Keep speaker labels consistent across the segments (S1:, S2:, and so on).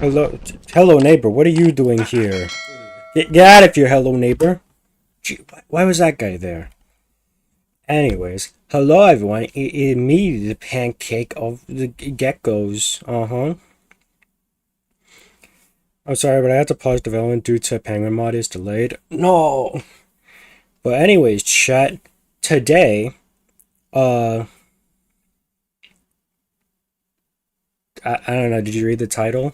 S1: Hello neighbor, what are you doing here? Get out of here, hello neighbor. Gee, why was that guy there? Anyways, hello everyone, it me, the pancake of the geckos. I'm sorry, but I had to pause development due to Penguin mod is delayed. No! But anyways, chat, today, I don't know, did you read the title?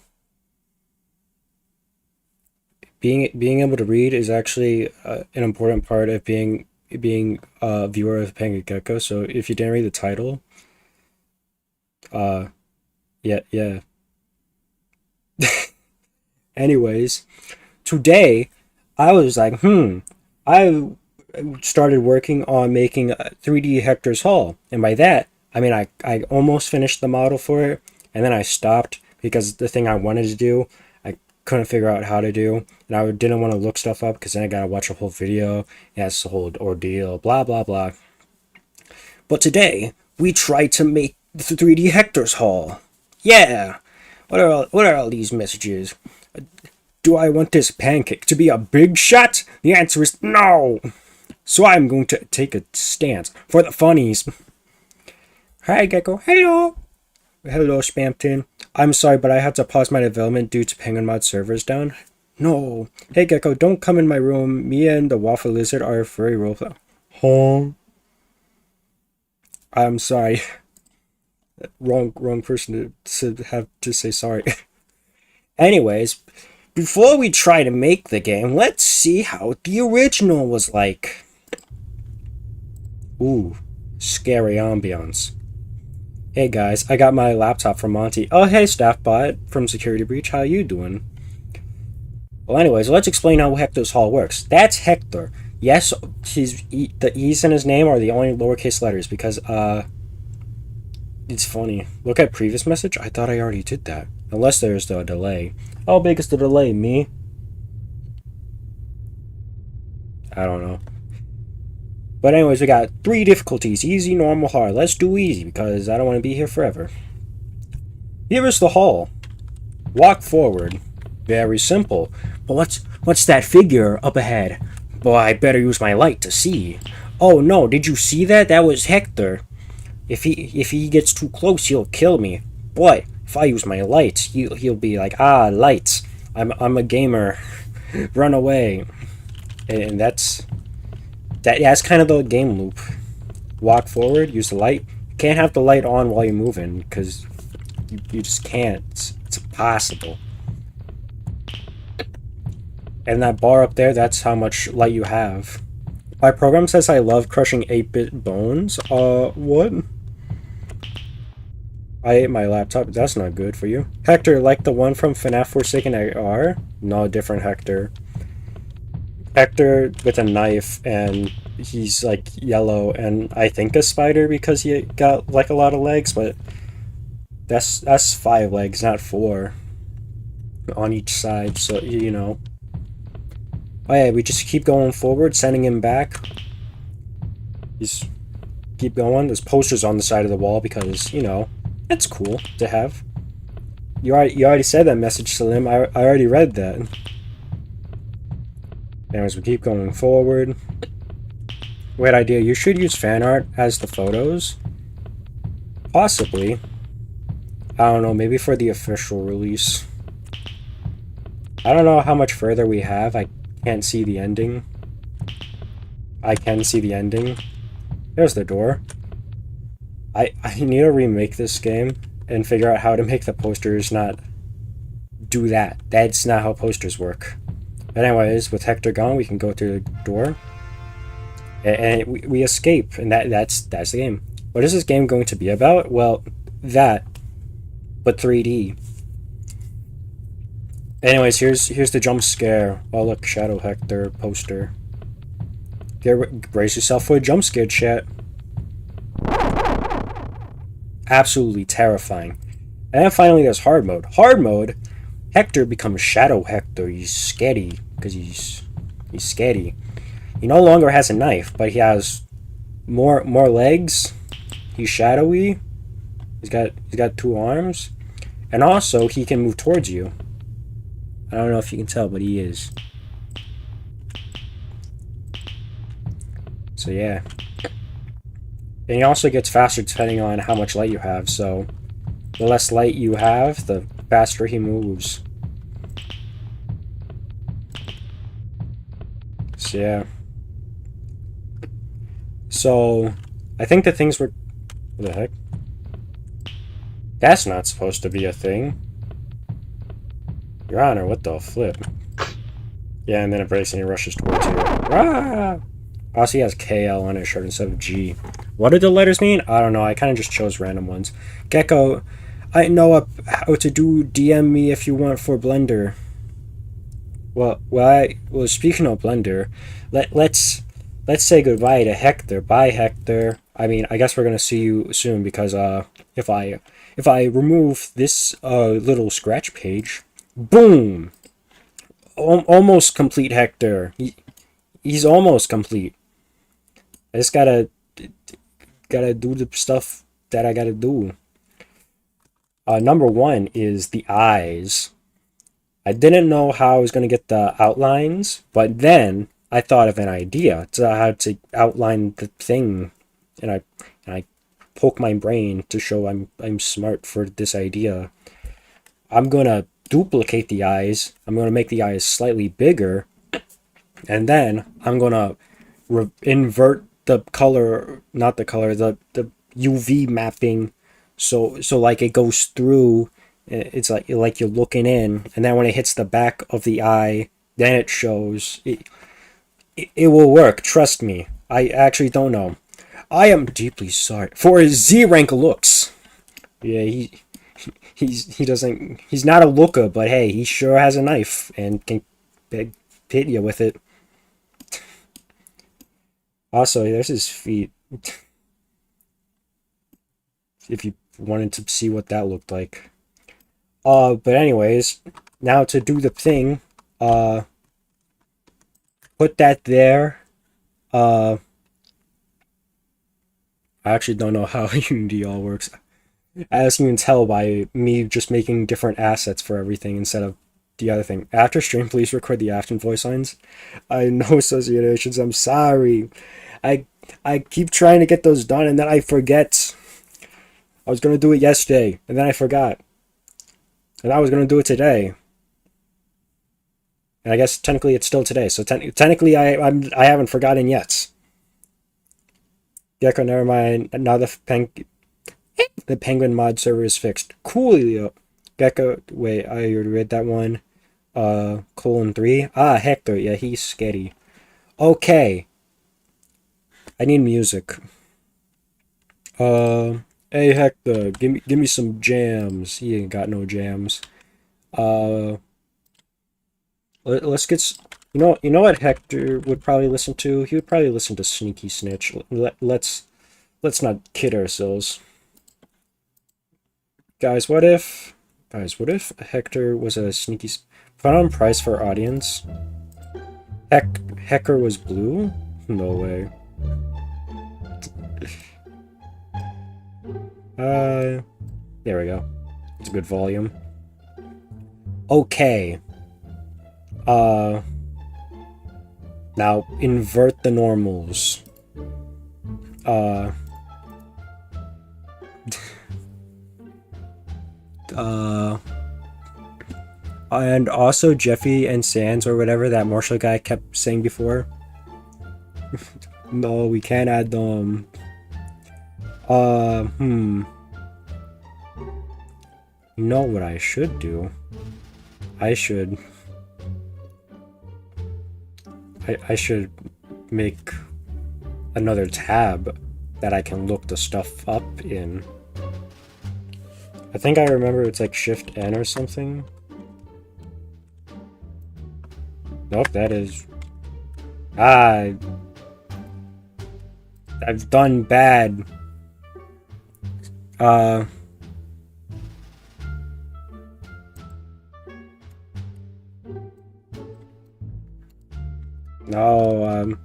S1: Being able to read is actually an important part of being a viewer of Penguin Gecko. So if you didn't read the title, uh, yeah. Anyways, today I was like, I started working on making a 3D HeCTeR's Hall, and by that I mean I almost finished the model for it, and then I stopped because the thing I wanted to do I couldn't figure out how to do, and I didn't want to look stuff up because then I gotta watch a whole video. Yeah, it's a whole ordeal, blah blah blah. But today we tried to make the 3D HeCTeR's Hall. Yeah. What are all these messages? Do I want this pancake to be a big shot? The answer is no. So I'm going to take a stance for the funnies. Hi, Gecko. Hello. Hello, Spampton. I'm sorry, but I had to pause my development due to Penguin Mod servers down. No. Hey, Gecko, don't come in my room. Me and the Waffle Lizard are furry roleplay. Huh? I'm sorry. Wrong person to have to say sorry. Anyways, before we try to make the game, let's see how the original was like. Ooh, scary ambiance. Hey guys, I got my laptop from Monty. Oh hey Staffbot from Security Breach, how you doing? Well anyways, let's explain how HeCTeR's Hall works. That's HeCTeR. Yes, the E's in his name are the only lowercase letters because it's funny. Look at previous message. I thought I already did that. Unless there's a delay. How big is the delay? Me? I don't know. But anyways, we got 3 difficulties. Easy, normal, hard. Let's do easy because I don't want to be here forever. Here is the hall. Walk forward. Very simple. But what's that figure up ahead? Boy, I better use my light to see. Oh no, did you see that? That was HeCTeR. If he gets too close, he'll kill me. Boy, if I use my lights, he'll be like, ah, lights. I'm a gamer. Run away. And that's kind of the game loop. Walk forward, use the light. You can't have the light on while you're moving because you just can't. It's impossible. And that bar up there, that's how much light you have. My program says I love crushing 8-bit bones. What? I ate my laptop. That's not good for you. HeCTeR, like the one from FNAF Forsaken AR? No, different HeCTeR. HeCTeR with a knife, and he's like yellow, and I think a spider because he got like a lot of legs, but that's 5 legs, not 4 on each side, so you know. Oh yeah, we just keep going forward, sending him back. Just keep going. There's posters on the side of the wall because, you know, that's cool to have. You already said that message to them. I already read that. Anyways, we keep going forward. Great idea. You should use fan art as the photos. Possibly. I don't know, maybe for the official release. I don't know how much further we have. I can't see the ending. I can see the ending. There's the door. I need to remake this game and figure out how to make the posters not do that. That's not how posters work. But anyways, with HeCTeR gone, we can go through the door. And we escape. And that's the game. What is this game going to be about? Well, that. But 3D. Anyways, here's the jump scare. Oh look, Shadow HeCTeR poster. Brace yourself for a jump scare, chat. Absolutely terrifying. And then finally there's hard mode. Hard mode, HeCTeR becomes Shadow HeCTeR. He's scary because he's scary. He no longer has a knife, but he has more legs. He's shadowy. He's got 2 arms, and also he can move towards you. I don't know if you can tell, but he is. So yeah. And he also gets faster depending on how much light you have, so the less light you have, the faster he moves. So yeah. So I think the things were... What the heck? That's not supposed to be a thing. Your Honor, what the flip? Yeah, and then it breaks and he rushes towards you. Ah! Also, he has KL on his shirt instead of G. What do the letters mean? I don't know. I kind of just chose random ones. Gecko, I know how to do. DM me if you want for Blender. Well, speaking of Blender, let's say goodbye to HeCTeR. Bye, HeCTeR. I mean, I guess we're gonna see you soon because if I remove this little scratch page, boom, almost complete HeCTeR. He's almost complete. I just gotta do the stuff that I gotta do. Number one is the eyes. I didn't know how I was gonna get the outlines, but then I thought of an idea to how to outline the thing, and I poke my brain to show I'm smart for this idea. I'm gonna duplicate the eyes. I'm gonna make the eyes slightly bigger, and then I'm gonna invert the color, not the color, the UV mapping, so like it goes through. It's like you're looking in, and then when it hits the back of the eye, then it shows. It will work. Trust me. I actually don't know. I am deeply sorry for his Z rank looks. Yeah, he's not a looker, but hey, he sure has a knife and can hit you with it. Also, there's his feet. If you wanted to see what that looked like. But anyways, now to do the thing, put that there. I actually don't know how Unity all works. As you can tell by me just making different assets for everything instead of the other thing. After stream, please record the action voice lines. I know associations, I'm sorry. I keep trying to get those done and then I forget. I was gonna do it yesterday and then I forgot. And I was gonna do it today. And I guess technically it's still today, so technically I haven't forgotten yet. Gecko, never mind. Now the penguin mod server is fixed. Coolio. Gecko, wait, I already read that one. :3. Ah, HeCTeR, yeah, he's sketty. Okay. I need music. Hey HeCTeR, give me some jams. He ain't got no jams. Let's get. You know what HeCTeR would probably listen to? He would probably listen to Sneaky Snitch. Let's not kid ourselves. Guys, what if HeCTeR was a sneaky... Put on price for audience. HeCTeR was blue? No way. There we go. It's a good volume. Okay. Now invert the normals. And also Jeffy and Sands or whatever that Marshall guy kept saying before. No, we can't add them. You know what I should do? I should make another tab that I can look the stuff up in. I think I remember it's like Shift N or something. Nope, that is... I've done bad. No,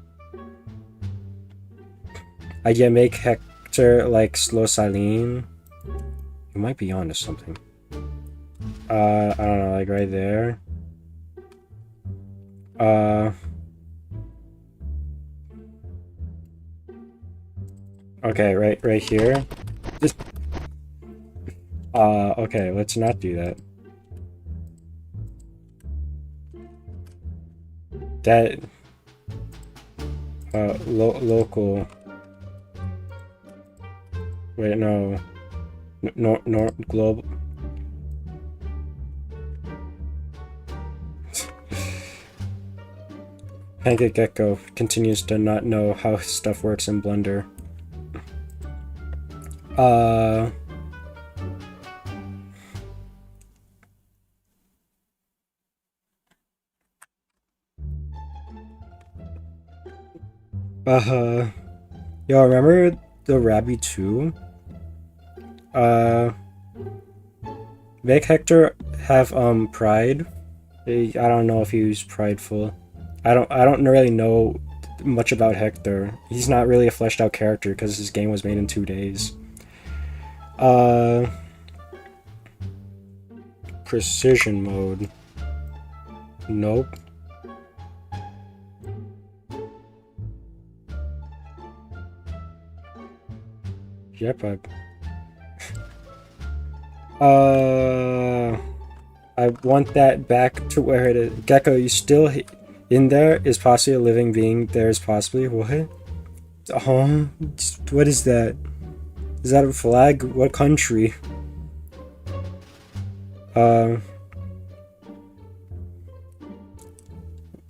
S1: I can make HeCTeR like Slow Saline. You might be onto something. I don't know, like right there. Uh, okay, right here. Just, okay, let's not do that. That, local. Wait, no. No, global. Pancake Gecko continues to not know how stuff works in Blender. Yo, remember the Rabby 2? Make Hector have, pride? I don't know if he's prideful. I don't really know much about Hector. He's not really a fleshed out character because his game was made in 2 days. Precision mode. Nope. Yep, I want that back to where it is. Gecko, you still in there? Is possibly a living being? There is possibly what? What is that? Is that a flag? What country?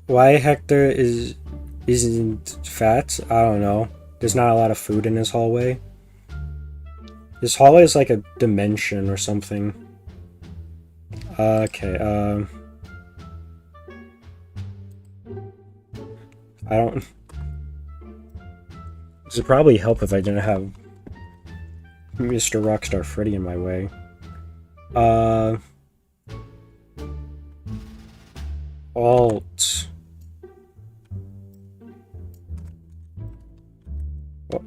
S1: Why Hector isn't fat? I don't know. There's not a lot of food in his hallway. This hallway is like a dimension or something. Okay, I don't... This would probably help if I didn't have Mr. Rockstar Freddy in my way. Alt.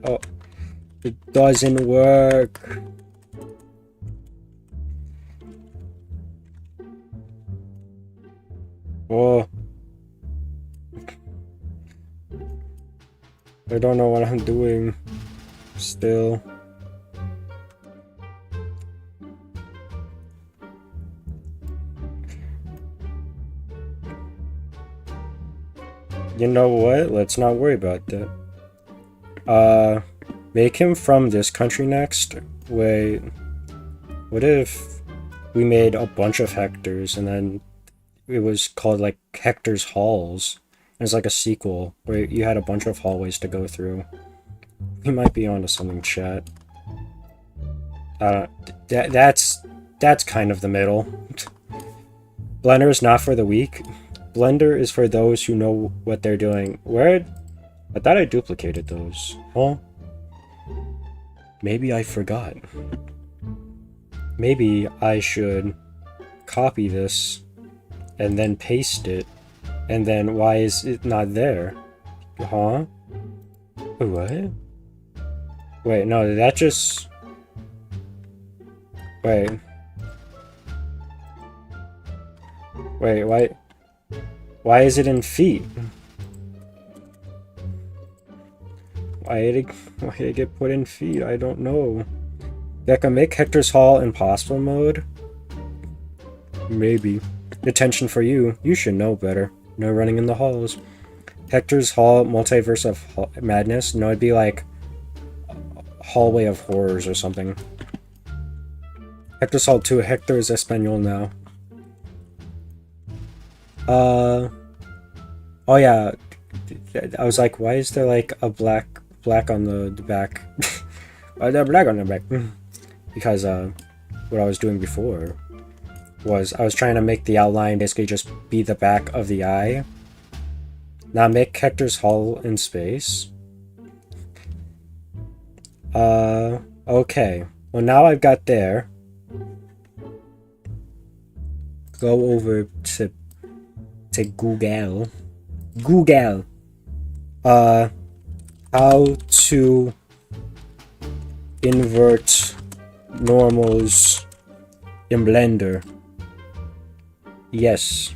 S1: Oh, it doesn't work. Oh. I don't know what I'm doing. Still. You know what? Let's not worry about that. Make him from this country next. Wait. What if we made a bunch of HeCTeR's and then it was called like HeCTeR's Halls? It's like a sequel where you had a bunch of hallways to go through. We might be onto something, chat. That's kind of the middle. Blender is not for the weak. Blender is for those who know what they're doing. Where? I thought I duplicated those. Huh? Maybe I forgot. Maybe I should copy this and then paste it. And then why is it not there? Huh? What? Wait, no, that just... Wait. Wait, why is it in feet? Why did it get put in feet? I don't know. That can make HeCTeR's Hall impossible mode? Maybe. Detention for you. You should know better. No running in the halls. HeCTeR's Hall, Multiverse of Madness? No, it'd be like Hallway of Horrors or something. HeCTeR's Hall 2, HeCTeR's Espanol now. Oh yeah. I was like, why is there like a black on the back? Why is there black on the back? Because what I was doing before was I was trying to make the outline basically just be the back of the eye. Now make HeCTeR's Hall in space. Okay. Well, now I've got there. Go over to Google. Google. How to invert normals in Blender. Yes.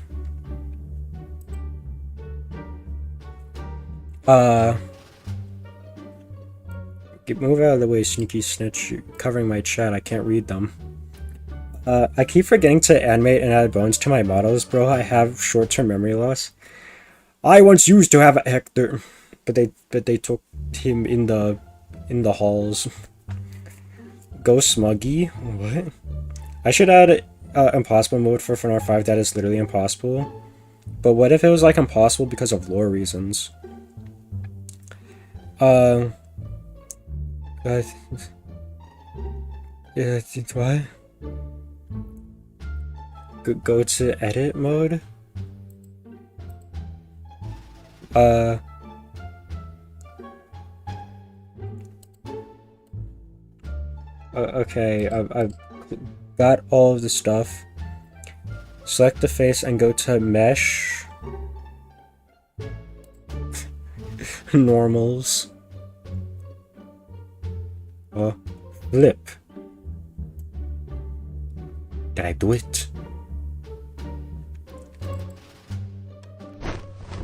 S1: Uh, move out of the way, sneaky snitch. You're covering my chat. I can't read them. I keep forgetting to animate and add bones to my models, bro. I have short-term memory loss. I once used to have a HeCTeR, but they took him in the halls. Go Smuggy. What? I should add impossible mode for FNAF 5 that is literally impossible. But what if it was like impossible because of lore reasons? Yeah, what? Go to edit mode. Okay, I've got all of the stuff. Select the face and go to mesh. Normals. Flip. Did I do it?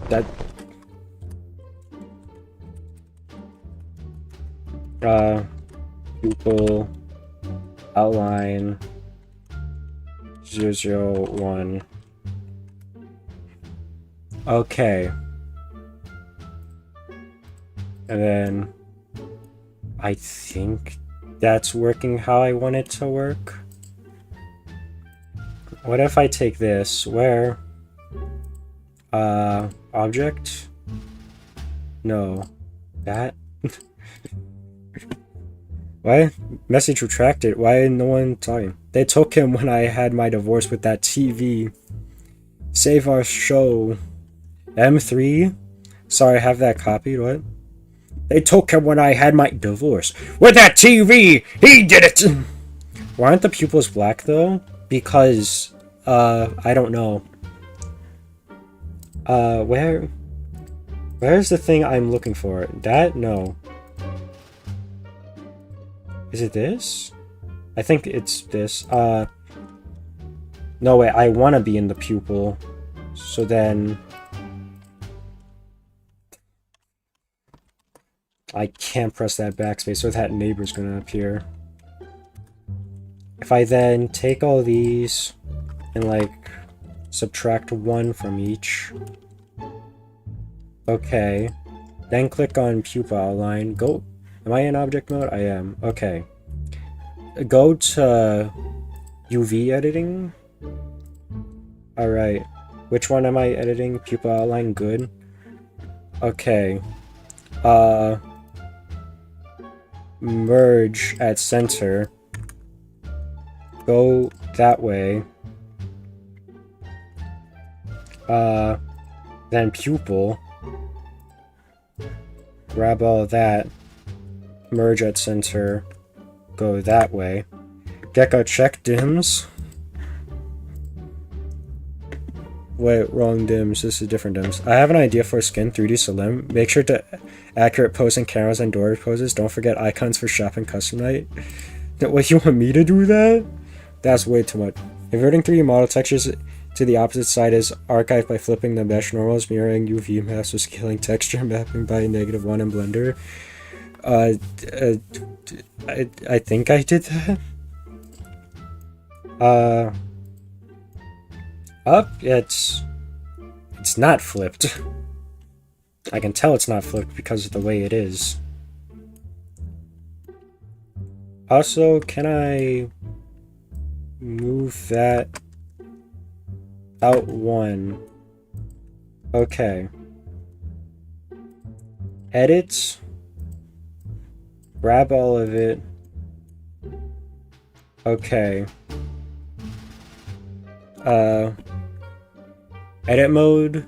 S1: That... Pupil... Outline... 001... Okay. And then... I think that's working how I want it to work. What if I take this? Where? Object? No. That? Why? Message retracted. Why no one talking? They took him when I had my divorce with that TV. Save our show. M3? Sorry, I have that copied. What? They took him when I had my divorce. With that TV! He did it! Why aren't the pupils black, though? Because, I don't know. Where's the thing I'm looking for? That? No. Is it this? I think it's this. No, wait, I want to be in the pupil. So then... I can't press that backspace or that neighbor's gonna appear. If I then take all these and like subtract 1 from each. Okay. Then click on pupil outline. Go. Am I in object mode? I am. Okay. Go to UV editing. Alright. Which one am I editing? Pupil outline. Good. Okay. Merge at center. Go that way. Then pupil. Grab all of that. Merge at center. Go that way. Gecko check dims. Wait, wrong dims. This is different dims. I have an idea for a skin, 3D Slim. Make sure to accurate posing cameras and door poses. Don't forget icons for shopping custom night. Wait, you want me to do that? That's way too much. Inverting 3D model textures to the opposite side is archived by flipping the mesh normals, mirroring UV maps with scaling texture mapping by -1 in Blender. I think I did that. It's not flipped. I can tell it's not flipped because of the way it is. Also, can I move that out 1? Okay. Edit. Grab all of it. Okay. Edit mode.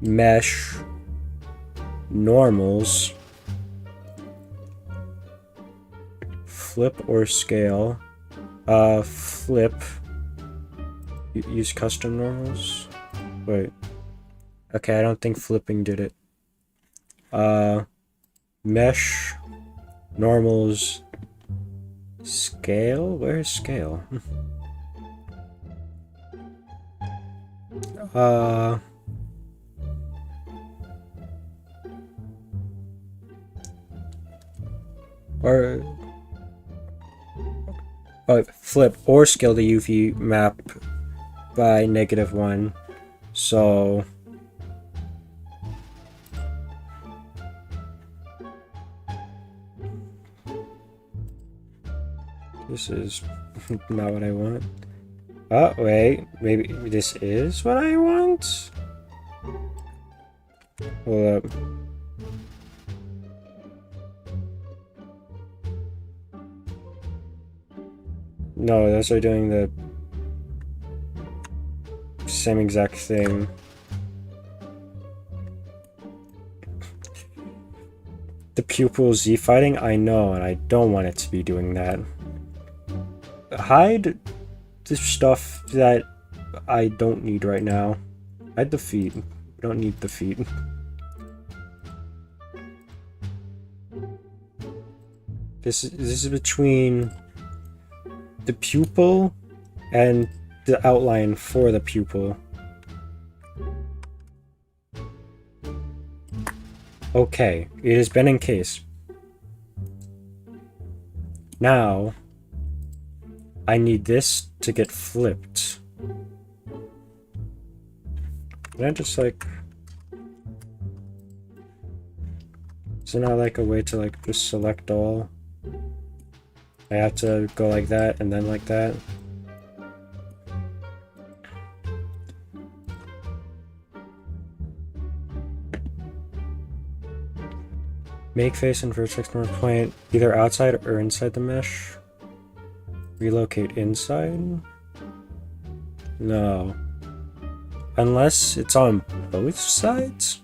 S1: Mesh. Normals. Flip or scale. Flip. Use custom normals. Wait. Okay, I don't think flipping did it. Mesh. Normals. Scale? Where's scale? Or flip or scale the UV map by -1. So this is not what I want. Oh, wait. Maybe this is what I want? Hold up. No, those are doing the same exact thing. The pupil Z fighting? I know, and I don't want it to be doing that. Hide the stuff that I don't need right now. Hide the feet. We don't need the feet. This is between the pupil and the outline for the pupil. Okay, it has been encased. Now, I need this to get flipped. Can I just like... Is there not like a way to like just select all? I have to go like that and then like that. Make face and vertex north point either outside or inside the mesh. Relocate inside? No. Unless it's on both sides?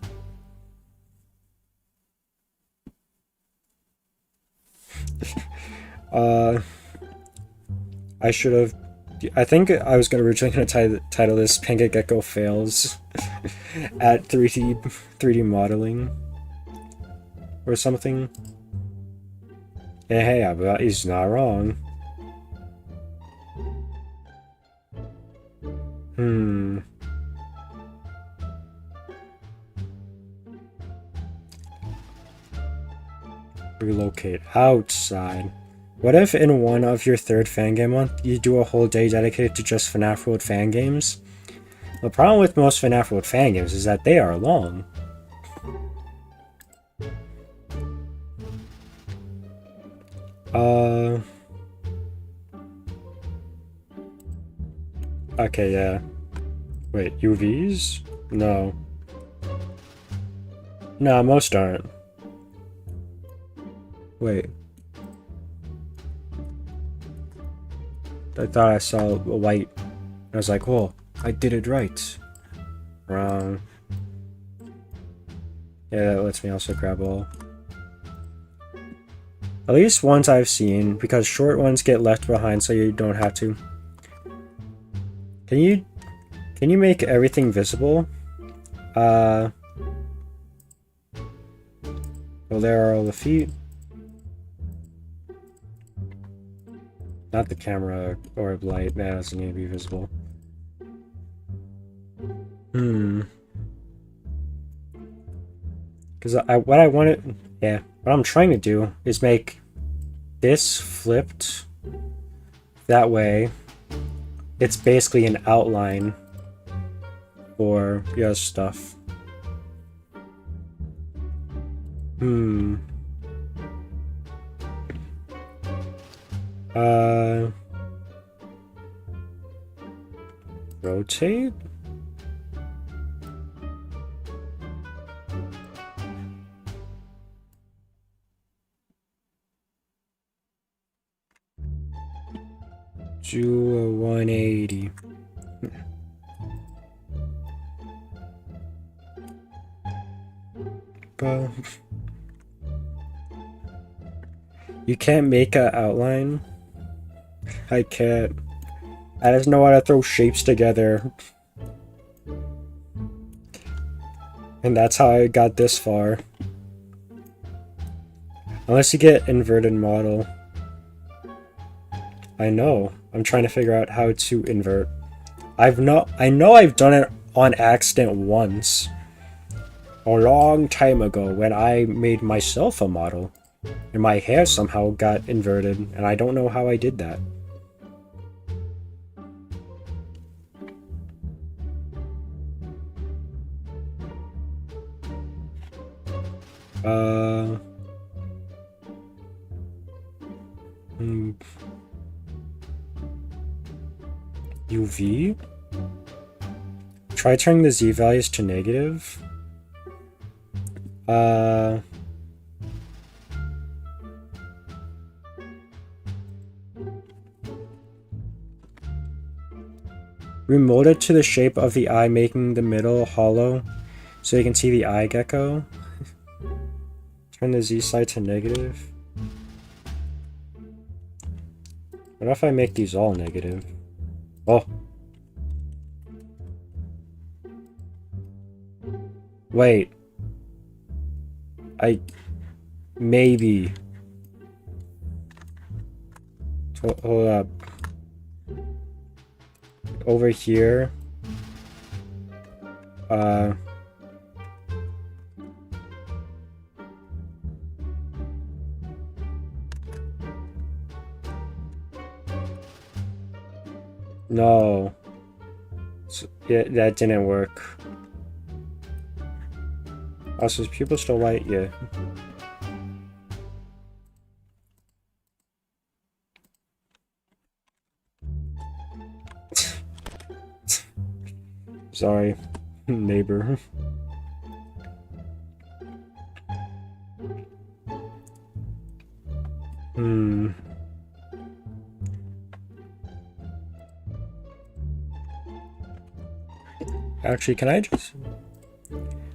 S1: I should have... I think I was originally going to title this Pancake Gecko Fails at 3D modeling or something. Yeah, hey, but he's not wrong. Relocate outside. What if in one of your third fan game month, you do a whole day dedicated to just FNAF World fan games? The problem with most FNAF World fan games is that they are long. Okay, yeah. Wait, UVs? No. No, most aren't. Wait. I thought I saw a white. I was like, whoa, I did it right. Wrong. Yeah, that lets me also grab all. At least ones I've seen, because short ones get left behind so you don't have to. Can you make everything visible? Well, there are all the feet. Not the camera or light, that doesn't need to be visible. Because what I'm trying to do is make this flipped that way. It's basically an outline for your stuff. Rotate? Do a 180. But you can't make an outline. I can't. I just know how to throw shapes together. And that's how I got this far. Unless you get inverted model. I know. I'm trying to figure out how to invert. I know I've done it on accident once. A long time ago when I made myself a model. And my hair somehow got inverted, and I don't know how I did that. UV? Try turning the Z values to negative. Remold it to the shape of the eye, making the middle hollow so you can see the eye gecko. Turn the Z side to negative. What if I make these all negative? Oh. Wait. Maybe. Hold up. Over here. No. Yeah, that didn't work. Also, is pupil still white? Yeah. Sorry, neighbor. Actually, can I just...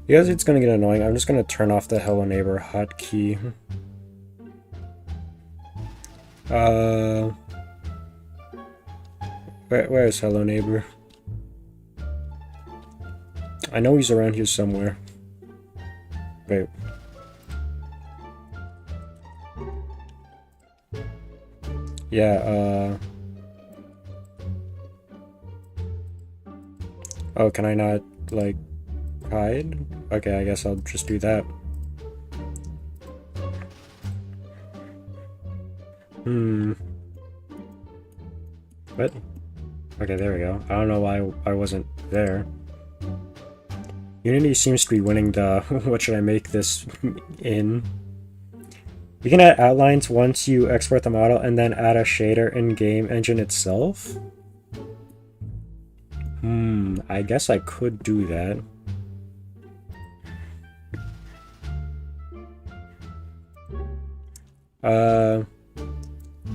S1: Because it's gonna get annoying, I'm just gonna turn off the Hello Neighbor hotkey. Where is Hello Neighbor? I know he's around here somewhere. Wait. Yeah, oh, can I not, like, hide? Okay, I guess I'll just do that. What? Okay, there we go. I don't know why I wasn't there. Unity seems to be winning the what should I make this in? You can add outlines once you export the model and then add a shader in game engine itself? I guess I could do that.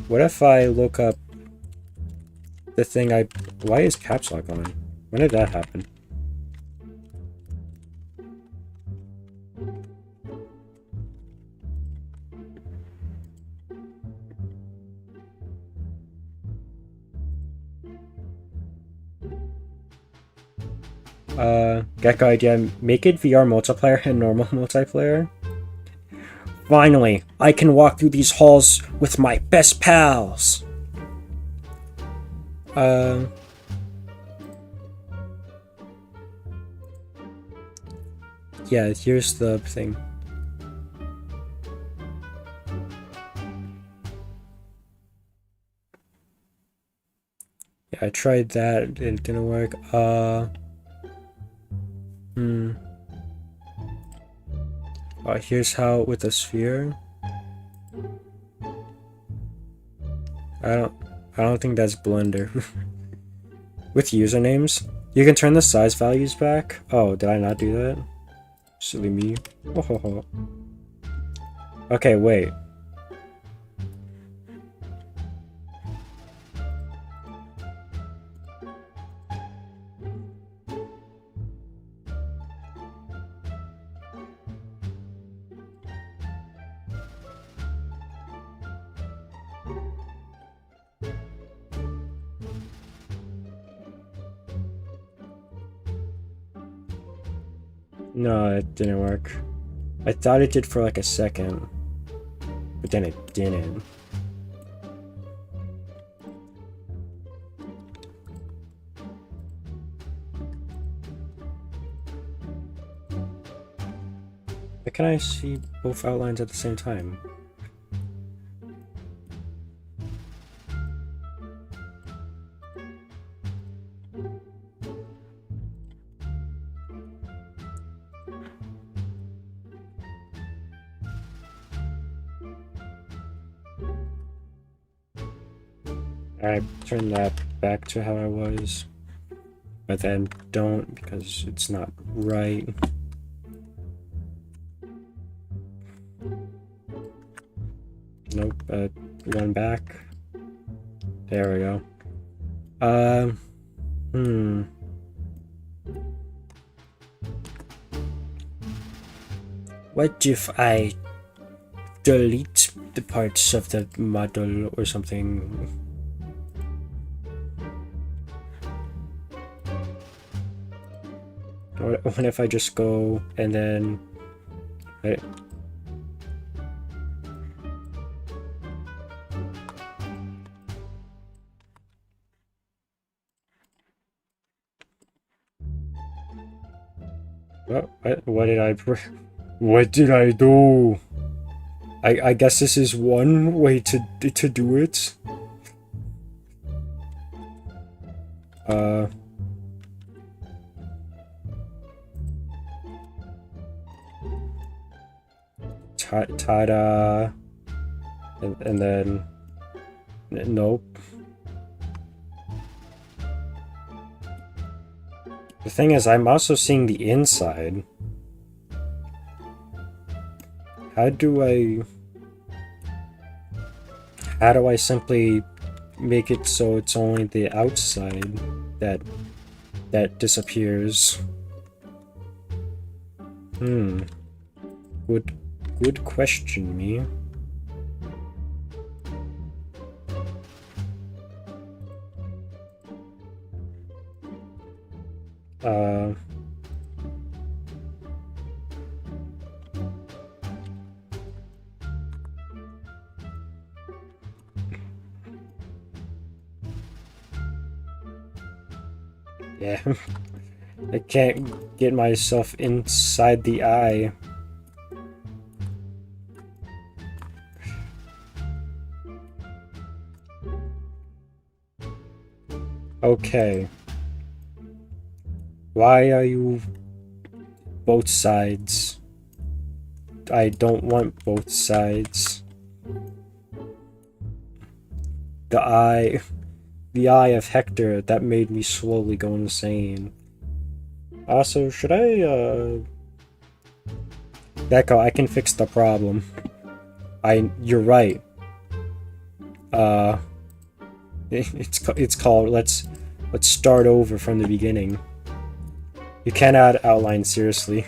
S1: What if I look up the thing why is caps lock on? When did that happen? Gecko idea, make it VR multiplayer and normal multiplayer. Finally, I can walk through these halls with my best pals! Yeah, here's the thing. Yeah, I tried that, it didn't work. Here's how with a sphere. I don't think that's Blender. With usernames, you can turn the size values back. Oh, did I not do that? Silly me. Oh. Okay, wait. No, it didn't work. I thought it did for like a second, but then it didn't. Why can I see both outlines at the same time? I turn that back to how I was, but then don't because it's not right. Nope, one back. There we go. Hmm. What if I delete the parts of the model or something? What if I just go and then... Right. What did I... What did I do? I guess this is one way to do it. Ta-da. And then... Nope. The thing is, I'm also seeing the inside. How do I simply make it so it's only the outside that disappears? Good question, me. Yeah. I can't get myself inside the eye. Okay. Why are you both sides? I don't want both sides. The eye of HeCTeR, that made me slowly go insane. Also, should I, Becca, I can fix the problem. You're right. It's called, let's start over from the beginning. You cannot outline seriously.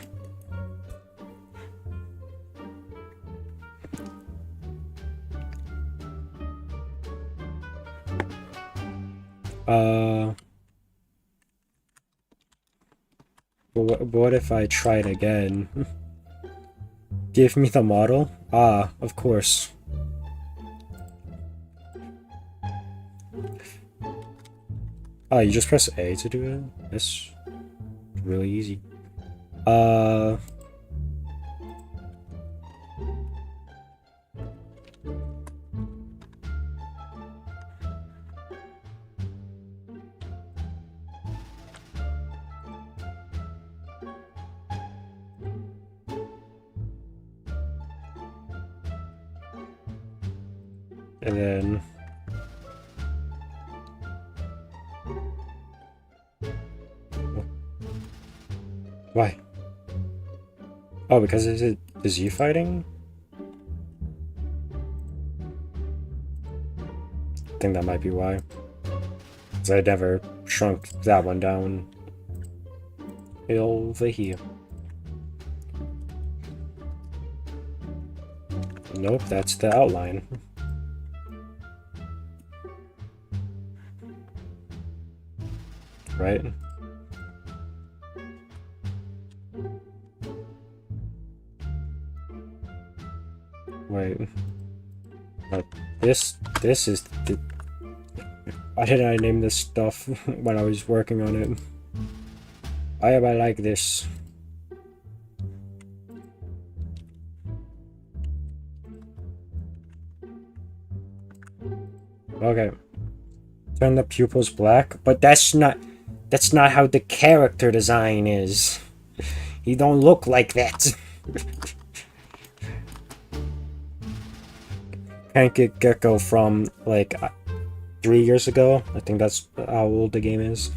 S1: What if I try it again? Give me the model? Ah, of course. Oh, you just press A to do it? That's really easy. And then... Why? Oh, because is he fighting? I think that might be why. Because I never shrunk that one down. Over here. Nope, that's the outline. Right? Wait. But this is the... Why did I name this stuff when I was working on it? Why am I like this? Okay. Turn the pupils black, but that's not how the character design is. He don't look like that. Pancake Gecko from like 3 years ago. I think that's how old the game is.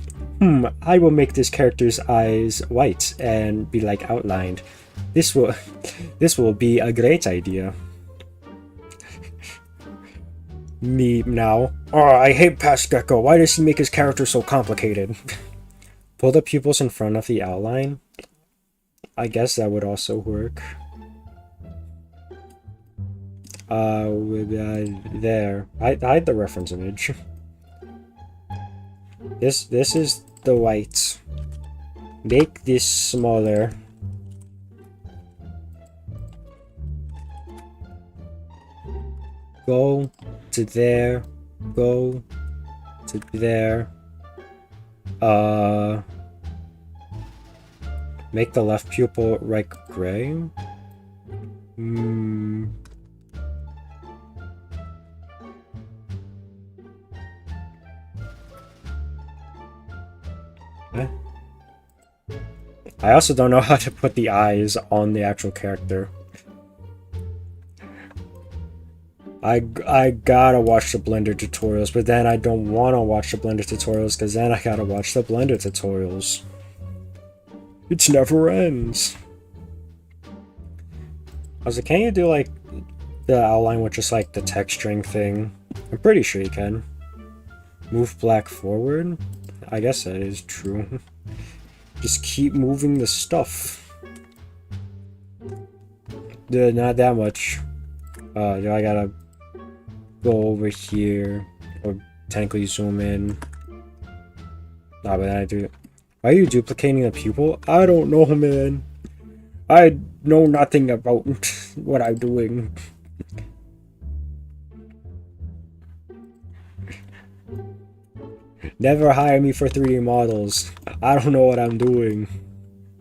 S1: I will make this character's eyes white and be like outlined. This will this will be a great idea. Me now. Oh, I hate Past Gecko. Why does he make his character so complicated? Pull the pupils in front of the outline. I guess that would also work. There. Hide the reference image. This is the white. Make this smaller. Go to there. Go to there. Make the left pupil right gray. I also don't know how to put the eyes on the actual character. I gotta watch the Blender tutorials, but then I don't want to watch the Blender tutorials because then I gotta watch the Blender tutorials. It never ends. I was like, can you do like the outline with just like the texturing thing? I'm pretty sure you can. Move black forward? I guess that is true. Just keep moving the stuff. Not that much. I gotta go over here or technically zoom in. Nah, but then I do. Why are you duplicating a pupil? I don't know, man. I know nothing about what I'm doing. Never hire me for 3D models. I don't know what I'm doing.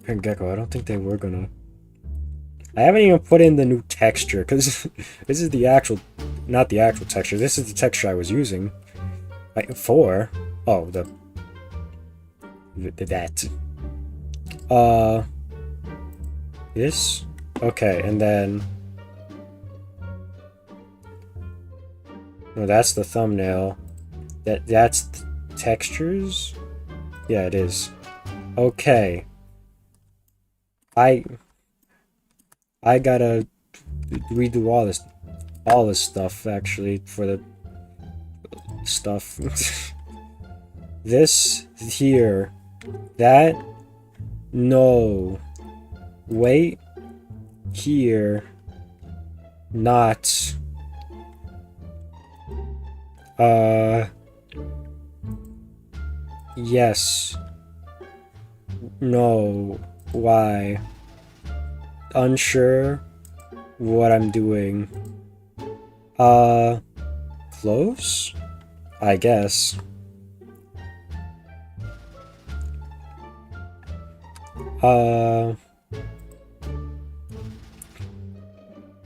S1: Gecko, I don't think they were gonna. I haven't even put in the new texture because this is the actual, not the actual texture. This is the texture I was using. Like for, oh that. This, okay, and then no, that's the thumbnail. That's textures. Yeah, it is. Okay. I gotta redo all this stuff actually for the stuff. This here, that, no, wait, here, not, yes, no, why, unsure what I'm doing, close, I guess.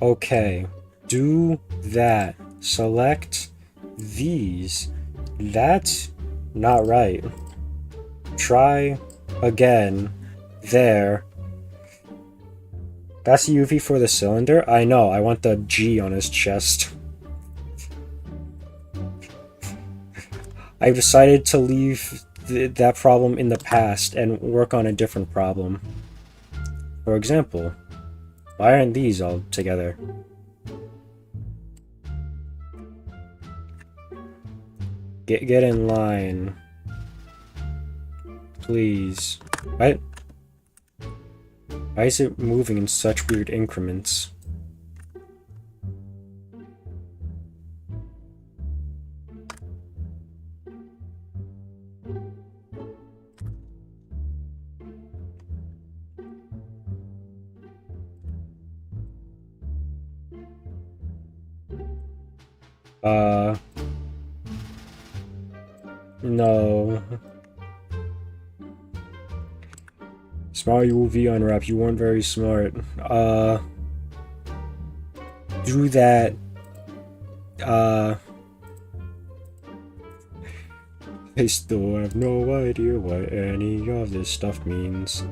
S1: Okay, do that, select these, that's not right, try again, there, that's the UV for the cylinder? I know, I want the G on his chest. I've decided to leave that problem in the past and work on a different problem. For example, why aren't these all together? Get in line. Please. What? Why is it moving in such weird increments? No. Smart UV unwrap, you weren't very smart. Do that. I still have no idea what any of this stuff means.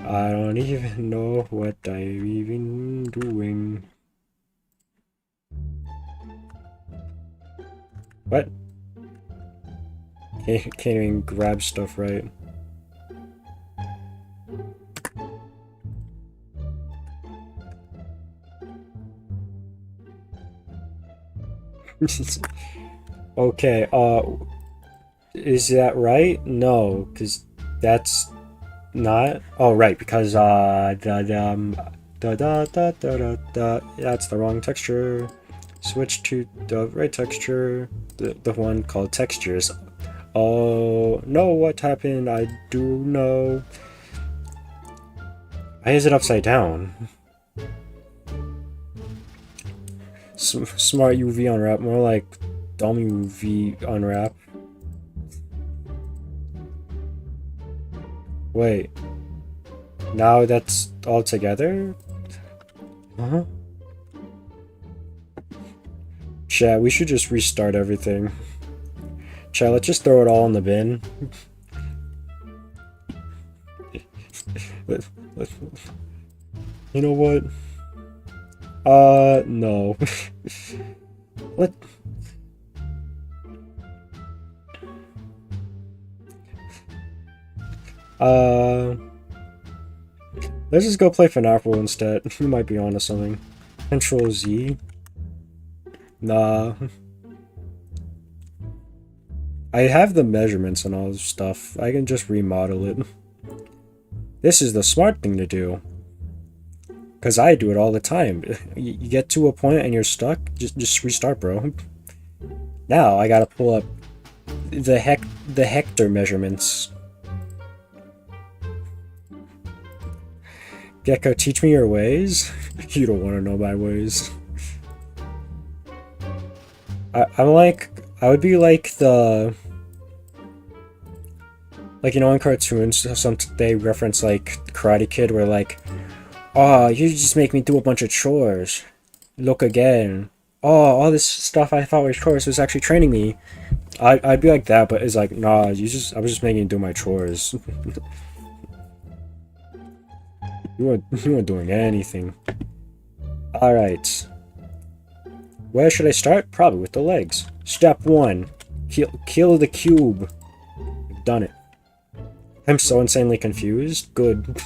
S1: I don't even know what I'm even doing. What? Can't even grab stuff right. Okay, is that right? No, because that's not. Oh, right, because that's the wrong texture. Switch to the right texture, the one called textures. Oh no, what happened? I do know. Why is it upside down? Smart UV unwrap, more like dumb UV unwrap. Wait, now that's all together? Huh? Chat, we should just restart everything. Chat, let's just throw it all in the bin. You know what? No. What? Let's just go play FNAF instead. You might be onto something. Control Z? Nah. I have the measurements and all this stuff. I can just remodel it. This is the smart thing to do. Because I do it all the time. You get to a point and you're stuck, just restart, bro. Now I gotta pull up the HeCTeR measurements. Gecko, teach me your ways? You don't want to know my ways. I'm like, I would be like the... Like, you know, in cartoons, they reference, like, Karate Kid, where, like, oh, you just make me do a bunch of chores. Look again. Oh, all this stuff I thought was chores was actually training me. I'd be like that, but it's like, nah, I was just making you do my chores. You weren't doing anything. Alright. Where should I start? Probably with the legs. Step 1. Kill the cube. I've done it. I'm so insanely confused. Good.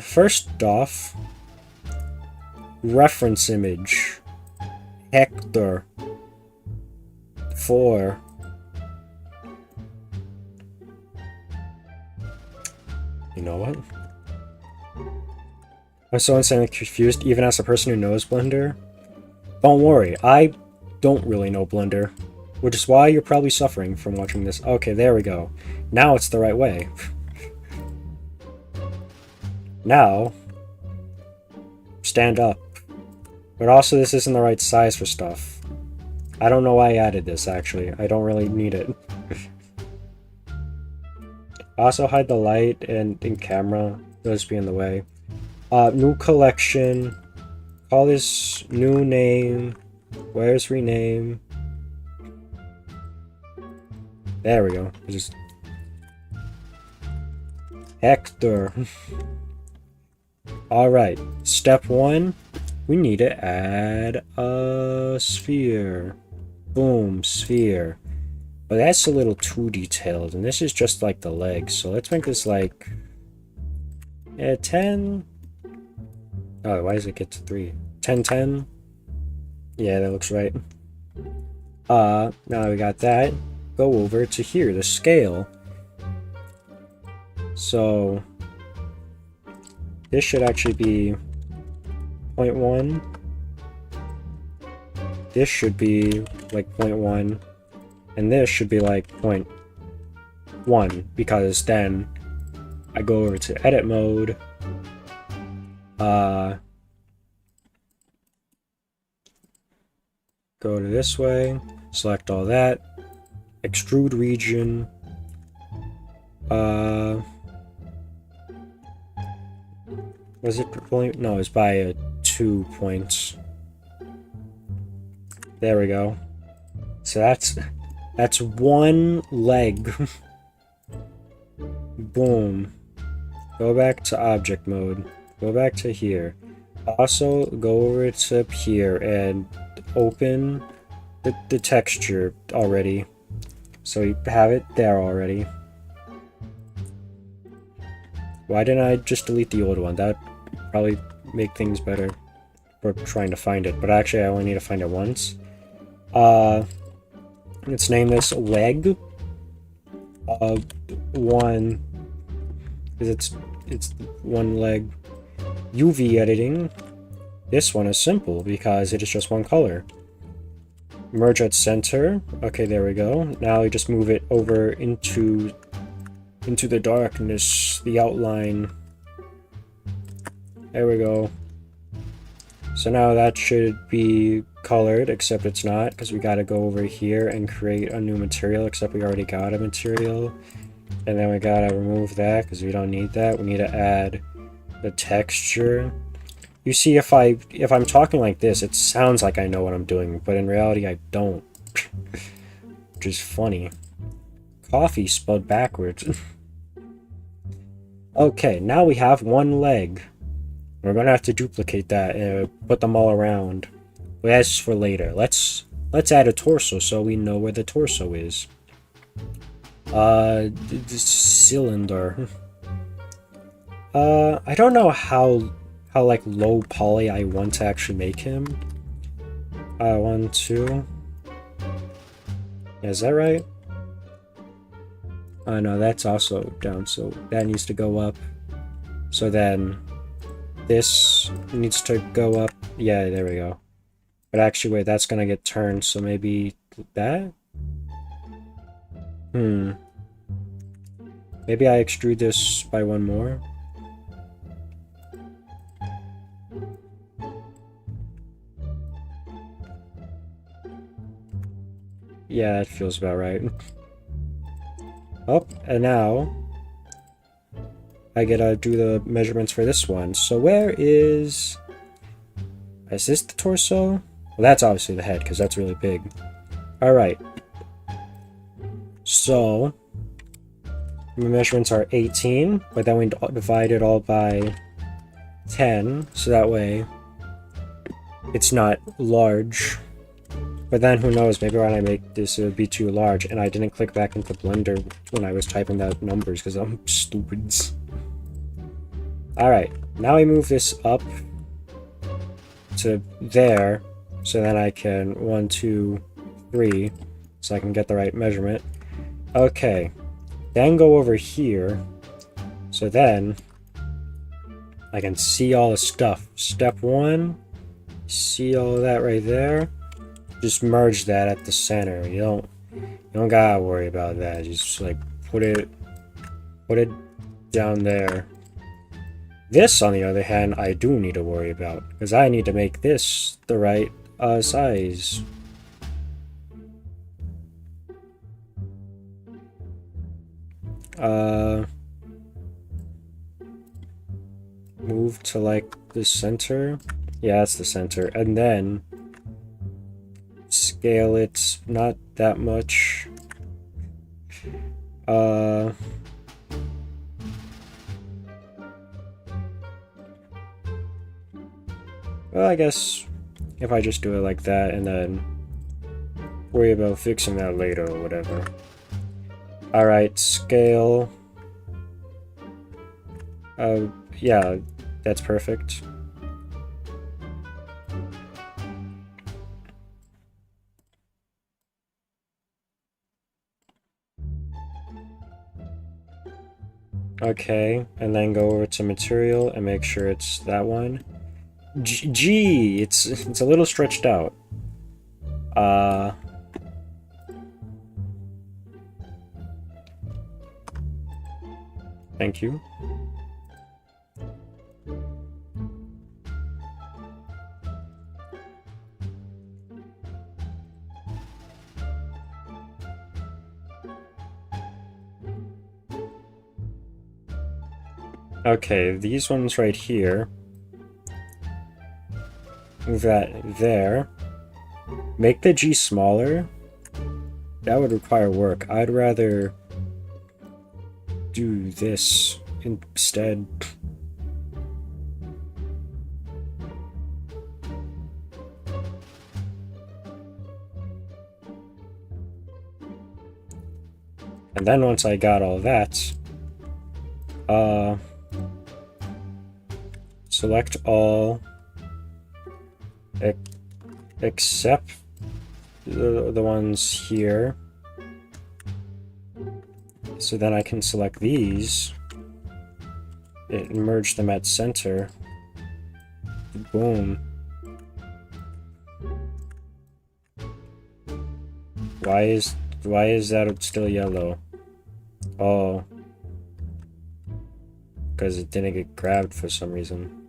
S1: First off, reference image. HeCTeR. 4. You know what? I'm so insanely confused, even as a person who knows Blender. Don't worry, I don't really know Blender, which is why you're probably suffering from watching this. Okay, there we go. Now it's the right way. Now, stand up. But also, this isn't the right size for stuff. I don't know why I added this, actually. I don't really need it. Also hide the light and in camera. Those be in the way. New collection. Call this new name. Where's rename? There we go. Just HeCTeR. Alright. Step 1. We need to add a sphere. Boom, sphere. But that's a little too detailed, and this is just like the legs, so let's make this like 10. Oh, why does it get to 3? 10, 10? Yeah, that looks right. Now we got that. Go over to here, the scale. So this should actually be 0.1. This should be like 0.1. And this should be like 0.1, because then I go over to edit mode. Go to this way, select all that, extrude region. Was it point? No, it's by 2 points. There we go. So that's one leg. Boom. Go back to object mode. Go back to here. Also, go over to here and open the texture already. So we have it there already. Why didn't I just delete the old one? That would probably make things better for trying to find it. But actually, I only need to find it once. Let's name this leg. One, because it's one leg. UV editing. This one is simple because it is just one color. Merge at center. Okay, there we go. Now we just move it over into the darkness, the outline. There we go. So now that should be colored, except it's not, because we gotta go over here and create a new material, except we already got a material. And then we gotta remove that, because we don't need that. We need to add the texture. You see, if I'm talking like this, it sounds like I know what I'm doing, but in reality I don't. Which is funny. Coffee spelled backwards. Okay, now we have one leg. We're gonna have to duplicate that and put them all around. But that's for later. Let's add a torso so we know where the torso is. The cylinder. I don't know how like low poly I want to actually make him. 1, 2. Yeah, is that right? Oh no, that's also down, so that needs to go up. So then this needs to go up. Yeah, there we go. But actually, wait, that's gonna get turned, so maybe that? Maybe I extrude this by one more. Yeah, that feels about right. Oh, and now I gotta do the measurements for this one. So where is this the torso? Well, that's obviously the head, because that's really big. Alright. So my measurements are 18, but then we divide it all by 10, so that way it's not large. But then who knows, maybe when I make this it would be too large, and I didn't click back into Blender when I was typing out numbers because I'm stupid. Alright, now we move this up to there, so then I can 1, 2, 3, so I can get the right measurement. Okay, then go over here, so then I can see all the stuff. Step 1, see all of that right there. Just merge that at the center. You don't gotta worry about that. Just like put it down there. This, on the other hand, I do need to worry about, because I need to make this the right size. Move to like the center. Yeah, that's the center. And then scale it not that much. Well, I guess if I just do it like that and then worry about fixing that later or whatever. Alright, scale. Yeah, that's perfect. Okay, and then go over to material and make sure it's that one. G, it's a little stretched out. Thank you. Okay, these ones right here. Move that there. Make the G smaller. That would require work. I'd rather do this instead. And then once I got all that, select all except the ones here. So then I can select these and merge them at center. Boom. Why is that still yellow? Oh. Because it didn't get grabbed for some reason.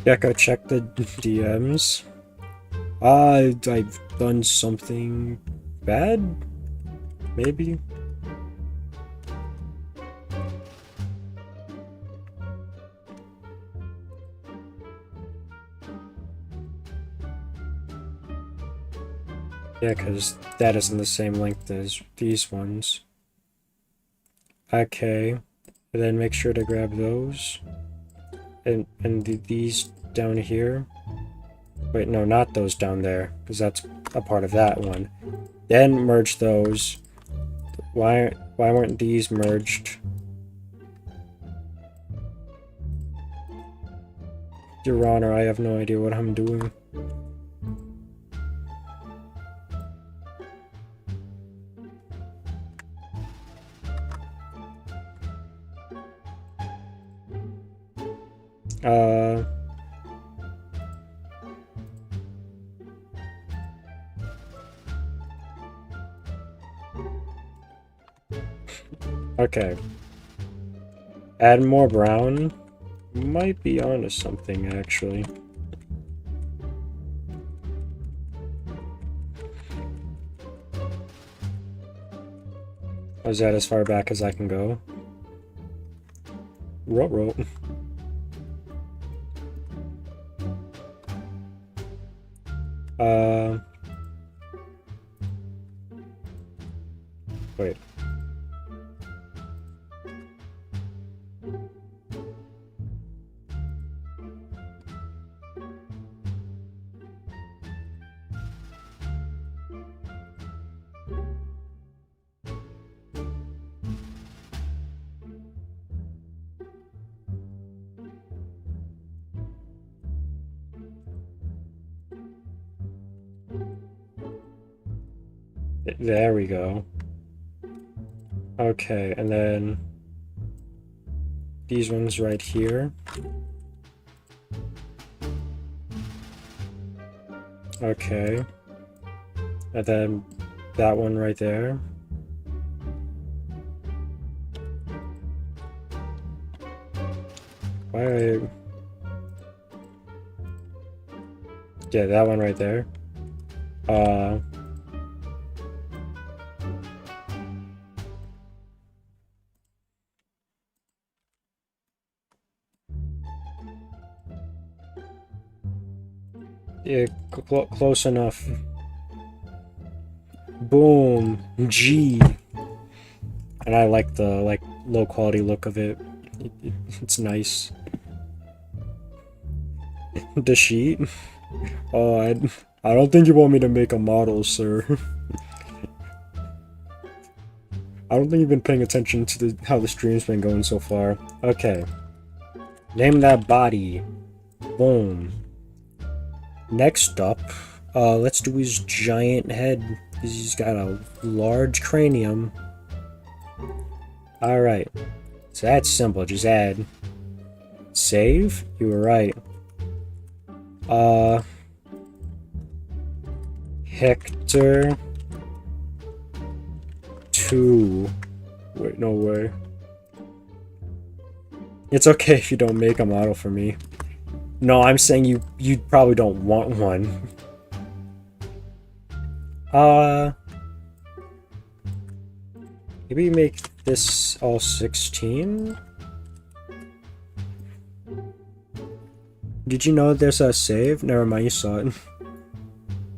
S1: Yeah, go check the DMs. I've done something bad? Maybe? Yeah, because that isn't the same length as these ones. Okay. And then make sure to grab those. And these down here. Wait, no, not those down there, because that's a part of that one. Then merge those. Why weren't these merged? Your Honor, I have no idea what I'm doing. Okay. Add more brown. Might be onto something, actually. Is that as far back as I can go? Ruh-roh. Wait. There we go. Okay, and then these ones right here. Okay. And then that one right there. Why? Yeah, that one right there. Yeah, close enough. Boom. G. And I like the low quality look of it. It's nice. The sheet? Oh, I don't think you want me to make a model, sir. I don't think you've been paying attention to how the stream's been going so far. Okay. Name that body. Boom. Next up, let's do his giant head. He's got a large cranium. Alright. So that's simple. Just add. Save? You were right. HeCTeR 2. Wait, no way. It's okay if you don't make a model for me. No, I'm saying you probably don't want one. Maybe make this all 16? Did you know there's a save? Never mind, you saw it.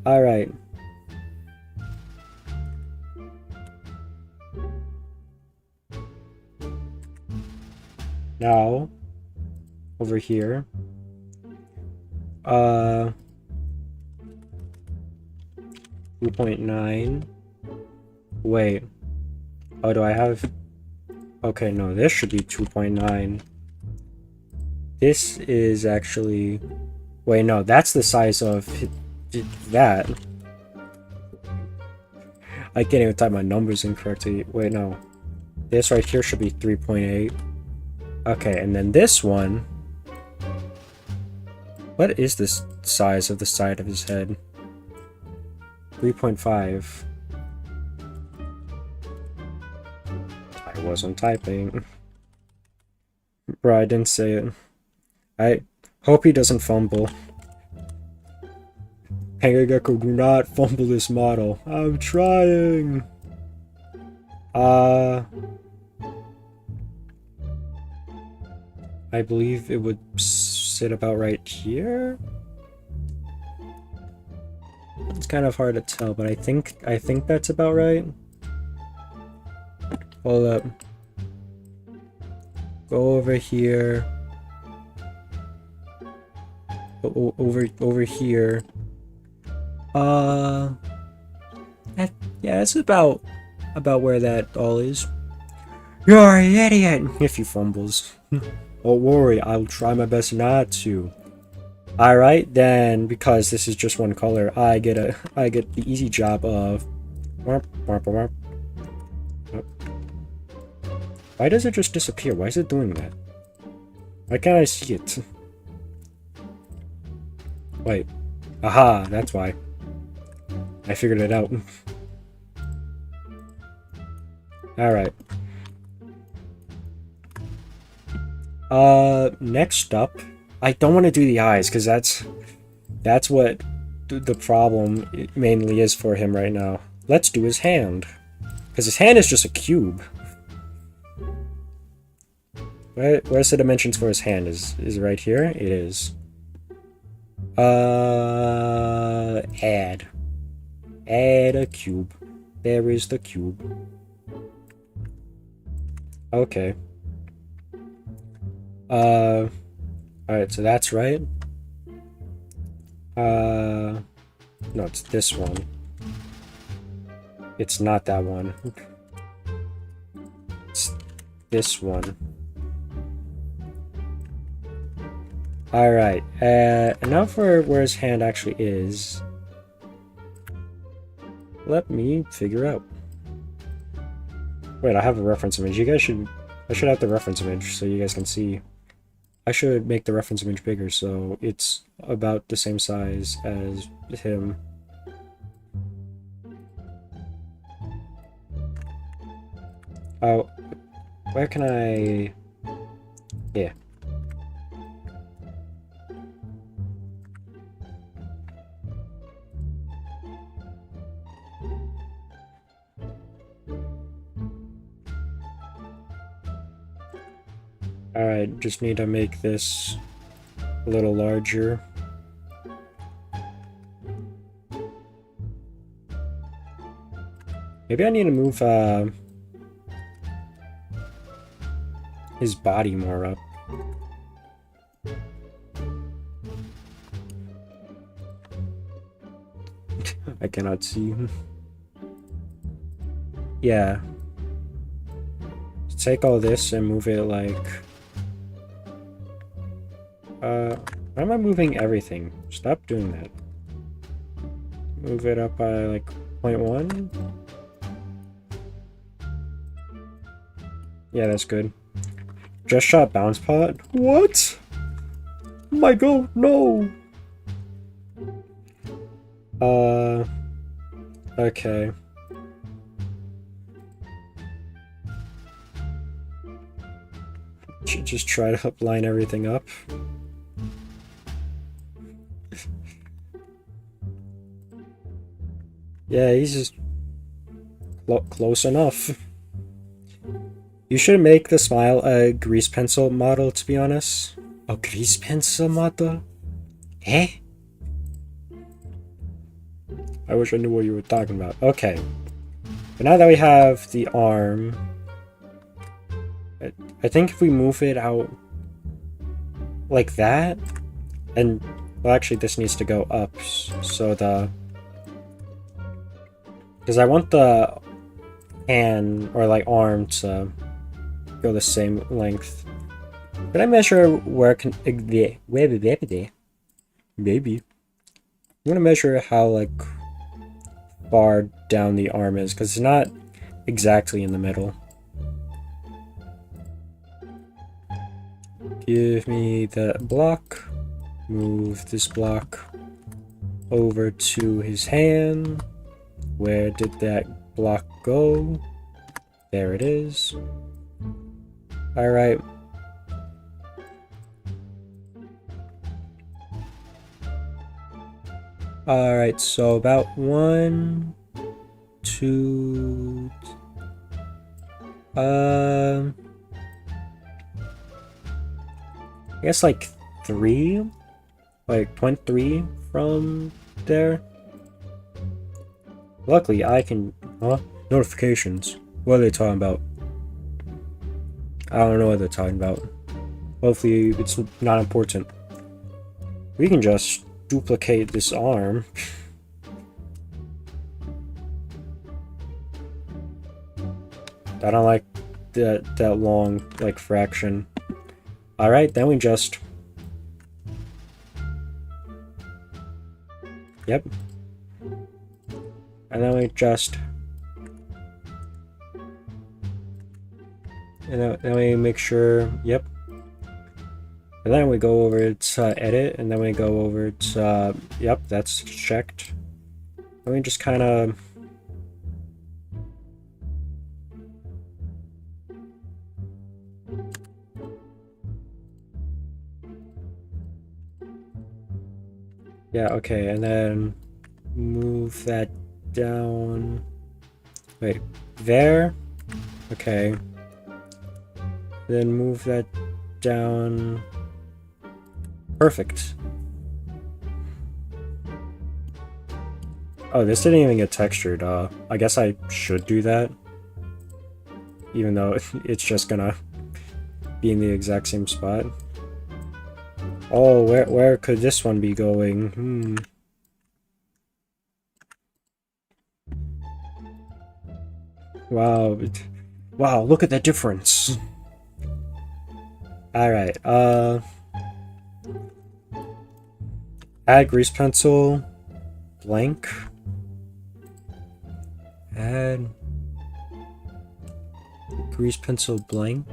S1: Alright. Now, over here, 2.9. Wait. Oh, do I have... Okay, no, this should be 2.9. This is actually... Wait, no, that's the size of that. I can't even type my numbers incorrectly. Wait, no. This right here should be 3.8. Okay, and then this one... What is this size of the side of his head? 3.5. I wasn't typing. Bro, I didn't say it. I hope he doesn't fumble. Hangagecko, do not fumble this model. I'm trying. I believe it would sit about right here. It's kind of hard to tell, but I think that's about right. Hold up. Go over here. Over here. Yeah, it's about where that all is. You're an idiot if he fumbles. Don't worry, I'll try my best not to. Alright, then, because this is just one color, I get the easy job of... Why does it just disappear? Why is it doing that? Why can't I see it? Wait. Aha, that's why. I figured it out. Alright. Next up, I don't want to do the eyes, because that's what the problem mainly is for him right now. Let's do his hand. Because his hand is just a cube. Where's the dimensions for his hand? Is it right here? It is. Add. Add a cube. There is the cube. Okay. Alright, so that's right. No, it's this one. It's not that one. It's this one. Alright, and now for where his hand actually is. Let me figure out. Wait, I have a reference image. I should have the reference image so you guys can see. I should make the reference image bigger so it's about the same size as him. Oh, where can I... Yeah. Alright, just need to make this a little larger. Maybe I need to move his body more up. I cannot see. Yeah. Take all this and move it like... why am I moving everything? Stop doing that. Move it up by like 0.1. Yeah, that's good. Just shot bounce pot? What? My god, no! Okay. Should just try to line everything up. Yeah, he's just close enough. You should make the smile a grease pencil model, to be honest. A grease pencil model? Eh? I wish I knew what you were talking about. Okay. But now that we have the arm... I think if we move it out like that, and well, actually, this needs to go up, so because I want the hand or like arm to go the same length. Can I measure where can baby? Baby. I'm gonna measure how like far down the arm is because it's not exactly in the middle. Give me that block. Move this block over to his hand. Where did that block go? There it is. Alright. Alright, so about 1, 2... I guess like 3? Like 0.3 from there? Luckily, I can... Huh? Notifications. What are they talking about? I don't know what they're talking about. Hopefully, it's not important. We can just duplicate this arm. I don't like that long, like, fraction. Alright, then we just... Yep. And then we just... And then we make sure... Yep. And then we go over to edit, and then we go over to... Yep, that's checked. And we just kind of... Yeah, okay, and then move that down. Wait, there? Okay. Then move that down. Perfect. Oh, this didn't even get textured. I guess I should do that. Even though it's just gonna be in the exact same spot. Oh, where could this one be going? Wow. Wow, look at the difference. Alright, add grease pencil, blank. Add grease pencil blank.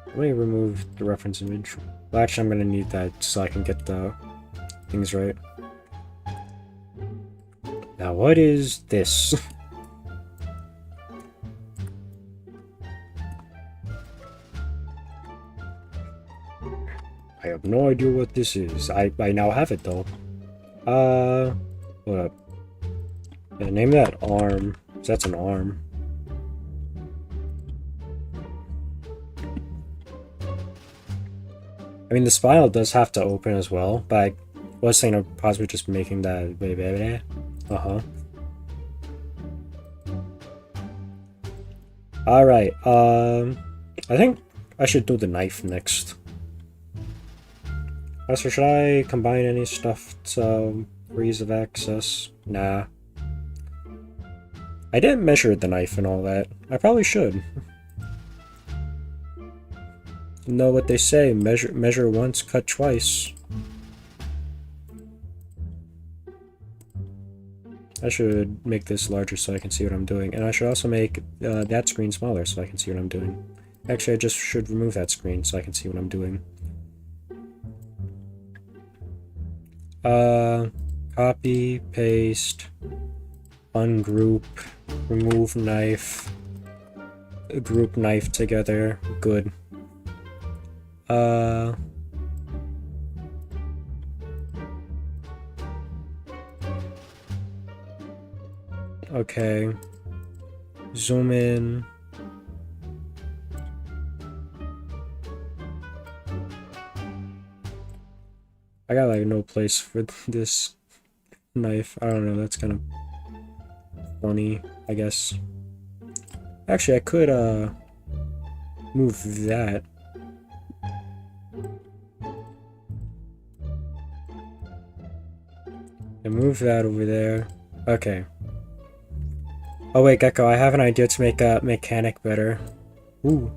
S1: Let me remove the reference image. Well, actually, I'm gonna need that so I can get the things right. Now, what is this? I have no idea what this is. I now have it though. Hold up. Yeah, name that arm. That's an arm. I mean, the spinal does have to open as well, but I was thinking of possibly just making that. Alright, I think I should do the knife next. So should I combine any stuff to ease of access? Nah. I didn't measure the knife and all that. I probably should. You know what they say, measure once, cut twice. I should make this larger so I can see what I'm doing. And I should also make that screen smaller so I can see what I'm doing. Actually, I just should remove that screen so I can see what I'm doing. Copy, paste, ungroup, remove knife, group knife together, good. Okay. Zoom in. I got like no place for this knife. I don't know, that's kind of funny, I guess. Actually, I could move that. And move that over there. Okay. Oh wait, Gecko, I have an idea to make a mechanic better. Ooh.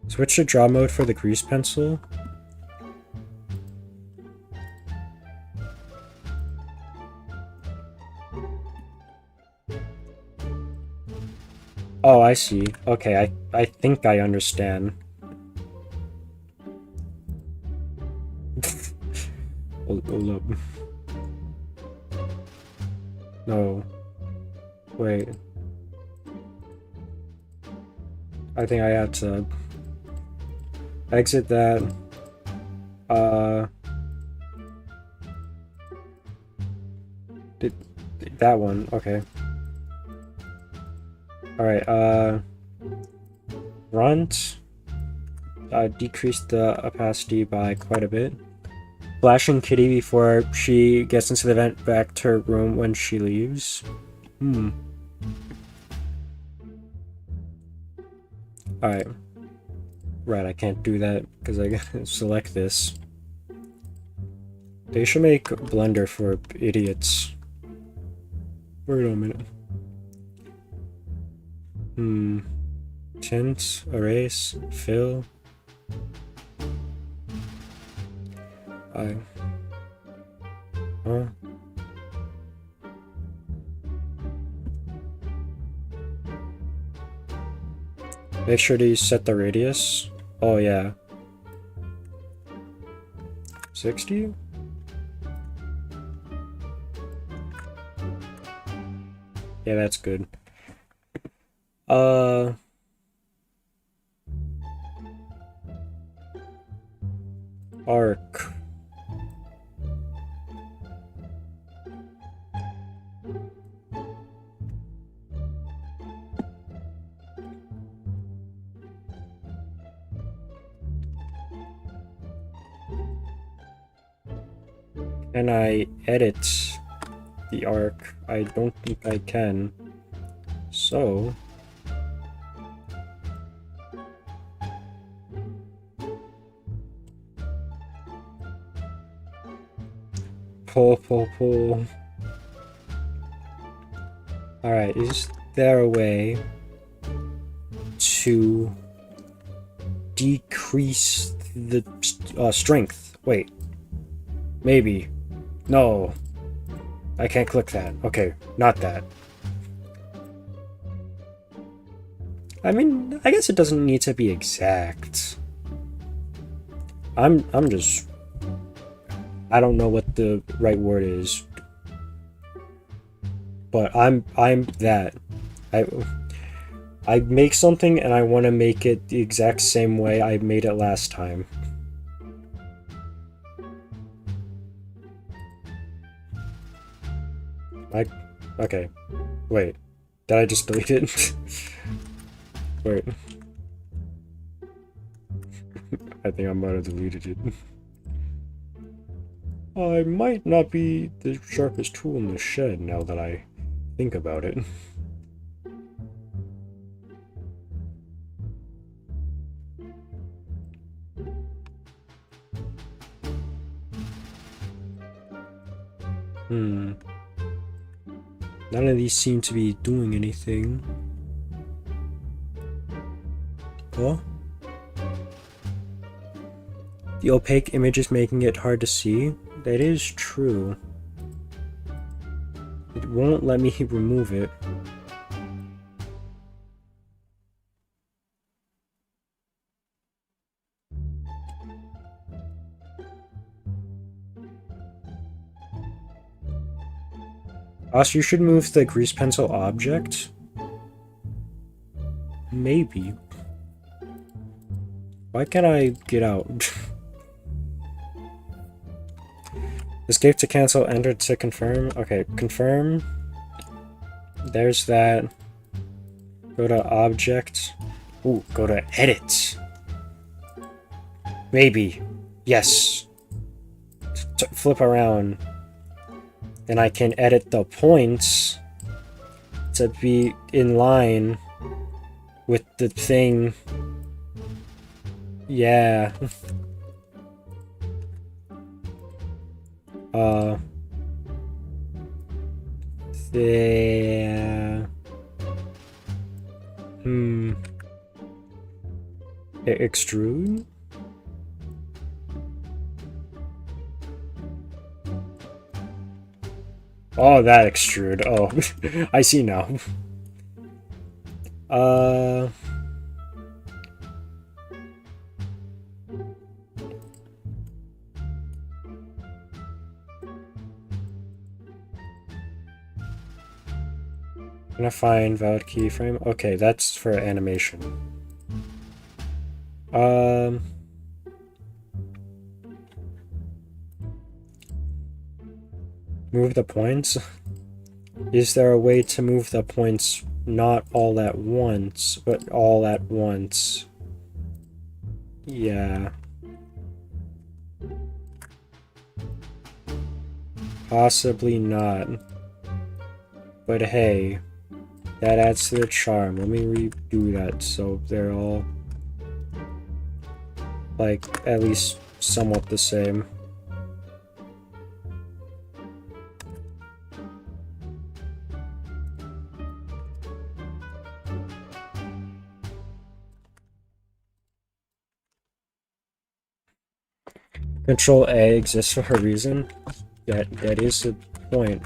S1: Switch to draw mode for the grease pencil. Oh, I see. Okay, I think I understand. Hold up. No. Wait. I think I had to exit that. That one. Okay. Alright, Runt. Decrease the opacity by quite a bit. Flashing Kitty before she gets into the vent back to her room when she leaves. Alright. Right, I can't do that because I gotta select this. They should make Blender for idiots. Wait a minute. Tint, erase, fill. Make sure to set the radius. Oh yeah. 60? Yeah, that's good. Arc. Can I edit the arc? I don't think I can. So... Pull. Alright, is there a way to decrease the strength? Wait. Maybe. No. I can't click that. Okay, not that. I mean, I guess it doesn't need to be exact. I'm just... I don't know what the right word is. But I'm that. I make something and I want to make it the exact same way I made it last time. Okay. Wait. Did I just delete it? Wait. I think I might have deleted it. I might not be the sharpest tool in the shed now that I think about it. None of these seem to be doing anything. Oh? The opaque image is making it hard to see. That is true. It won't let me remove it. Also, you should move the grease pencil object. Maybe. Why can't I get out? Escape to cancel, enter to confirm. Okay, confirm. There's that. Go to object. Ooh, go to edit. Maybe. Yes. Flip around. Then I can edit the points to be in line with the thing. Yeah. Yeah. Extrude? Oh, that extrude. Oh, I see now. Uh... I'm gonna find valid keyframe. Okay, that's for animation. Move the points? Is there a way to move the points not all at once, but all at once? Yeah. Possibly not. But hey, that adds to the charm. Let me redo that so they're all, like, at least somewhat the same. Control A exists for a reason. That is the point.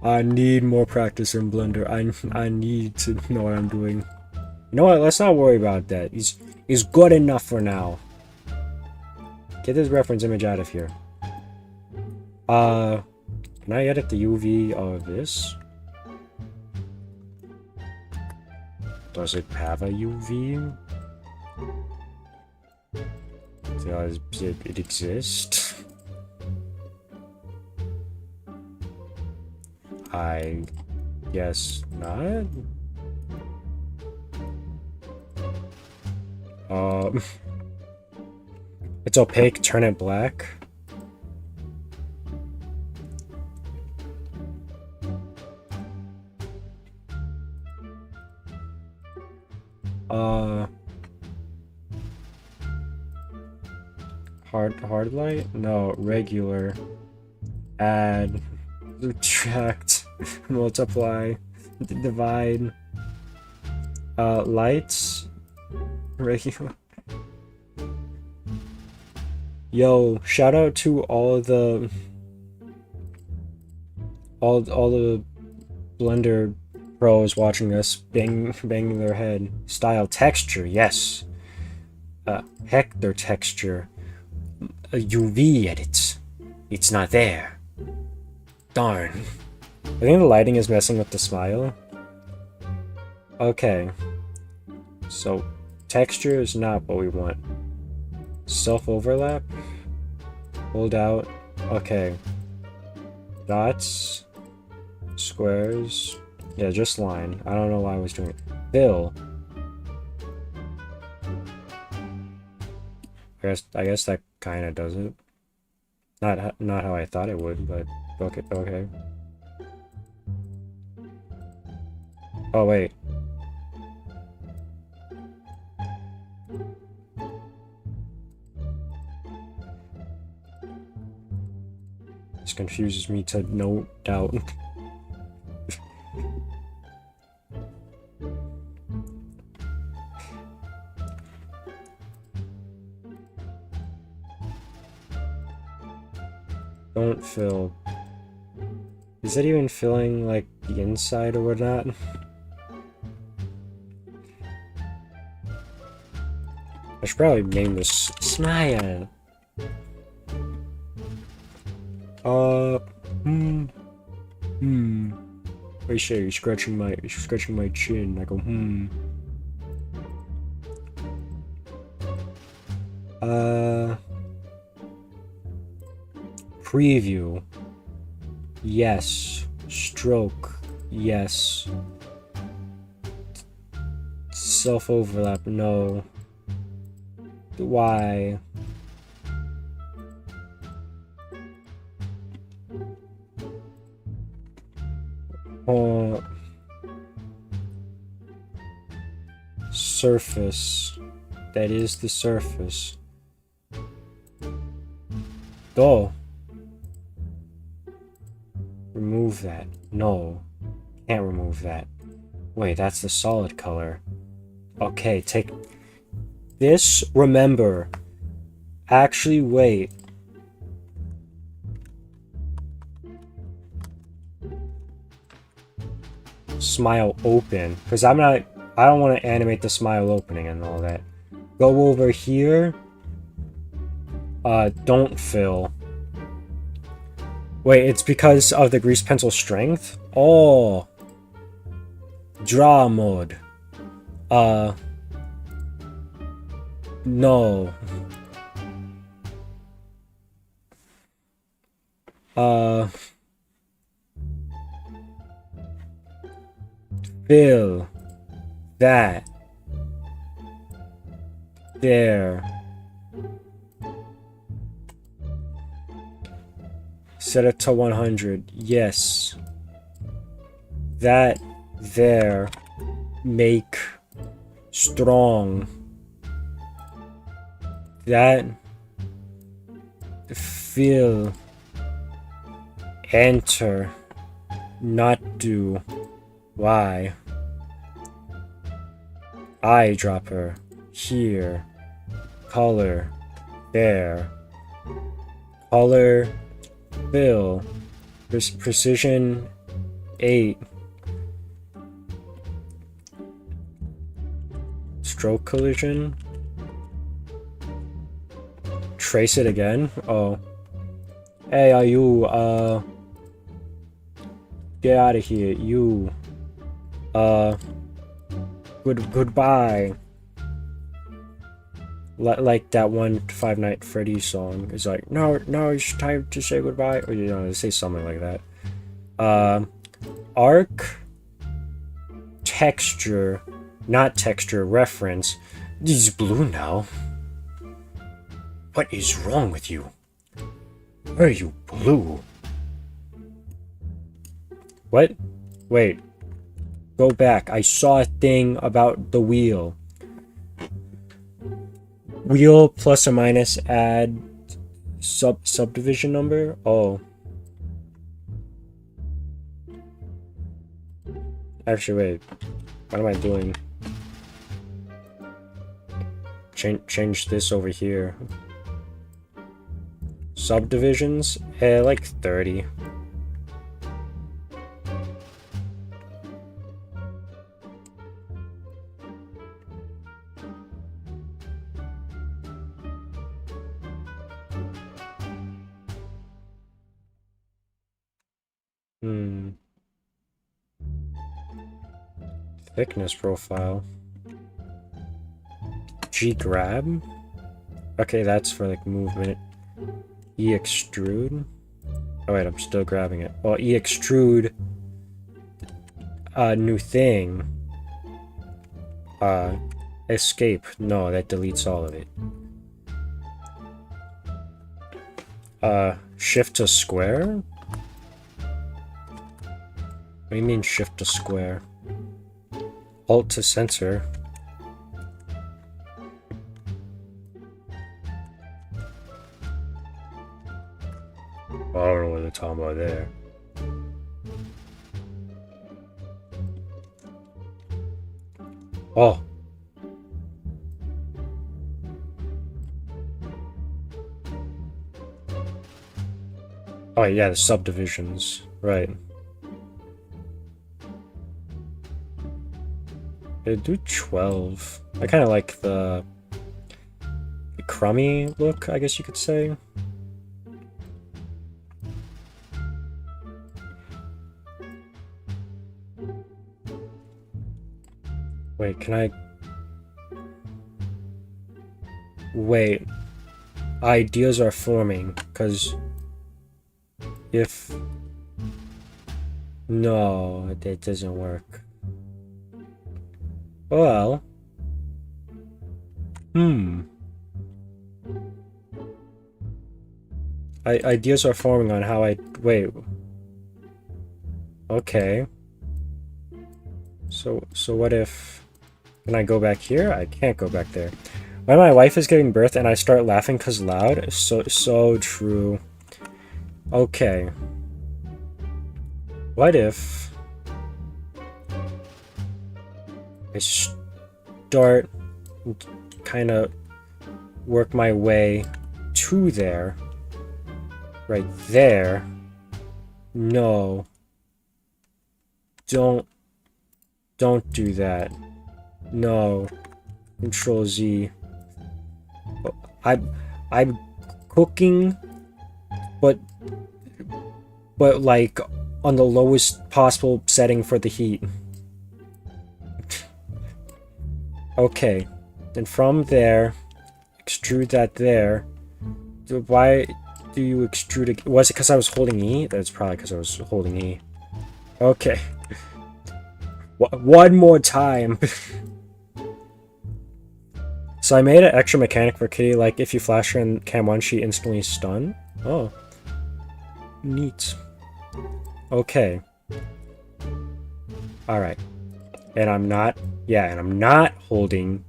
S1: I need more practice in Blender. I need to know what I'm doing. You know what? Let's not worry about that. He's good enough for now. Get this reference image out of here. Can I edit the UV of this? Does it have a UV? Does it exist? I guess not. It's opaque, turn it black. Hard light? No, regular. Add, subtract, multiply, divide. Lights, regular. Yo, shout out to all the Blender pros watching us banging their head. Style texture, yes. HeCTeR texture. A UV edit. It's not there. Darn. I think the lighting is messing with the smile. Okay. So, texture is not what we want. Self-overlap. Hold out. Okay. Dots. Squares. Yeah, just line. I don't know why I was doing it. Fill. I guess that kind of does it. Not how I thought it would, but okay. Oh wait. This confuses me to no doubt. Don't fill. Is it even filling, like, the inside or whatnot? I should probably name this Smile. What say? You're scratching my chin. I go, Preview. Yes. Stroke. Yes. Self-overlap. No. Why? Surface. That is the surface. Oh. Remove that. No. Can't remove that. Wait, that's the solid color. Okay, take this. Remember. Actually, wait. Smile open. Because I don't want to animate the smile opening and all that. Go over here. Don't fill. Wait, it's because of the grease pencil strength? Oh. Draw mode. No. Fill. That. There. Set it to 100. Yes. That. There. Make. Strong. That. Fill. Enter. Not do. Why? Eyedropper. Here. Color. There. Color. Fill. Precision. 8. Stroke collision. Trace it again. Oh. Hey, are you, get out of here, you. Goodbye. Like that one Five Nights at Freddy's song. It's like, no, it's time to say goodbye. Or, you know, they say something like that. Arc. Texture. Not texture, reference. He's blue now. What is wrong with you? Why are you blue? What? Wait. Go back. I saw a thing about the wheel. Wheel plus or minus add subdivision number? Oh. Actually, wait. What am I doing? Change this over here. Subdivisions? Like 30. Thickness profile. G grab? Okay, that's for like movement. E extrude? Oh wait, I'm still grabbing it. Well, E extrude. New thing. Escape. No, that deletes all of it. Shift to square? What do you mean shift to square? Alt to center. Well, I don't know what they're talking about there. Oh. Oh yeah, the subdivisions. Right. They do 12. I kind of like the crummy look, I guess you could say. Wait, can I... Wait. Ideas are forming, because if... No, it doesn't work. Well... Ideas are forming on how I... Wait. Okay. So what if... Can I go back here? I can't go back there. When my wife is giving birth and I start laughing because loud, so true. Okay. What if I start kind of work my way to there? Right there. No. Don't do that. No. Control Z. I'm cooking, but like on the lowest possible setting for the heat. Okay. And from there, extrude that there. Why do you extrude it? Was it because I was holding E? That's probably because I was holding E. Okay. One more time. So I made an extra mechanic for Kitty, like if you flash her in cam 1, she instantly stun. Oh. Neat. Okay. Alright. And I'm not... Yeah, and I'm not holding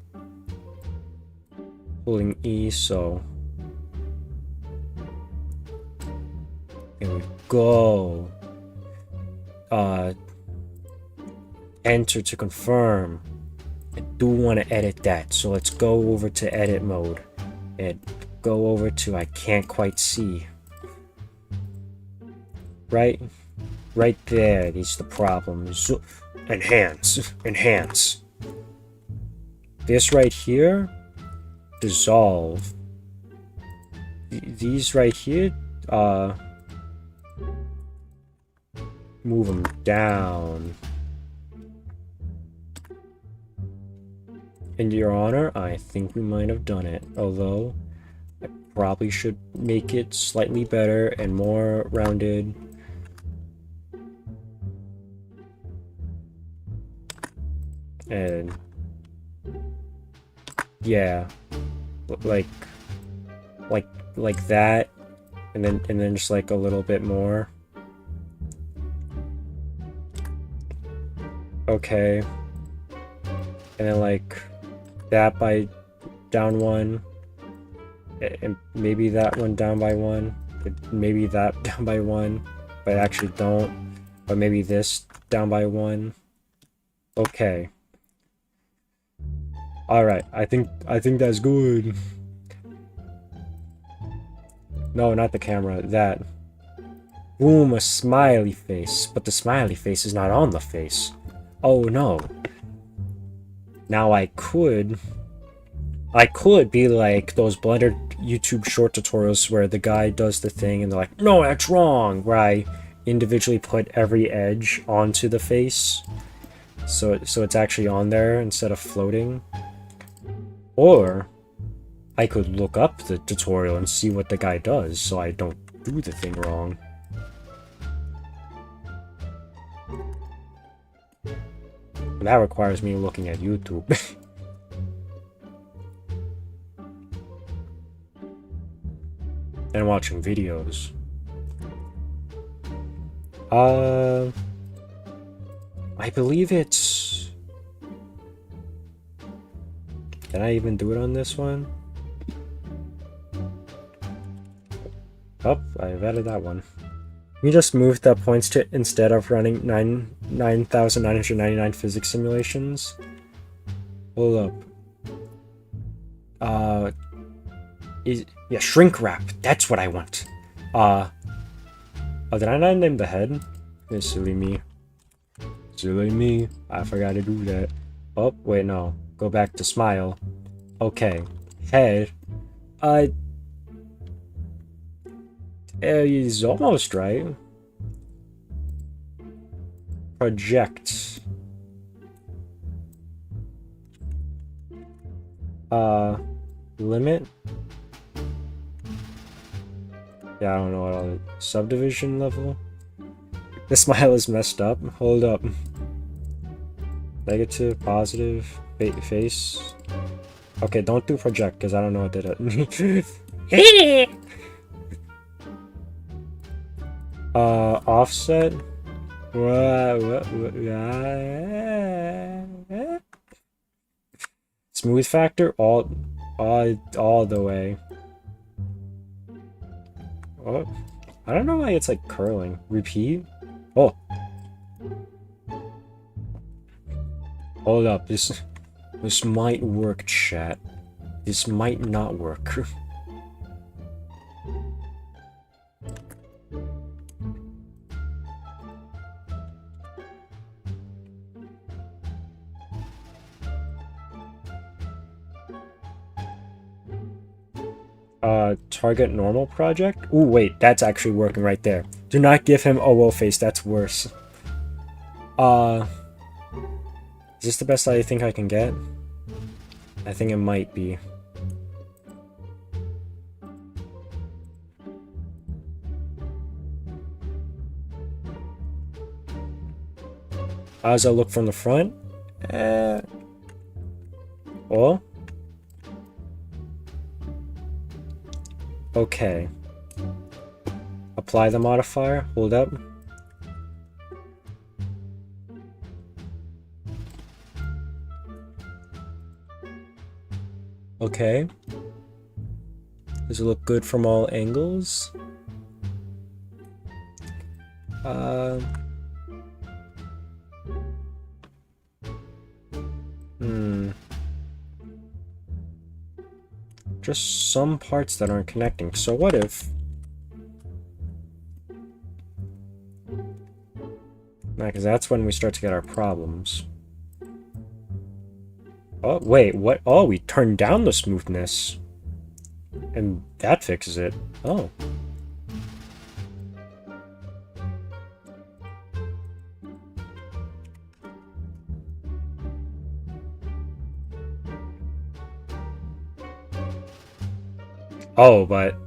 S1: E, so... There we go. Enter to confirm. I do want to edit that, so let's go over to edit mode and go over to I can't quite see. Right there is the problem. Enhance. This right here, dissolve. These right here, move them down. In your honor, I think we might have done it, although I probably should make it slightly better and more rounded. And yeah, like that, and then just like a little bit more. Okay, and then like that by down 1, and maybe that one down by 1, but maybe that down by 1, but I actually don't, but maybe this down by 1. Okay. Alright, I think that's good. No, not the camera, that. Boom, a smiley face, but the smiley face is not on the face. Oh no. Now I could be like those Blender YouTube short tutorials where the guy does the thing and they're like, no, that's wrong, where I individually put every edge onto the face, so it's actually on there instead of floating. Or I could look up the tutorial and see what the guy does so I don't do the thing wrong. And that requires me looking at YouTube. And watching videos. I believe it's... Can I even do it on this one? Oh, I've added that one. We just moved the points to instead of running 9,999 physics simulations. Hold up. Yeah, shrink wrap. That's what I want. Oh, did I not name the head? It's silly me. Silly me. I forgot to do that. Oh, wait, no. Go back to smile. Okay. Head. He's almost right. Project. Limit. Yeah, I don't know what all the subdivision level. The smile is messed up. Hold up. Negative, positive, face. Okay, don't do project because I don't know what did it. Offset. Smooth factor all the way. Oh, I don't know why it's like curling. Repeat. Oh, hold up. This might work, chat. This might not work. Target normal project? Ooh, wait, that's actually working right there. Do not give him OO face, that's worse. Is this the best I think I can get? I think it might be. How does that look from the front? Oh? Okay. Apply the modifier. Hold up. Okay. Does it look good from all angles? Just some parts that aren't connecting. So what if... Nah, because that's when we start to get our problems. Oh, wait, what? Oh, we turned down the smoothness. And that fixes it. Oh. Oh, but...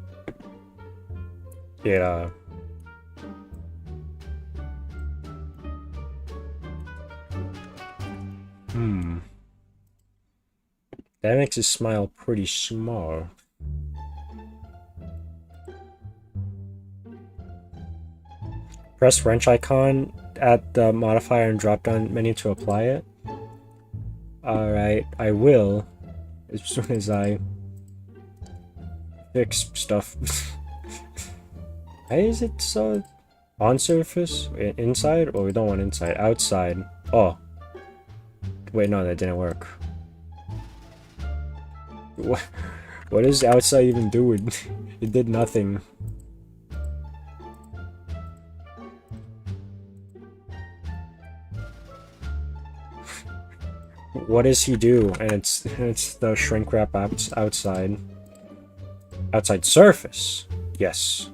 S1: Yeah. That makes his smile pretty small. Press wrench icon at the modifier and drop down menu to apply it. Alright, I will as soon as I fix stuff. Why is it so on surface? Inside? Oh, we don't want inside. Outside. Oh. Wait, no, that didn't work. What is outside even doing? It did nothing. What does he do? And it's the shrink wrap outside. Outside surface. Yes.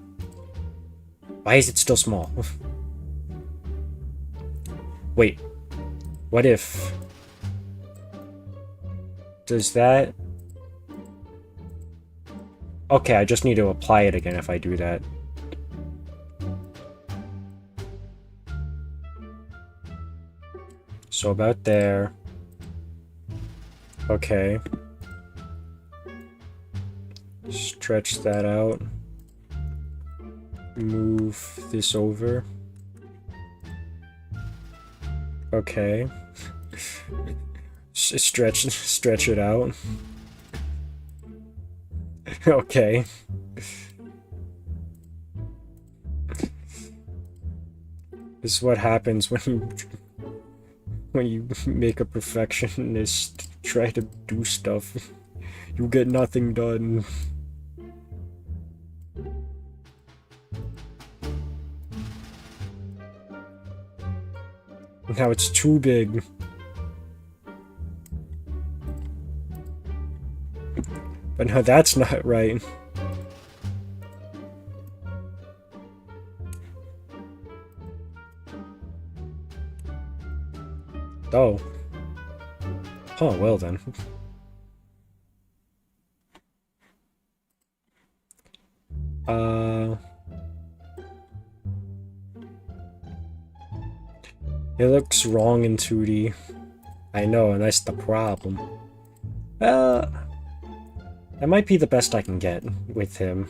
S1: Why is it still small? Wait. What if... Does that... Okay, I just need to apply it again if I do that. So about there. Okay. Stretch that out. Move this over. Okay. Stretch it out. Okay. This is what happens when you make a perfectionist try to do stuff. You get nothing done. Now it's too big. But no, that's not right. Oh. Oh, well then. It looks wrong in 2D. I know, and that's the problem. That might be the best I can get with him.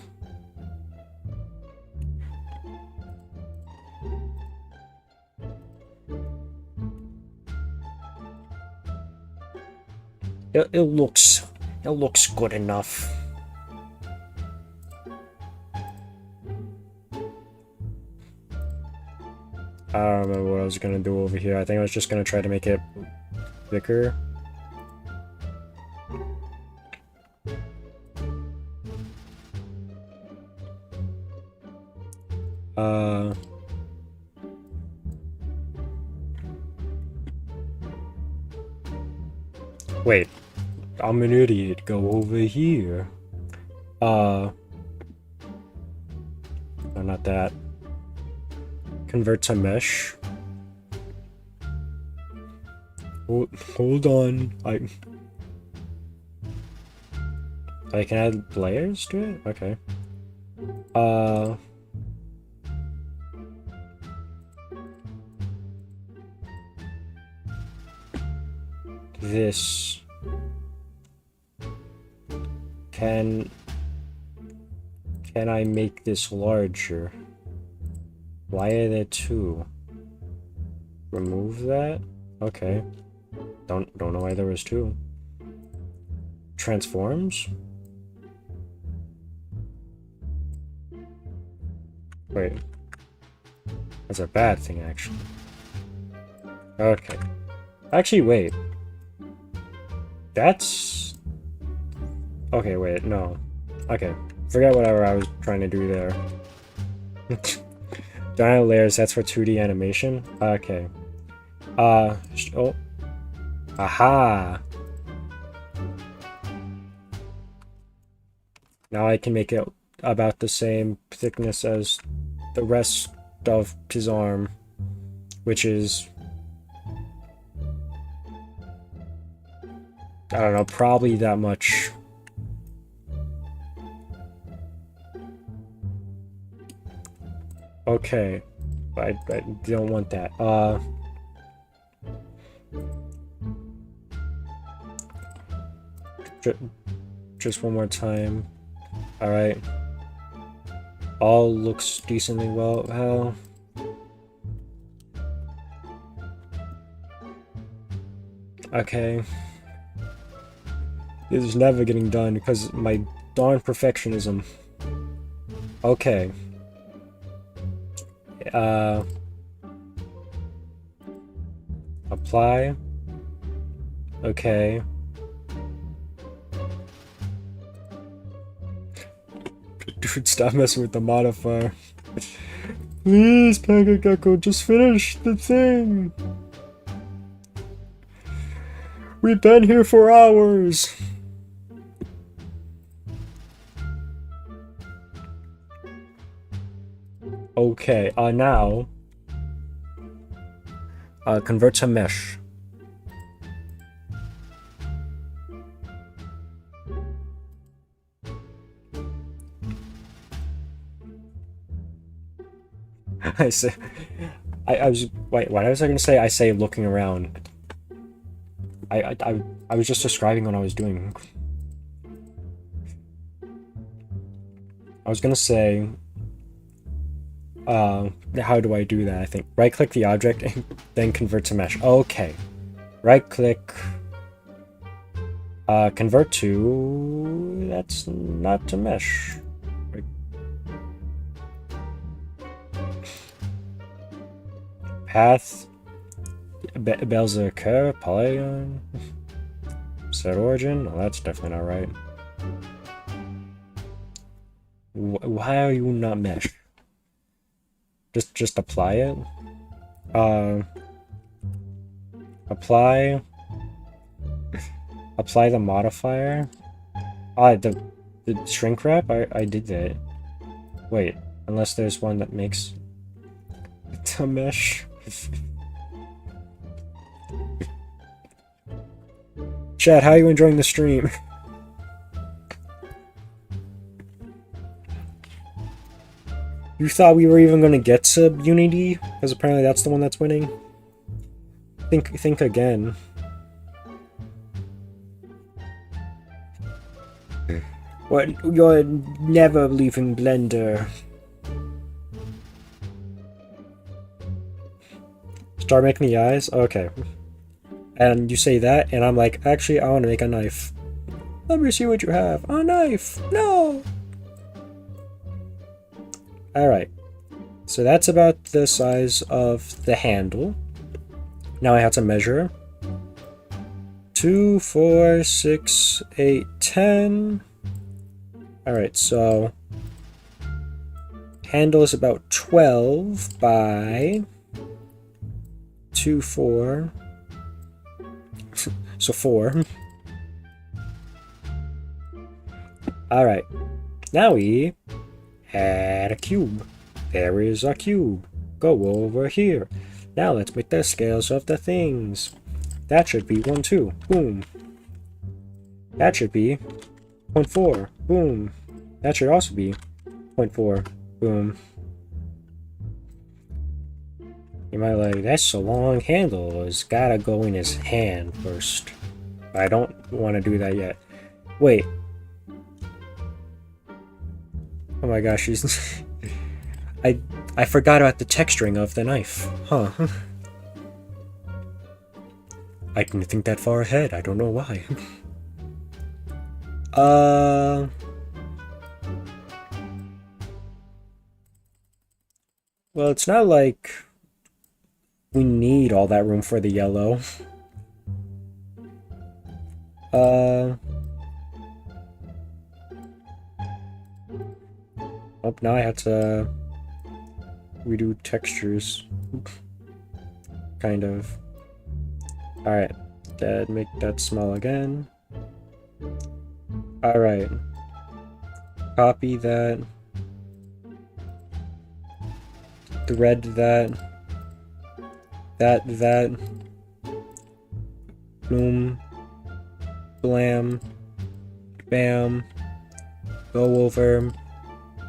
S1: It looks good enough. I don't remember what I was gonna do over here. I think I was just gonna try to make it thicker. Wait. I'm an idiot. Go over here. No, not that. Convert to mesh. Hold on. I can add layers to it? Okay. This. Can I make this larger? Why are there two? Remove that? Okay. Don't know why there was two. Transforms? Wait. That's a bad thing, actually. Okay. Actually, wait. That's... Okay, wait, no. Okay. Forget whatever I was trying to do there. Giant layers, that's for 2D animation? Okay. Oh. Aha! Now I can make it about the same thickness as the rest of his arm, which is... I don't know, probably that much. Okay. I don't want that. Just one more time. Alright. All looks decently well. How? Okay. This is never getting done because my darn perfectionism. Okay. Apply. Okay. Dude, stop messing with the modifier. Please, Pancake Gecko, just finish the thing. We've been here for hours. Okay, now convert to mesh. I say, I was wait. What was I gonna say? I say looking around. I was just describing what I was doing. I was gonna say. How do I do that? I think right-click the object and then convert to mesh. Okay, right-click. Convert to. That's not to mesh. Path, Belzer Polygon, set origin. Oh, that's definitely not right. Why are you not mesh? Just apply it. Apply the modifier. The shrink wrap. I did that. Wait, unless there's one that makes to mesh. Chat, how are you enjoying the stream? You thought we were even gonna get to Unity? Because apparently that's the one that's winning. Think again. What? You're never leaving Blender. Start making the eyes? Okay. And you say that, and I'm like, actually, I want to make a knife. Let me see what you have. A knife! No! Alright. So that's about the size of the handle. Now I have to measure. 2, 4, 6, 8, 10. Alright, so handle is about 12 by 2, 4. So 4. Alright, now we add a cube. There is a cube. Go over here. Now let's make the scales of the things. That should be 1, 2. Boom. That should be 0.4. Boom. That should also be 0.4. Boom. You might like, that's a long handle. It's gotta go in his hand first. But I don't want to do that yet. Wait. Oh my gosh, she's... I forgot about the texturing of the knife. Huh. I didn't think that far ahead. I don't know why. Well, it's not like we need all that room for the yellow. Oh, now I have to redo textures. Kind of. Alright. Make that small again. Alright. Copy that. Thread that. That. Boom. Blam. Bam. Go over.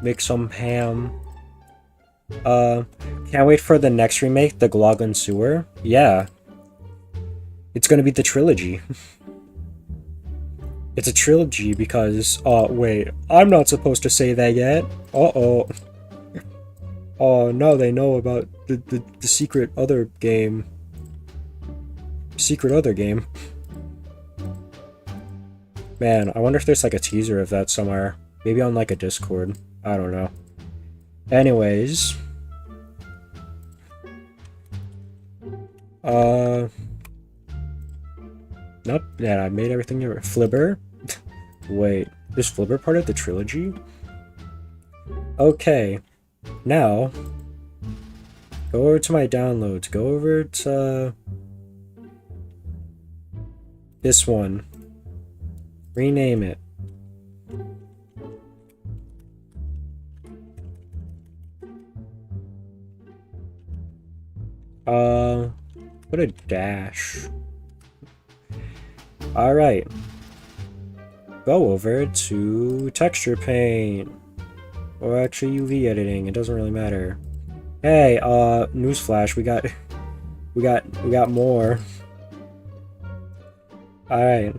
S1: Make some ham. Can't wait for the next remake, the Glogon Sewer. Yeah. It's gonna be the trilogy. It's a trilogy because... Oh, wait. I'm not supposed to say that yet. Uh-oh. Oh, now they know about the secret other game. Secret other game. Man, I wonder if there's like a teaser of that somewhere. Maybe on like a Discord. I don't know. Anyways. Nope. Yeah, I made everything here. Flibber? Wait. Is Flibber part of the trilogy? Okay. Now, go over to my downloads. Go over to this one. Rename it. Put a dash. Alright. Go over to texture paint. Or actually UV editing, it doesn't really matter. Hey, newsflash, we got more. Alright.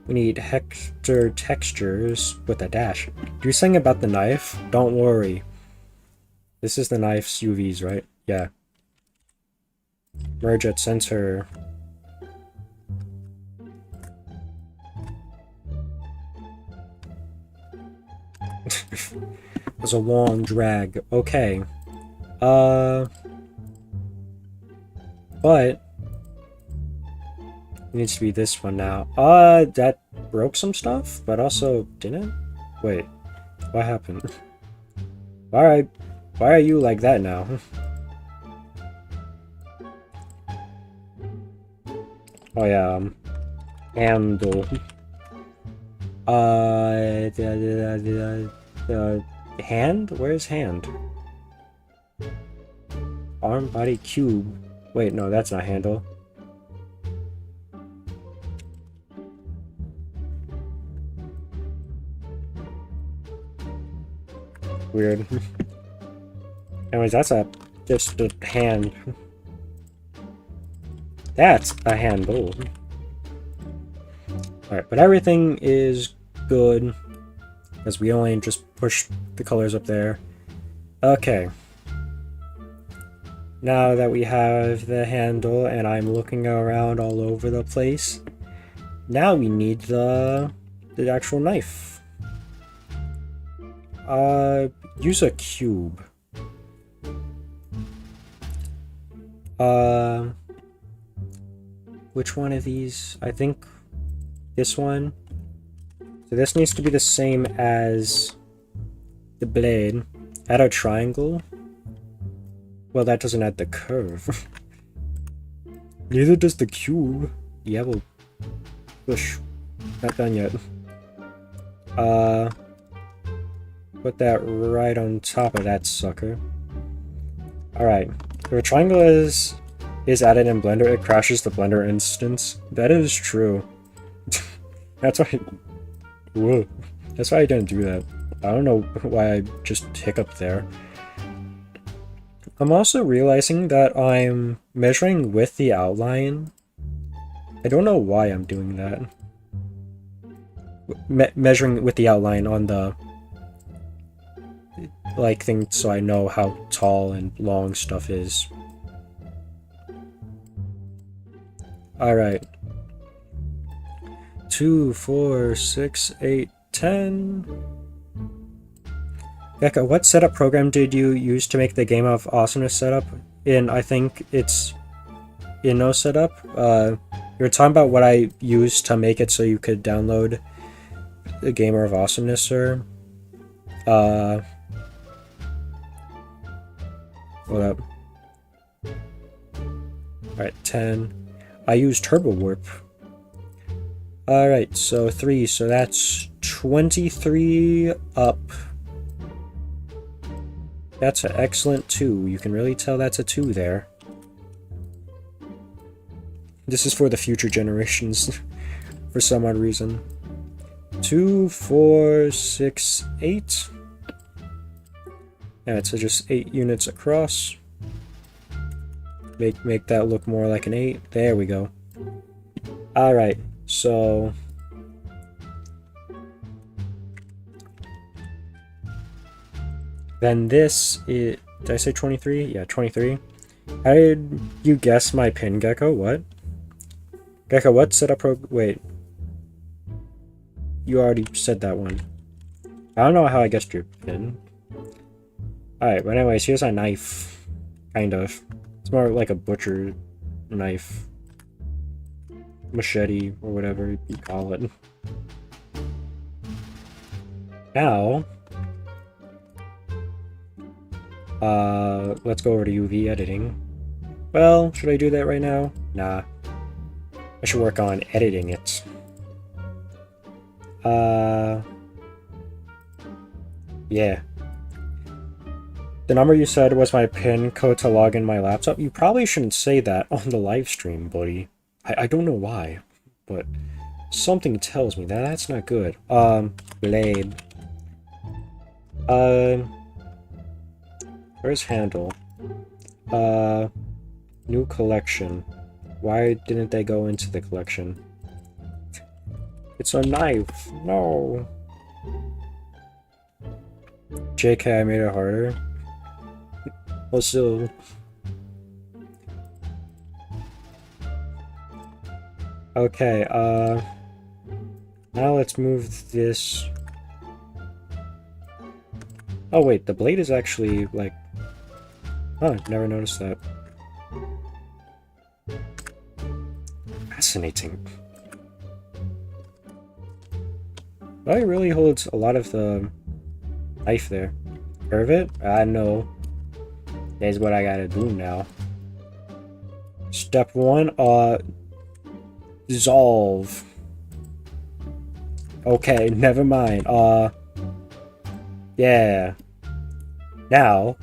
S1: We need HeCTeR's with a dash. Do something about the knife? Don't worry. This is the knife's UVs, right? Yeah. Merge at center. It was a long drag. Okay. But it needs to be this one now. That broke some stuff, but also didn't? Wait. What happened? Why are you like that now? Oh yeah, handle. Hand? Where's hand? Arm, body, cube. Wait, no, that's not handle. Weird. Anyways, that's just a hand. That's a handle. Alright, but everything is good. Because we only just push the colors up there. Okay. Now that we have the handle and I'm looking around all over the place, now we need the actual knife. Use a cube. Which one of these? I think this one. So this needs to be the same as the blade. Add a triangle. Well, that doesn't add the curve. Neither does the cube. Yeah, well, push. Not done yet. Put that right on top of that sucker. Alright. If a triangle is added in Blender, it crashes the Blender instance. That is true. That's why... Whoa. That's why I didn't do that. I don't know why I just hiccuped there. I'm also realizing that I'm measuring with the outline. I don't know why I'm doing that. Measuring with the outline on the thing so I know how tall and long stuff is. Alright. 2, 4, 6, 8, 10... Becca, what setup program did you use to make the Game of Awesomeness setup? I think it's Inno setup. You were talking about what I used to make it so you could download the Gamer of Awesomeness, sir. Hold up. Alright, 10. I used Turbo Warp. Alright, so 3, so that's 23 up. That's an excellent 2. You can really tell that's a 2 there. This is for the future generations, for some odd reason. 2, 4, 6, 8. Yeah, so just 8 units across. Make that look more like an 8. There we go. Alright, so... Then this is... Did I say 23? Yeah, 23. How did you guess my pin, Gecko? What? Gecko, what setup wait. You already said that one. I don't know how I guessed your pin. Alright, but anyways, here's a knife. Kind of. It's more like a butcher knife. Machete, or whatever you call it. Now... let's go over to UV editing. Well, should I do that right now? Nah. I should work on editing it. Yeah. The number you said was my PIN code to log in my laptop. You probably shouldn't say that on the live stream, buddy. I don't know why, but something tells me that that's not good. Blade. Where's handle? New collection. Why didn't they go into the collection? It's a knife. No. JK, I made it harder. Well, still. Okay, now let's move this. Oh wait, the blade is actually like... Oh, never noticed that. Fascinating. Well, it really holds a lot of the knife there. Curve it? I know. That's what I gotta do now. Step 1, dissolve. Okay, never mind. Yeah. Now,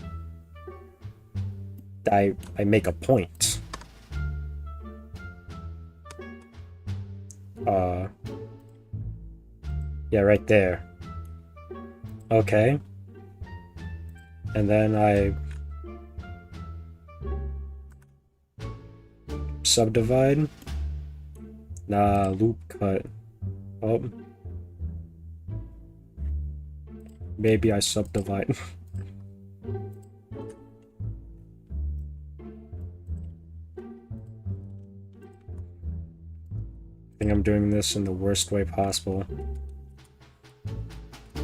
S1: I make a point. Yeah, right there. Okay. and then I subdivide. Nah, loop cut. Oh. Maybe I subdivide. I think I'm doing this in the worst way possible.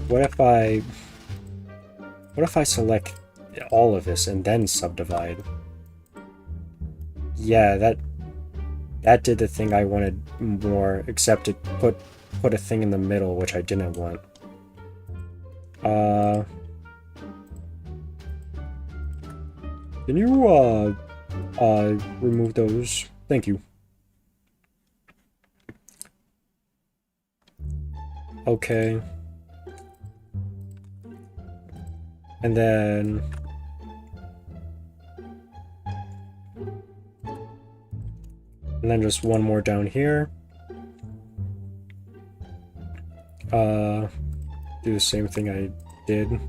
S1: What if I select all of this and then subdivide? Yeah, that did the thing I wanted more, except it put a thing in the middle, which I didn't want. Can you remove those? Thank you. Okay. And then just one more down here. Do the same thing I did.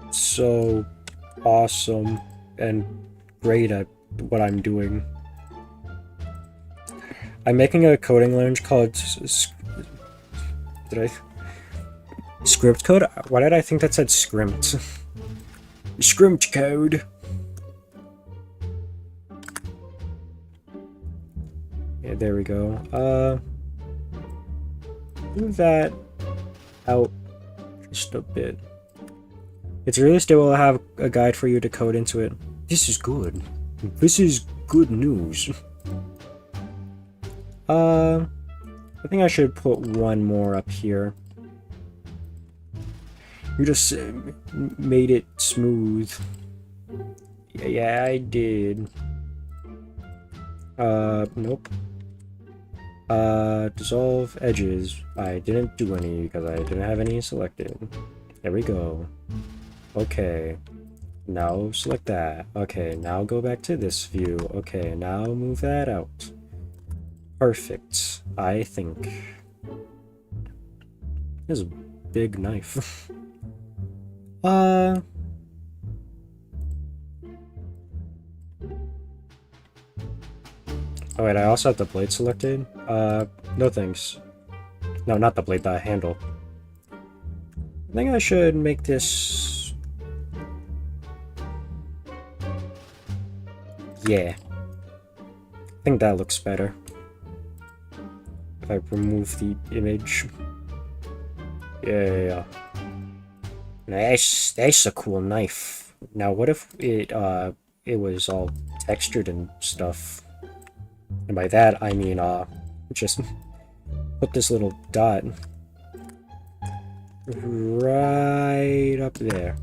S1: So awesome and great at what I'm doing. I'm making a coding language called script code? Why did I think that said script? Script code. Yeah, there we go. Move that out just a bit. It's really stable to have a guide for you to code into it. This is good. This is good news. I think I should put one more up here. You just made it smooth. Yeah, I did. Nope. Dissolve edges. I didn't do any because I didn't have any selected. There we go. Okay. Now select that. Okay, now go back to this view. Okay, now move that out. Perfect, I think. This is a big knife. Oh wait, I also have the blade selected. No thanks. No, not the blade, the handle. I think I should make this... Yeah. I think that looks better. If I remove the image. Yeah. Nice, that's a cool knife. Now what if it was all textured and stuff? And by that I mean just put this little dot right up there.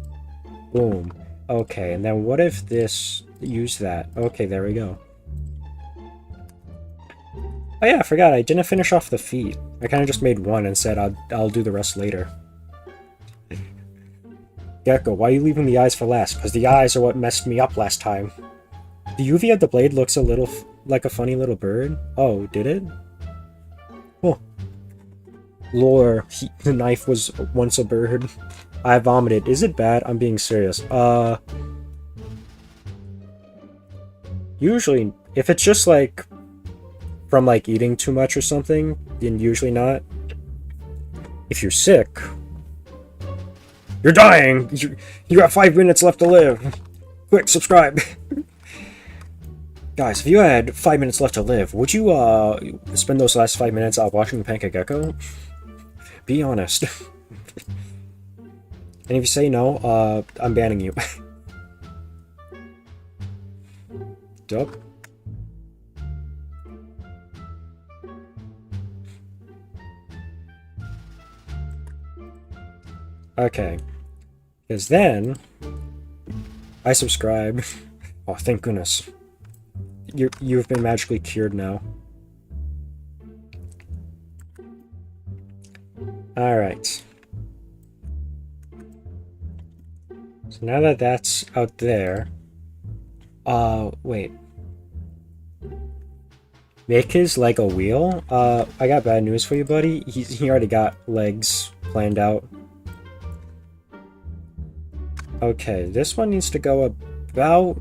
S1: Boom. Okay, and then what if this use that? Okay, there we go. Oh yeah, I forgot, I didn't finish off the feet. I kind of just made one and said I'll do the rest later. Gecko, why are you leaving the eyes for last? Because the eyes are what messed me up last time. The UV of the blade looks a little like a funny little bird. Oh, did it? Oh. Lore, the knife was once a bird. I vomited. Is it bad? I'm being serious. Usually, if it's just like from like eating too much or something, then usually not. If you're sick, you're dying! You got 5 minutes left to live! Quick, subscribe! Guys, if you had 5 minutes left to live, would you, spend those last 5 minutes watching Pancake Gecko? Be honest. And if you say no, I'm banning you. Duck? Okay. Because then I subscribe. Oh, thank goodness. You've been magically cured now. Alright. So now that that's out there... wait. Make his leg a wheel? I got bad news for you, buddy. He already got legs planned out. Okay, this one needs to go about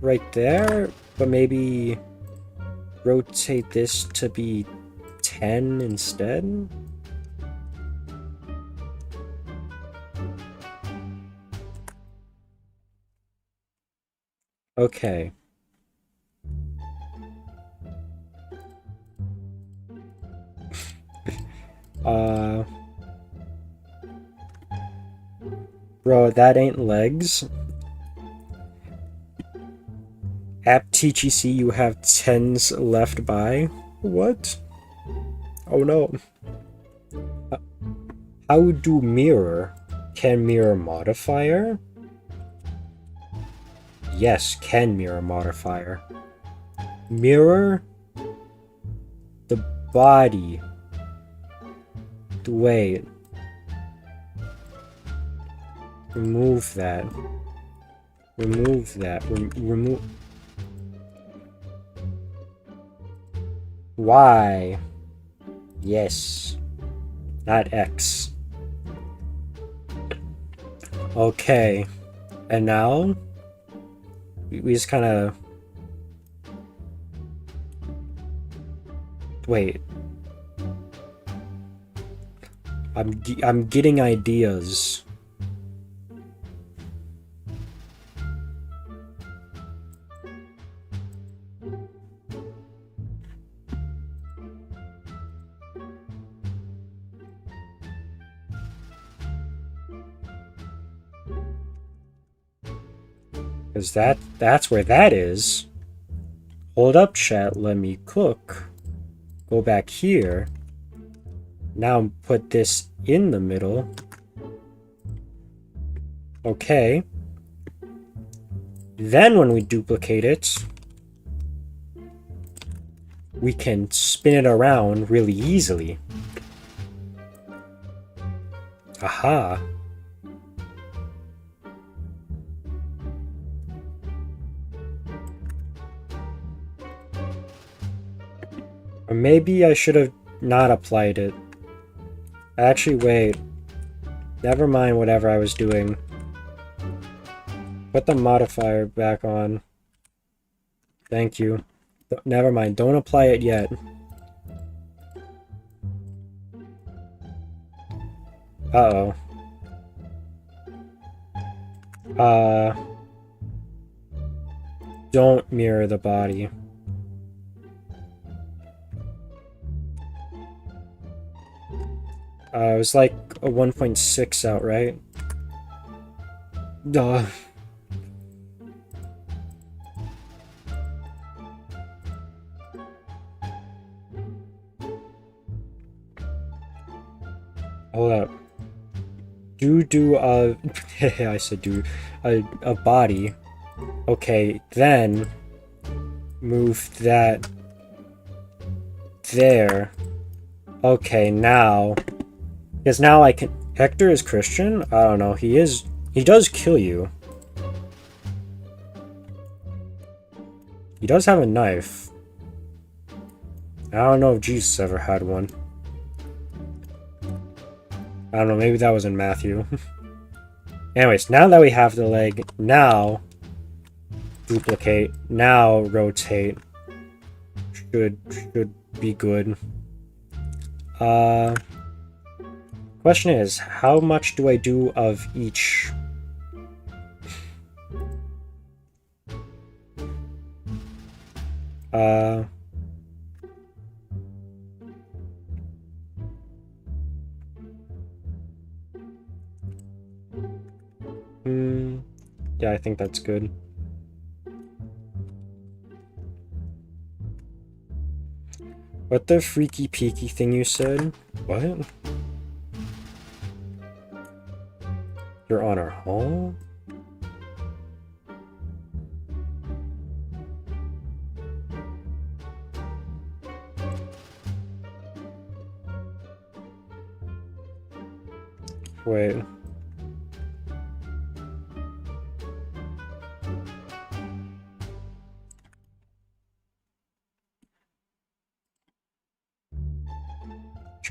S1: right there, but maybe rotate this to be 10 instead? Okay. Bro, that ain't legs. App TGC, you have 10s left by. What? Oh no. How do mirror? Can mirror modifier? Yes, can mirror modifier. Mirror the body. Wait. Remove that. Remove that. Remove. Y. Yes. Not X. Okay. And now we just kind of wait. I'm getting ideas. Because that's where that is. Hold up, chat, let me cook. Go back here. Now put this in the middle. Okay. Then when we duplicate it, we can spin it around really easily. Aha. Or maybe I should have not applied it. Actually, wait. Never mind whatever I was doing. Put the modifier back on. Thank you. Never mind. Don't apply it yet. Uh-oh. Don't mirror the body. It was like a 1.6 out, right? Duh. Hold up. Do I said do a body. Okay, then move that there. Okay, now because now I can. HeCTeR is Christian? I don't know. He does kill you. He does have a knife. I don't know if Jesus ever had one. I don't know, maybe that was in Matthew. Anyways, now that we have the leg, now duplicate, now rotate. Should be good. Question is, how much do I do of each? Yeah, I think that's good. What the freaky peaky thing you said? What? Your Honor, huh? Wait.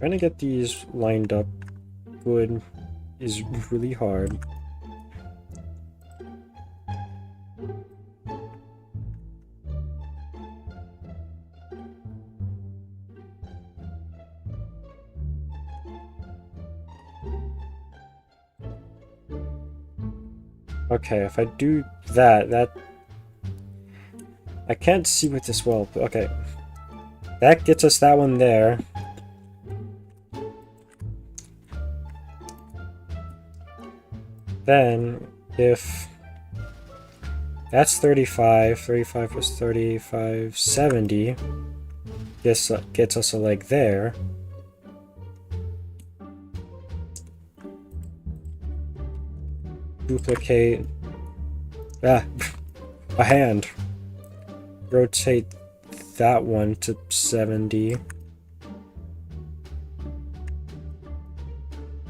S1: Trying to get these lined up good is really hard. Okay, if I do that I can't see with this well, but okay. That gets us that one there. Then, if that's 35, 35 plus 35, 70, gets us a leg there. Duplicate, a hand. Rotate that one to 70.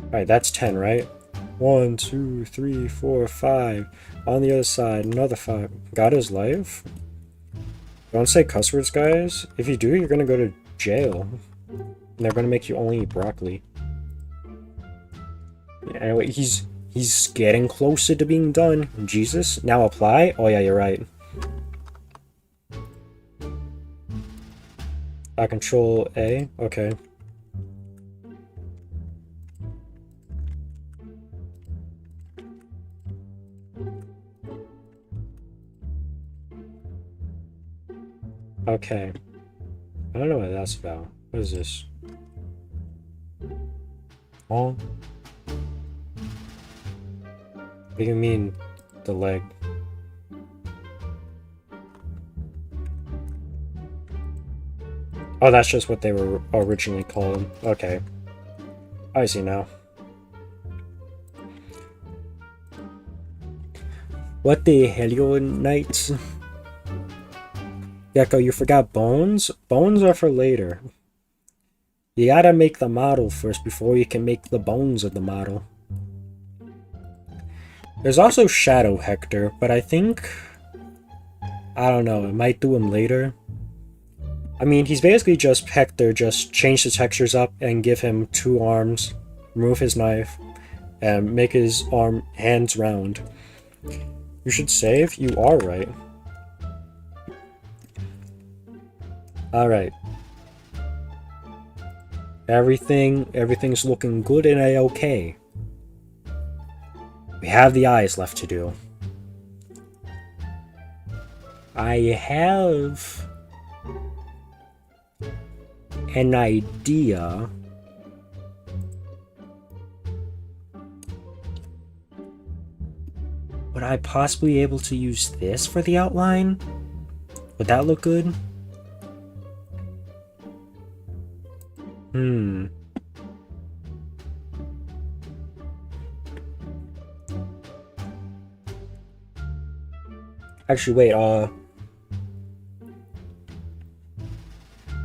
S1: Alright, that's 10, right? 1, 2, 3, 4, 5. On the other side, another 5. Got his life? Don't say cuss words, guys. If you do, you're gonna go to jail. And they're gonna make you only eat broccoli. Anyway, he's getting closer to being done. Jesus. Now apply? Oh yeah, you're right. Control A? Okay. Okay. I don't know what that's about. What is this? Oh. What do you mean, the leg? Oh, that's just what they were originally called. Okay. I see now. What the hell, knights? Gecko, you forgot bones? Bones are for later. You gotta make the model first before you can make the bones of the model. There's also Shadow Hector, but I think... I don't know, it might do him later. I mean, he's basically just HeCTeR, just change the textures up and give him 2 arms, remove his knife, and make his hands round. You should save? You are right. Alright. Everything's looking good and okay. We have the eyes left to do. I have an idea. Would I possibly be able to use this for the outline? Would that look good? Actually, wait,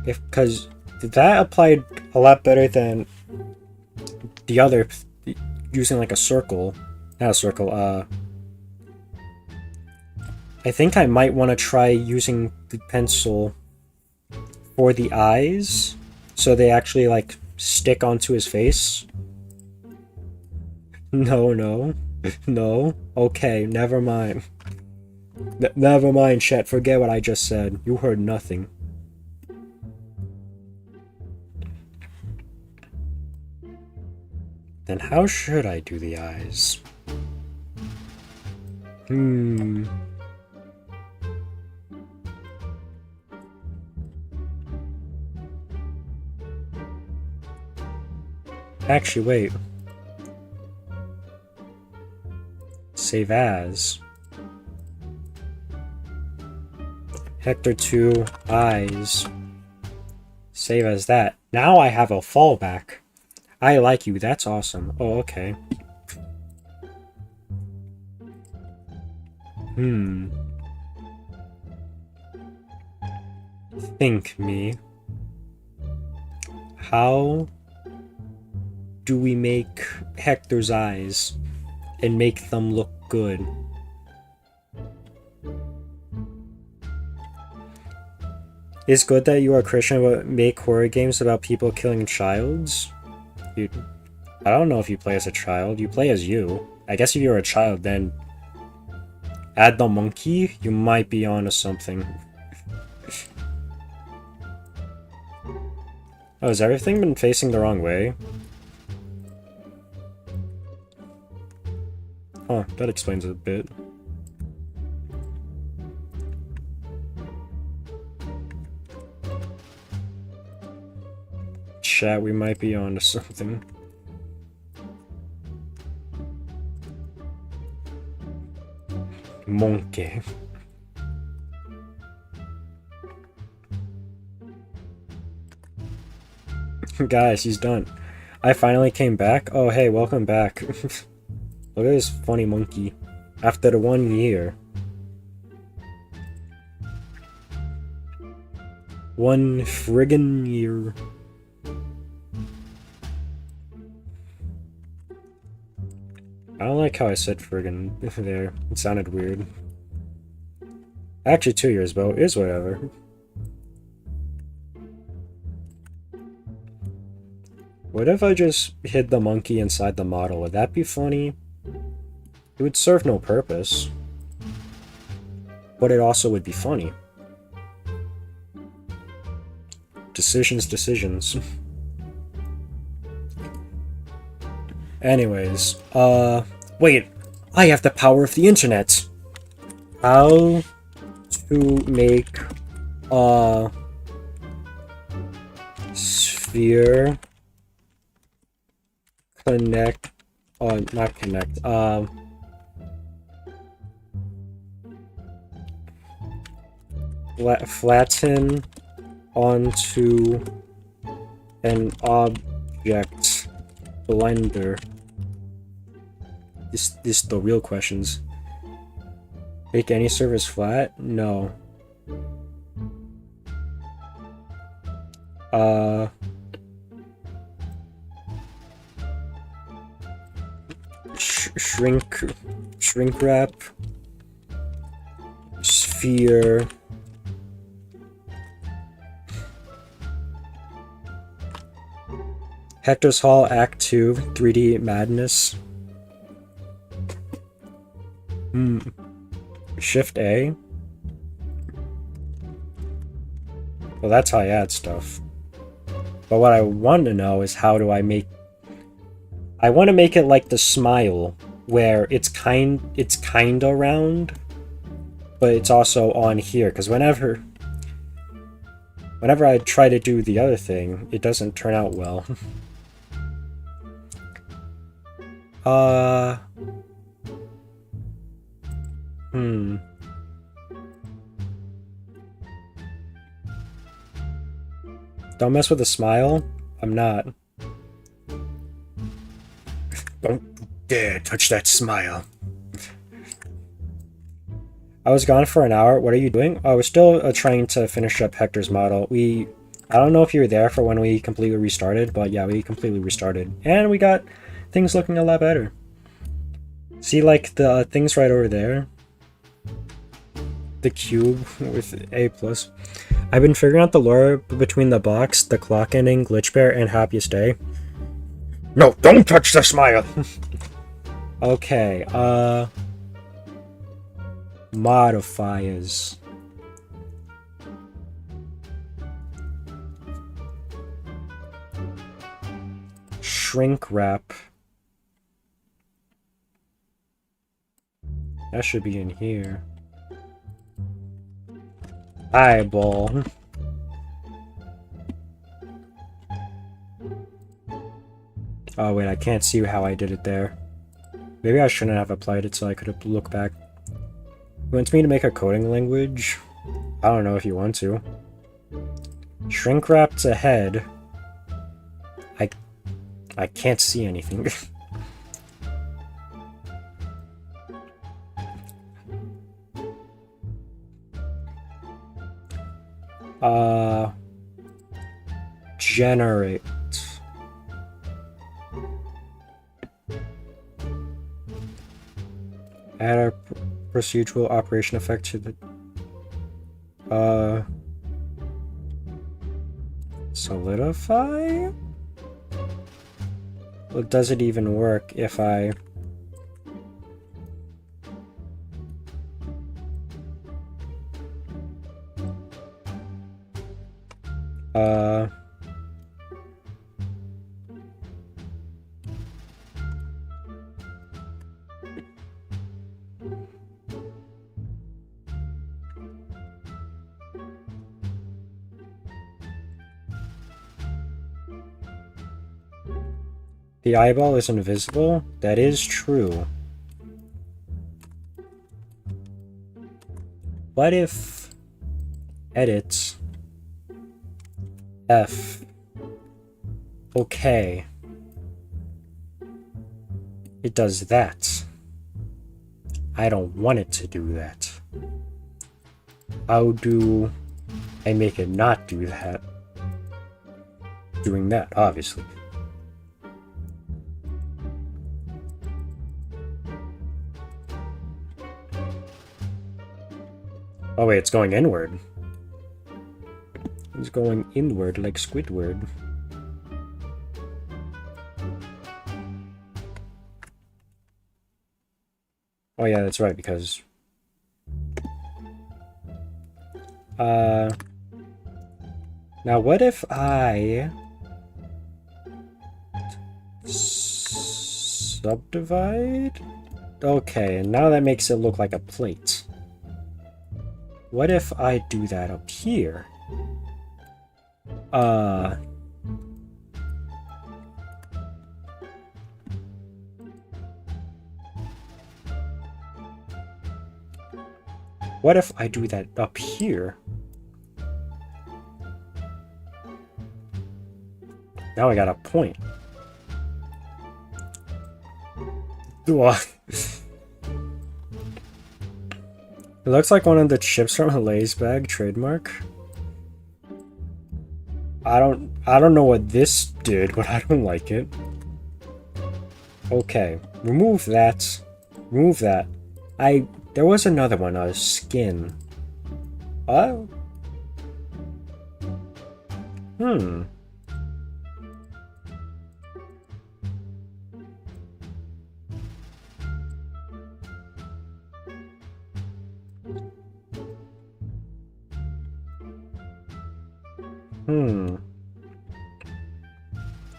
S1: because that applied a lot better than the other, using like a circle, not a circle, I think I might want to try using the pencil for the eyes, so they actually, like, stick onto his face. No. Okay, never mind. Never mind, chat. Forget what I just said. You heard nothing. Then how should I do the eyes? Actually, wait. Save as. HeCTeR 2 eyes. Save as that. Now I have a fallback. I like you. That's awesome. Oh, okay. Think me. How do we make HeCTeR's eyes and make them look good? It's good that you are Christian, but make horror games about people killing childs? You, I don't know if you play as a child. You play as you. I guess if you're a child, then add the monkey. You might be onto something. Oh, has everything been facing the wrong way? Oh, that explains it a bit. Chat, we might be onto something. Monkey. Guys, he's done. I finally came back. Oh, hey, welcome back. Look at this funny monkey. After 1 year. 1 friggin' year. I don't like how I said friggin' there. It sounded weird. Actually, 2 years, but it is whatever. What if I just hid the monkey inside the model? Would that be funny? It would serve no purpose. But it also would be funny. Decisions. Anyways, wait, I have the power of the internet. How to make a sphere connect, not connect, flatten onto an object blender. This is the real questions. Make any surface flat? No. Shrink wrap sphere HeCTeR's Hall Act 2 3D Madness. Shift A. Well, that's how I add stuff. But what I want to know is how do I make... I want to make it like the smile, where it's kinda round, but it's also on here, because whenever I try to do the other thing, it doesn't turn out well. Don't mess with the smile. I'm not. Don't dare touch that smile. I was gone for an hour. What are you doing? I was still trying to finish up HeCTeR's model. I don't know if you were there for when we completely restarted, but yeah, we completely restarted. And we got things looking a lot better. See, like, the things right over there? The cube with A+. I've been figuring out the lore between the box, the clock ending, glitch bear, and happiest day. No, don't touch the smile! Okay, modifiers. Shrink wrap. That should be in here. Eyeball. Oh wait, I can't see how I did it there. Maybe I shouldn't have applied it so I could have looked back. He wants me to make a coding language? I don't know if you want to. Shrink wrap's a head. I can't see anything. Generate. Add a procedural operation effect to the Solidify? Well, does it even work if I... The eyeball is invisible? That is true. What if... Edit... F... Okay. It does that. I don't want it to do that. How do I make it not do that? Doing that, obviously. Oh wait, it's going inward. It's going inward like Squidward. Oh yeah, that's right, because... Now what if I... subdivide? Okay, and now that makes it look like a plate. What if I do that up here? What if I do that up here? Now I got a point. It looks like one of the chips from a Lay's bag trademark. I don't know what this did, but I don't like it. Okay, remove that. Remove that. There was another one, a skin. Oh. Hmm.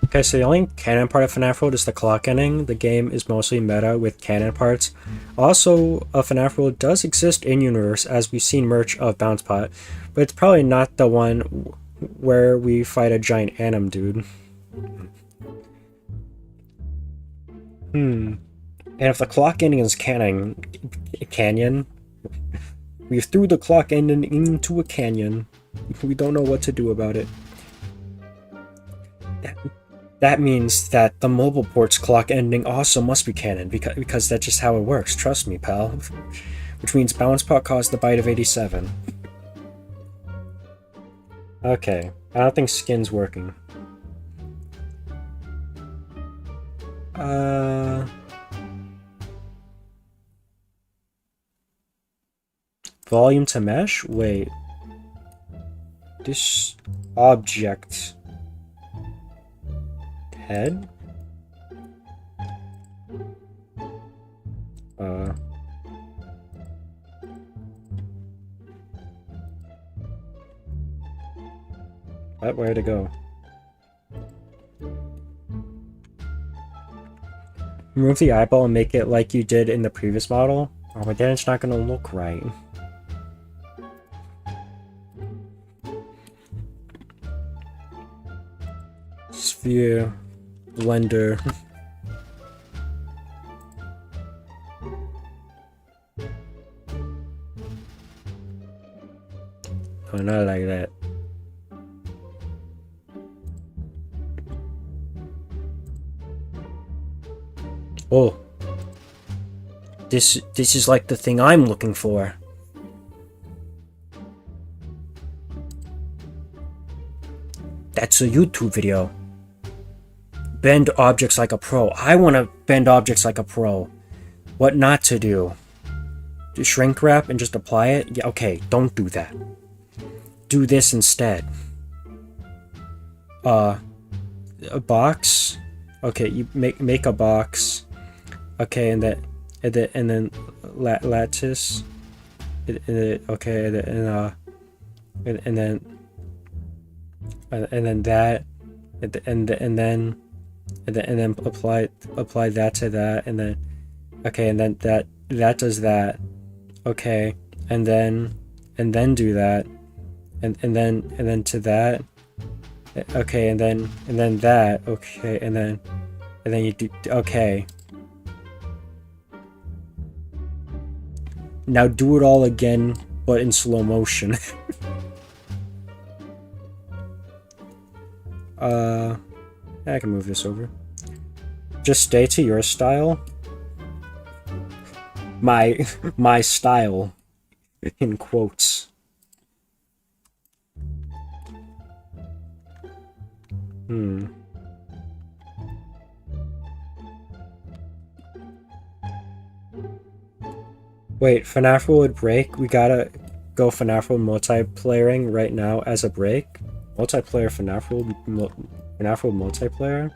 S1: Okay, so the only canon part of FNAF World is the clock ending. The game is mostly meta with canon parts. Also, a FNAF World does exist in-universe, as we've seen merch of Bounce Pot, but it's probably not the one where we fight a giant anim dude. And if the clock ending is canyon, we threw the clock ending into a canyon. We don't know what to do about it. That means that the mobile port's clock ending also must be canon, because that's just how it works. Trust me, pal. Which means Bounce Pot caused the bite of 87. Okay, I don't think skin's working. Volume to mesh? Wait. This object... head? Where to go? Remove the eyeball and make it like you did in the previous model? Oh, but then it's not gonna look right. Sphere. Blender. Oh, not like that. Oh. This is like the thing I'm looking for. That's a YouTube video. Bend objects like a pro. I want to bend objects like a pro. What not to do? Just shrink wrap and just apply it? Yeah, okay, don't do that. Do this instead. a box. Okay, you make a box. Okay, and then lattice. Okay, and then that, and then apply that to that, and then okay, and then that does that. Okay, and then do that, and then to that. Okay, and then that. Okay, and then you do. Okay. Now do it all again, but in slow motion. I can move this over. Just stay to your style. My style, in quotes. Wait, FNAF would break? We gotta go FNAF multiplayering right now as a break? Multiplayer FNAF multiplayer?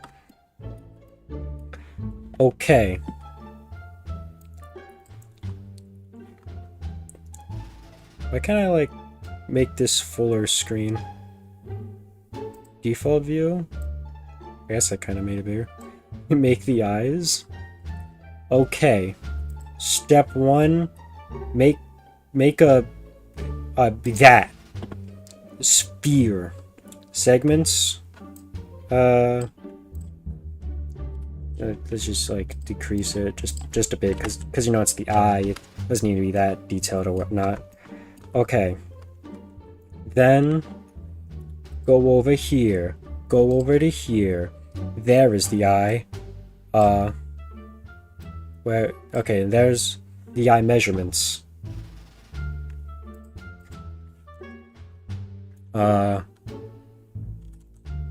S1: Okay. Why can't I, like, make this fuller screen? Default view? I guess I kind of made it bigger. Make the eyes. Okay. Step 1, make a that sphere. Segments. Let's just like decrease it just a bit because you know it's the eye. It doesn't need to be that detailed or whatnot. Okay. Then go over here. Go over to here. There is the eye. Where? Okay, there's the eye measurements.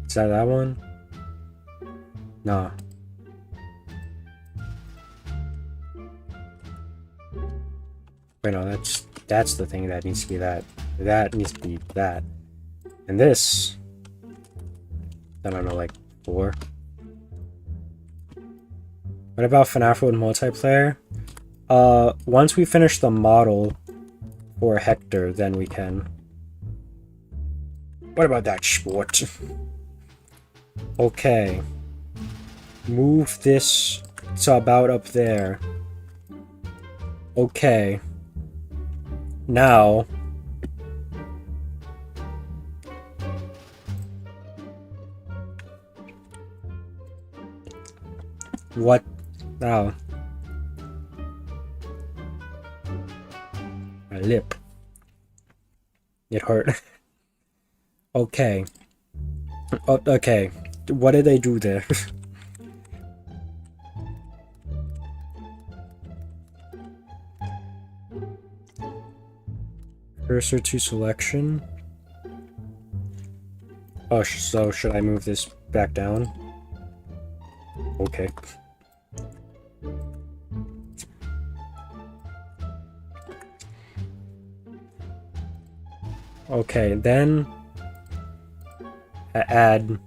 S1: Is that one? Nah. Wait, no, that's the thing that needs to be that. That needs to be that. And this, I don't know, like 4. What about FNAF World multiplayer? Once we finish the model for HeCTeR, then we can. What about that sport? Okay. Move this to about up there. Okay. Now. What? Now. My lip. It hurt. Okay. Oh, okay. What did they do there? Cursor to selection. Oh, so should I move this back down? Okay. Okay, then add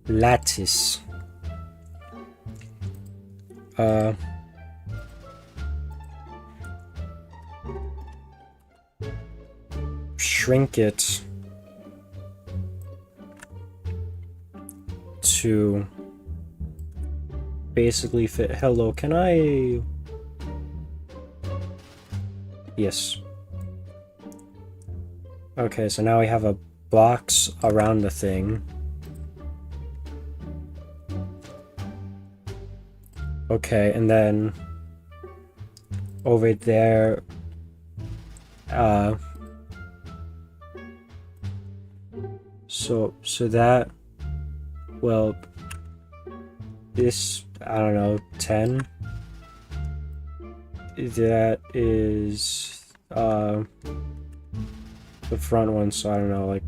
S1: lattice. Shrink it to basically fit. Hello, can I? Yes. Okay, so now we have a box around the thing. Okay, and then over there, so that, well, this, I don't know, 10. That is, the front one, so I don't know, like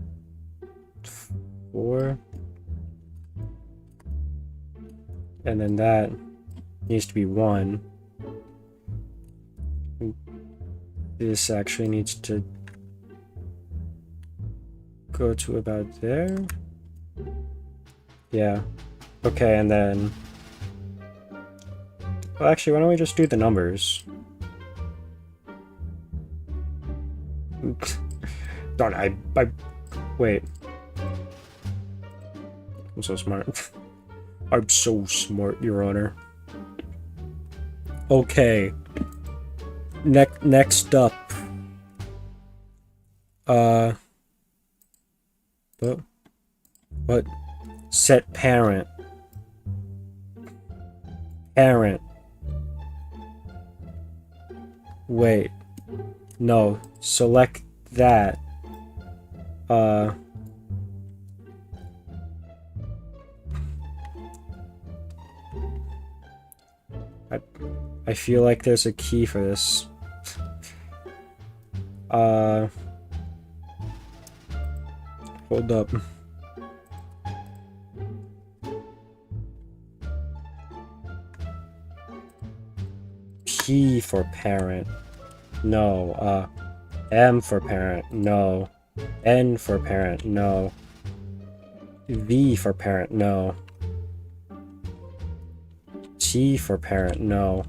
S1: 4. And then that needs to be 1. This actually needs to go to about there. Yeah. Okay, and then... Well, actually, why don't we just do the numbers? Darn, I... Wait. I'm so smart. I'm so smart, Your Honor. Okay. Next up. What? Set parent. Parent. Wait. No. Select that. I feel like there's a key for this. Hold up. P for parent. No. M for parent. No. N for parent. No. V for parent. No. T for parent. No.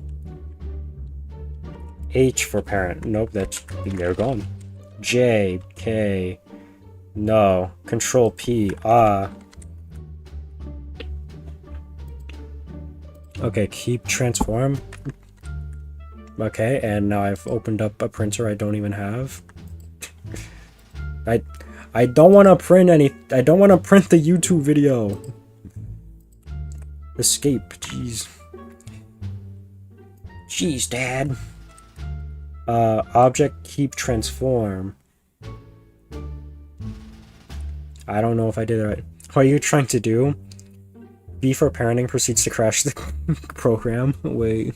S1: H for parent. Nope, they're gone. J, K. No. Control P. Okay, keep transform. Okay, and now I've opened up a printer I don't even have. I don't want to print I don't want to print the YouTube video. Escape, jeez. Jeez, Dad. Object keep transform. I don't know if I did it right. What are you trying to do? B for parenting proceeds to crash the program. Wait.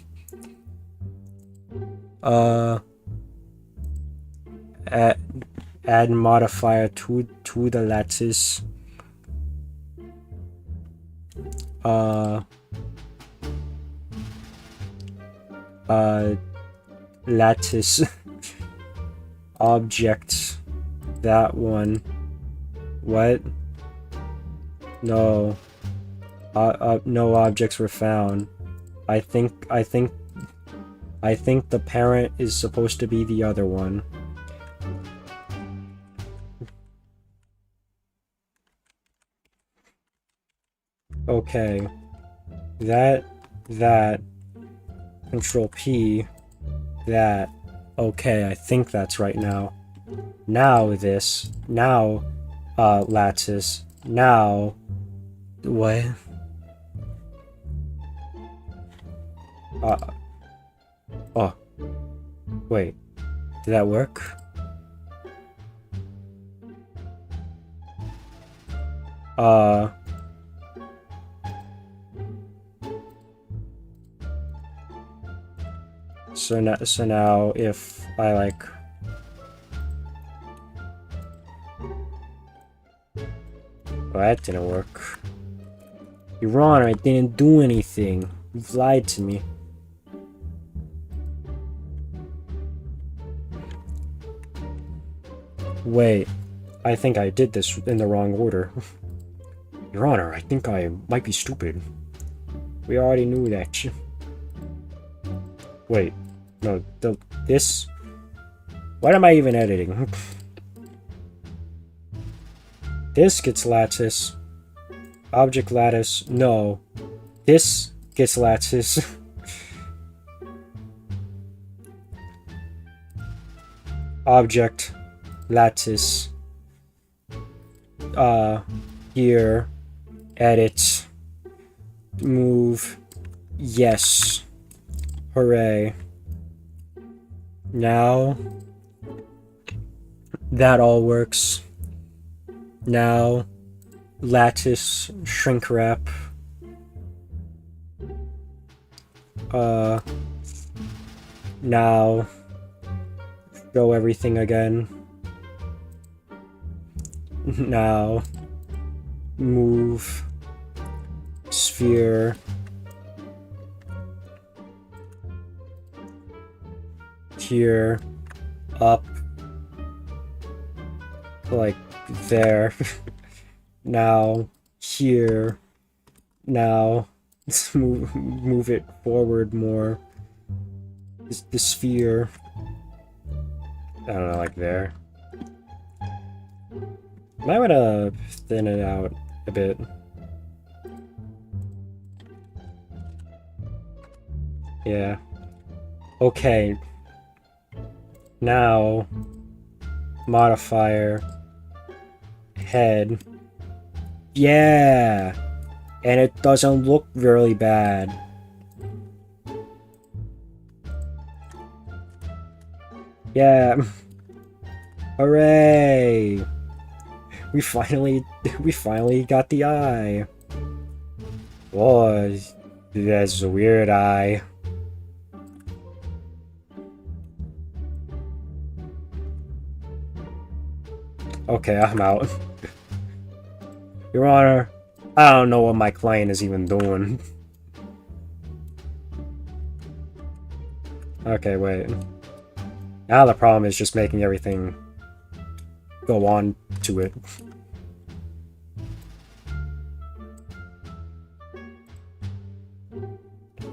S1: Add modifier to the lattice. Lattice object, that one. What? No. No objects were found. I think the parent is supposed to be the other one. Okay. That. Control P. That. Okay, I think that's right now. Now this. Now, lattice. Now. What? Oh. Wait. Did that work? So now if I like... Well, that didn't work. Your Honor, I didn't do anything. You've lied to me. Wait, I think I did this in the wrong order. Your Honor, I think I might be stupid. We already knew that. Wait, no, this... What am I even editing? This gets lattice. Object lattice, no. This gets lattice. Object lattice. Here. Edit. Move. Yes. Hooray. Now. That all works. Now. Lattice. Shrink wrap. Now. Show everything again. Now. Move. Sphere. Here. Up. like there. Now here. Now let's move it forward more. The sphere. I don't know, like there. Might want to thin it out a bit. Yeah. Okay. Now, modifier, head. Yeah! And it doesn't look really bad. Yeah. Hooray! We finally got the eye. Whoa, that's a weird eye. Okay, I'm out. Your Honor, I don't know what my client is even doing. Okay, wait. Now the problem is just making everything go on to it.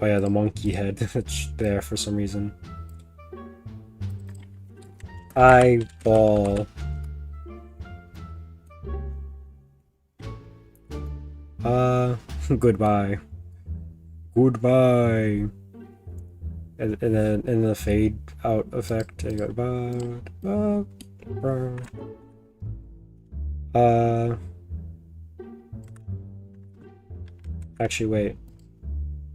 S1: Oh yeah, the monkey head that's there for some reason. Eyeball. Goodbye. Goodbye. And then in the fade out effect, I go actually wait.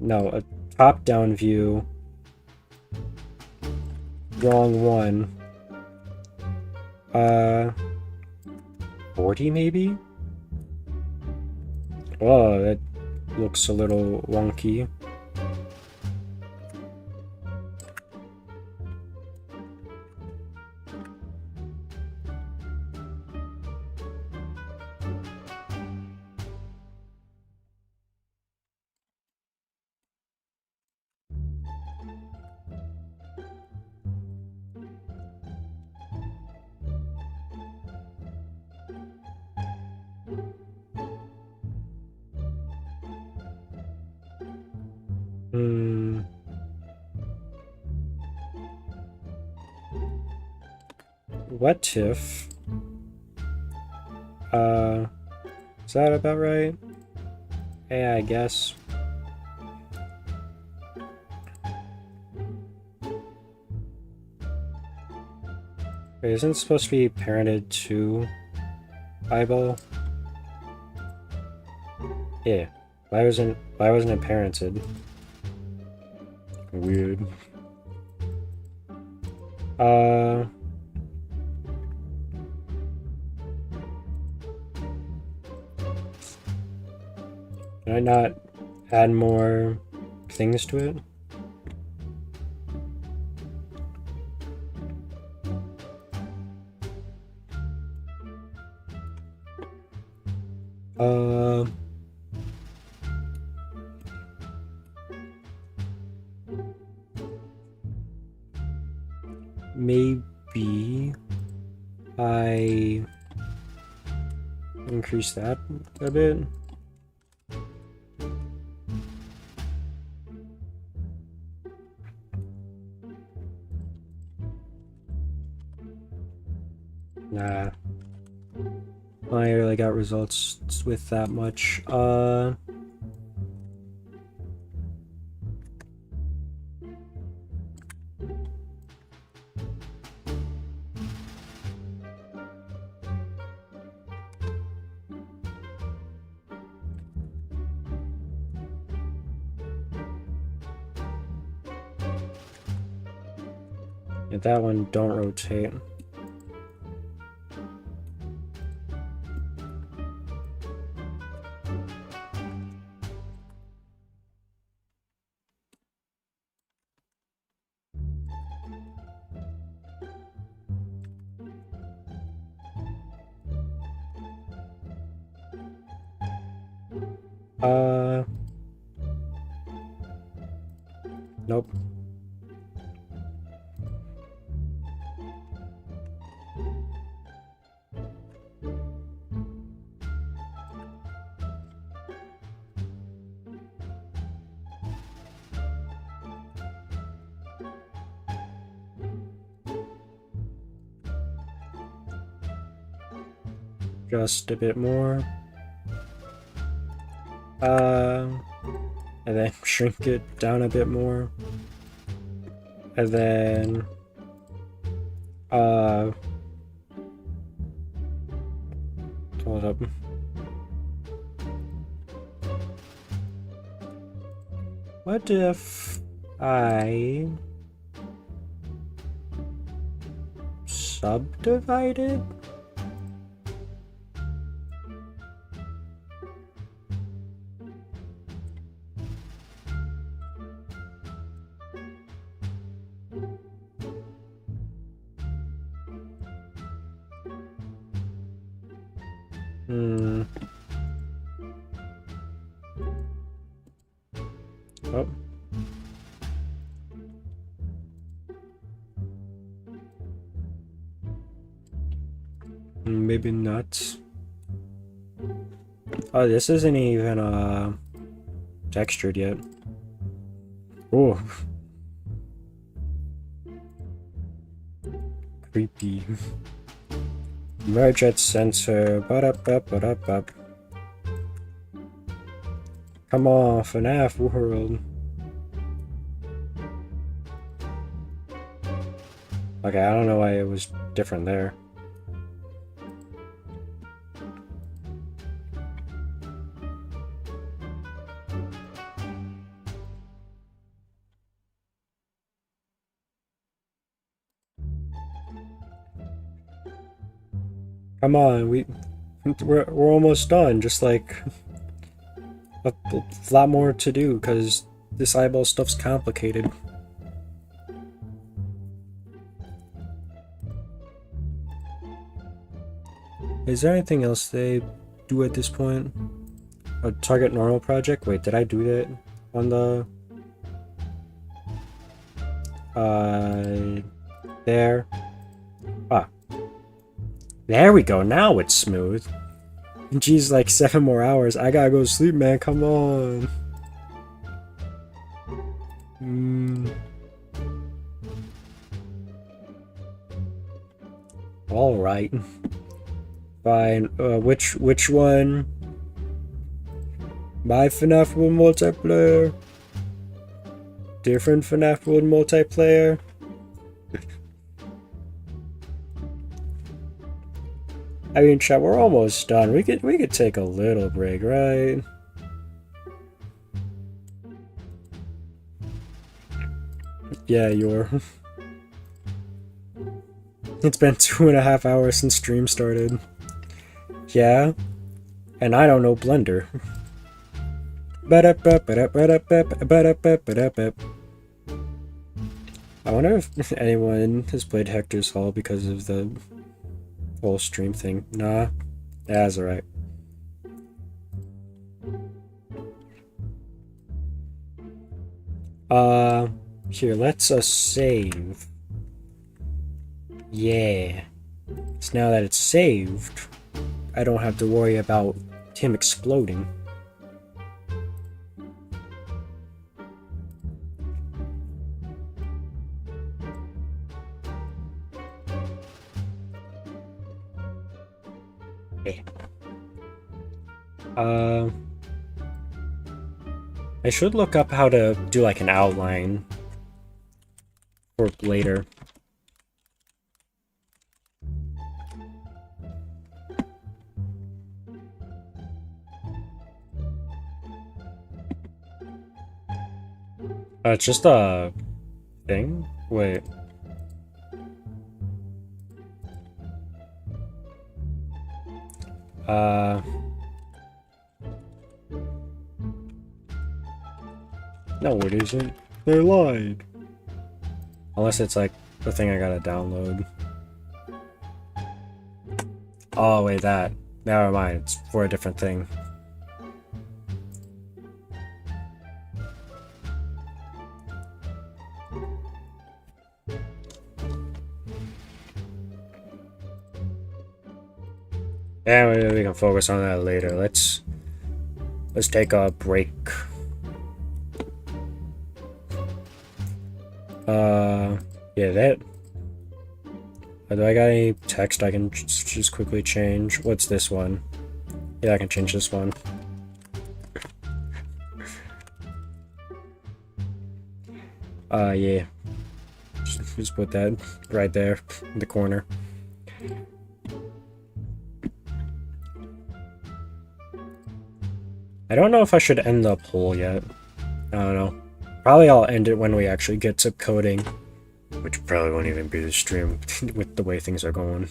S1: No, a top-down view. Wrong one. 40 maybe? Oh, that looks a little wonky. What if... is that about right? Yeah, I guess. Wait, isn't it supposed to be parented to eyeball? Yeah. Why wasn't it parented? Weird. Can I not add more things to it? Maybe I increase that a bit. Nah. I really got results with that much. Yeah, that one don't rotate. Nope. just a bit more. And then shrink it down a bit more. And then hold up. What if I subdivide it? Oh. Maybe not. Oh, this isn't even textured yet. Oh. Creepy. Merge at sensor. Ba-da-ba-ba-da-ba. Come on, FNAF world. Okay, I don't know why it was different there. Come on, we're almost done. Just like a lot more to do because this eyeball stuff's complicated. Is there anything else they do at this point? A target normal project? Wait, did I do that on the there? Ah. There we go, now it's smooth. Geez, like 7 more hours. I gotta go to sleep, man, come on. Alright. Fine. Which one? My FNAF World multiplayer? Different FNAF World multiplayer? I mean, chat, we're almost done. We could take a little break, right? Yeah, you're. It's been 2.5 hours since stream started. Yeah, and I don't know Blender. I wonder if anyone has played HeCTeR's Hall because of the whole stream thing. Nah, that's alright. Here, let's save. Yeah. So now that it's saved, I don't have to worry about him exploding. Yeah. I should look up how to do like an outline for later. It's just a thing? Wait. No, it isn't. They lied. Unless it's like the thing I gotta download. Oh, wait, that. Never mind, it's for a different thing. Yeah, we can focus on that later. Let's take a break. Yeah, that. Do I got any text I can just quickly change? What's this one? Yeah, I can change this one. Yeah. Just put that right there in the corner. I don't know if I should end the poll yet. I don't know. Probably I'll end it when we actually get to coding. Which probably won't even be the stream with the way things are going.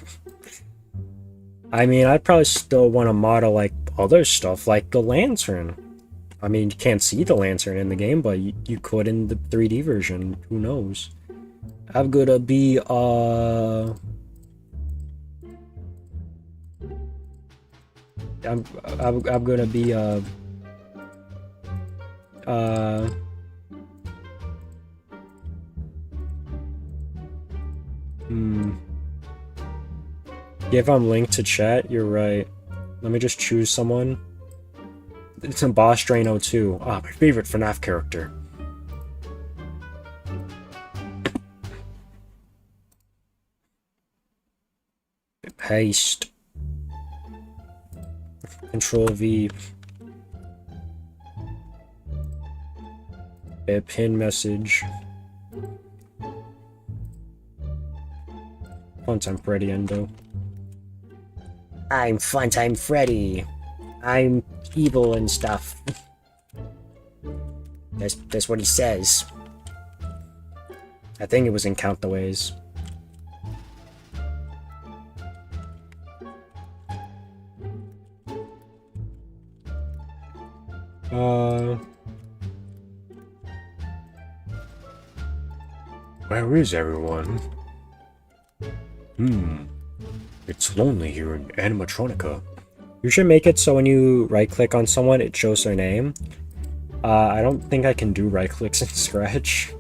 S1: I mean, I'd probably still want to model like other stuff, like the lantern. I mean, you can't see the lantern in the game, but you could in the 3D version. Who knows? I'm gonna be, I'm gonna be, Give them link to chat, you're right. Let me just choose someone. It's in Boss Drain 02. Ah, my favorite FNAF character. Paste. Control V. A pin message. Funtime Freddy Endo. I'm Funtime Freddy. I'm evil and stuff. That's what he says. I think it was in Count the Ways. Where is everyone? It's lonely here in Animatronica. You should make it so when you right-click on someone, it shows their name. I don't think I can do right-clicks in Scratch.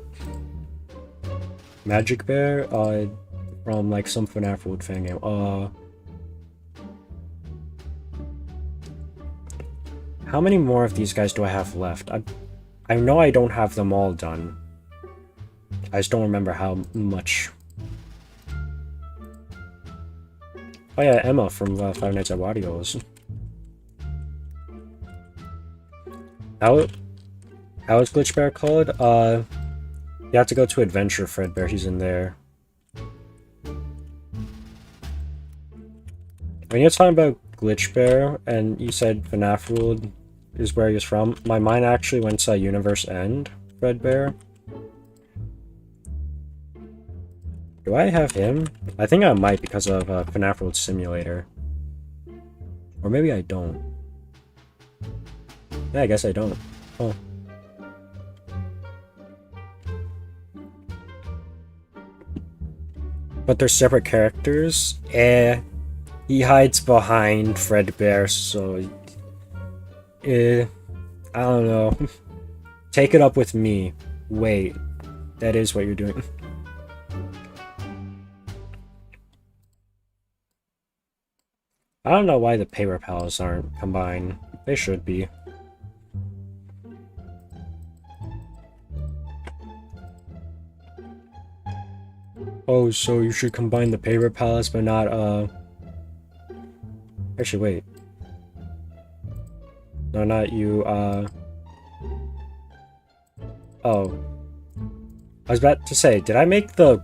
S1: Magic Bear? From like some FNAF World fan game. How many more of these guys do I have left? I know I don't have them all done. I just don't remember how much. Oh yeah, Emma from Five Nights at Wario's. How is Glitch Bear called? You have to go to Adventure Fredbear, he's in there. When you're talking about Glitch Bear, and you said FNAF World is where he's from, my mind actually went to Universe End Fredbear. Do I have him? I think I might because of FNAF World Simulator. Or maybe I don't. Yeah, I guess I don't. Oh. But they're separate characters? He hides behind Fredbear, so... I don't know. Take it up with me. Wait. That is what you're doing. I don't know why the paper pals aren't combined. They should be. Oh, so you should combine the paper palace, but not, Actually, wait. No, not you, Oh. I was about to say, did I make the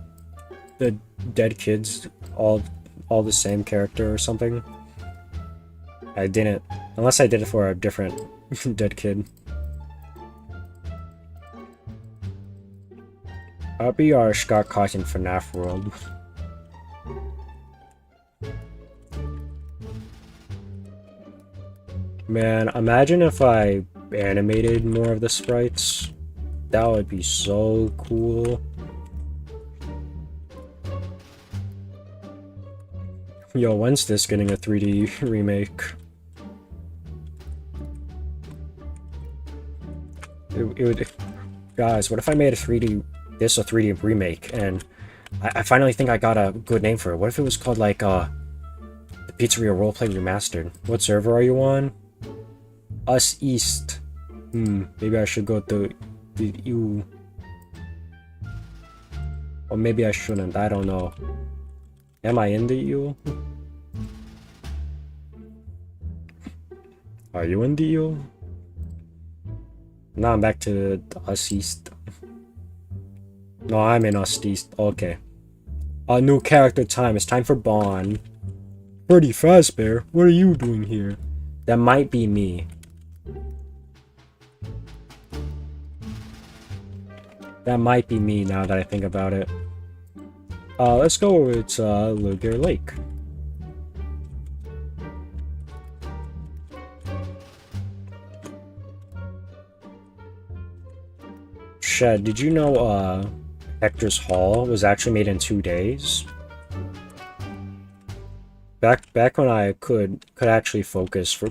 S1: dead kids all the same character or something? I didn't. Unless I did it for a different dead kid. I'll be our Scott Cox in FNAF World. Man, imagine if I animated more of the sprites. That would be so cool. Yo, when's this getting a 3D remake? It would... Guys, what if I made a 3D... This a 3D remake, and I finally think I got a good name for it. What if it was called, like, the Pizzeria Roleplay Remastered? What server are you on? Us East. Maybe I should go to the EU. Or maybe I shouldn't, I don't know. Am I in the EU? Are you in the EU? Now I'm back to us east. No, I'm in us east. Okay. A new character time. It's time for Bond. Freddy Fazbear, what are you doing here? That might be me. That might be me now that I think about it. Let's go with Luger Lake. Shed, did you know HeCTeR's Hall was actually made in 2 days? Back when I could actually focus for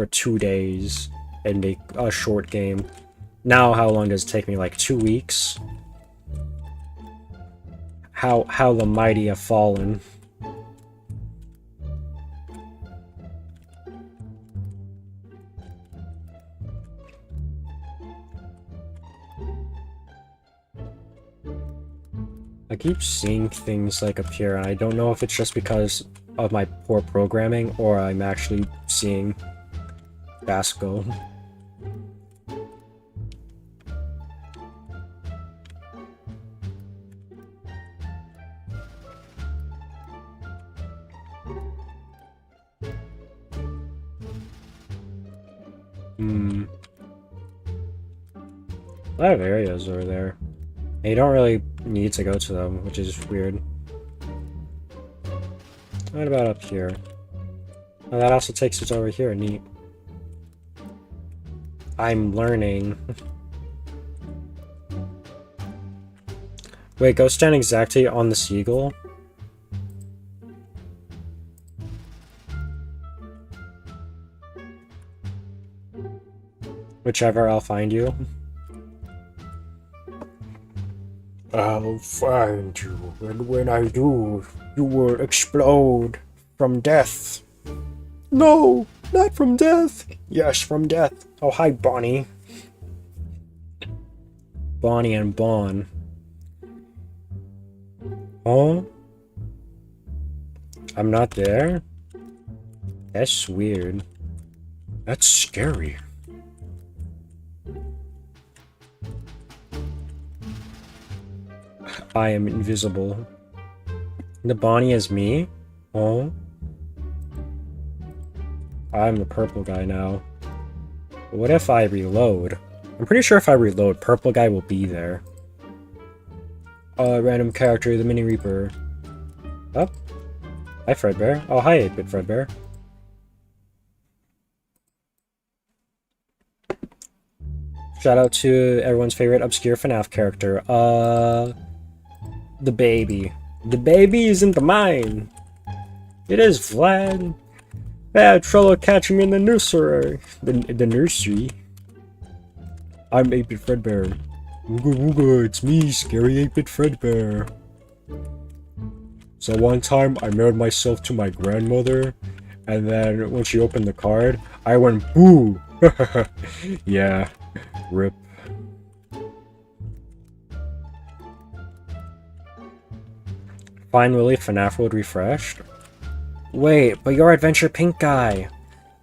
S1: 2 days and make a short game. Now how long does it take me? Like 2 weeks? How the mighty have fallen. I keep seeing things like appear, and I don't know if it's just because of my poor programming or I'm actually seeing Basco. A lot of areas over there. And you don't really need to go to them, which is weird. What about up here? Oh, that also takes us over here. Neat. I'm learning. Wait, go stand exactly on the seagull? Whichever, I'll find you. I'll find you, and when I do, you will explode from death. No, not from death. Yes, from death. Oh, hi, Bonnie. Bonnie and Bon. Oh? I'm not there? That's weird. That's scary. I am invisible. The Bonnie is me? Oh? I'm the purple guy now. What if I reload? I'm pretty sure if I reload, purple guy will be there. Random character, the Mini Reaper. Oh. Hi, Fredbear. Oh, hi, 8-bit Fredbear. Shout out to everyone's favorite obscure FNAF character. The baby. The baby is in the mine. It is Vlad. Bad trouble catching me in the nursery. The nursery. I'm 8-bit Fredbear. Wooga wooga, it's me, scary 8-bit Fredbear. So one time I married myself to my grandmother, and then when she opened the card, I went boo. Yeah, rip. Finally, FNAF World refreshed. Wait, but you're Adventure Pink guy.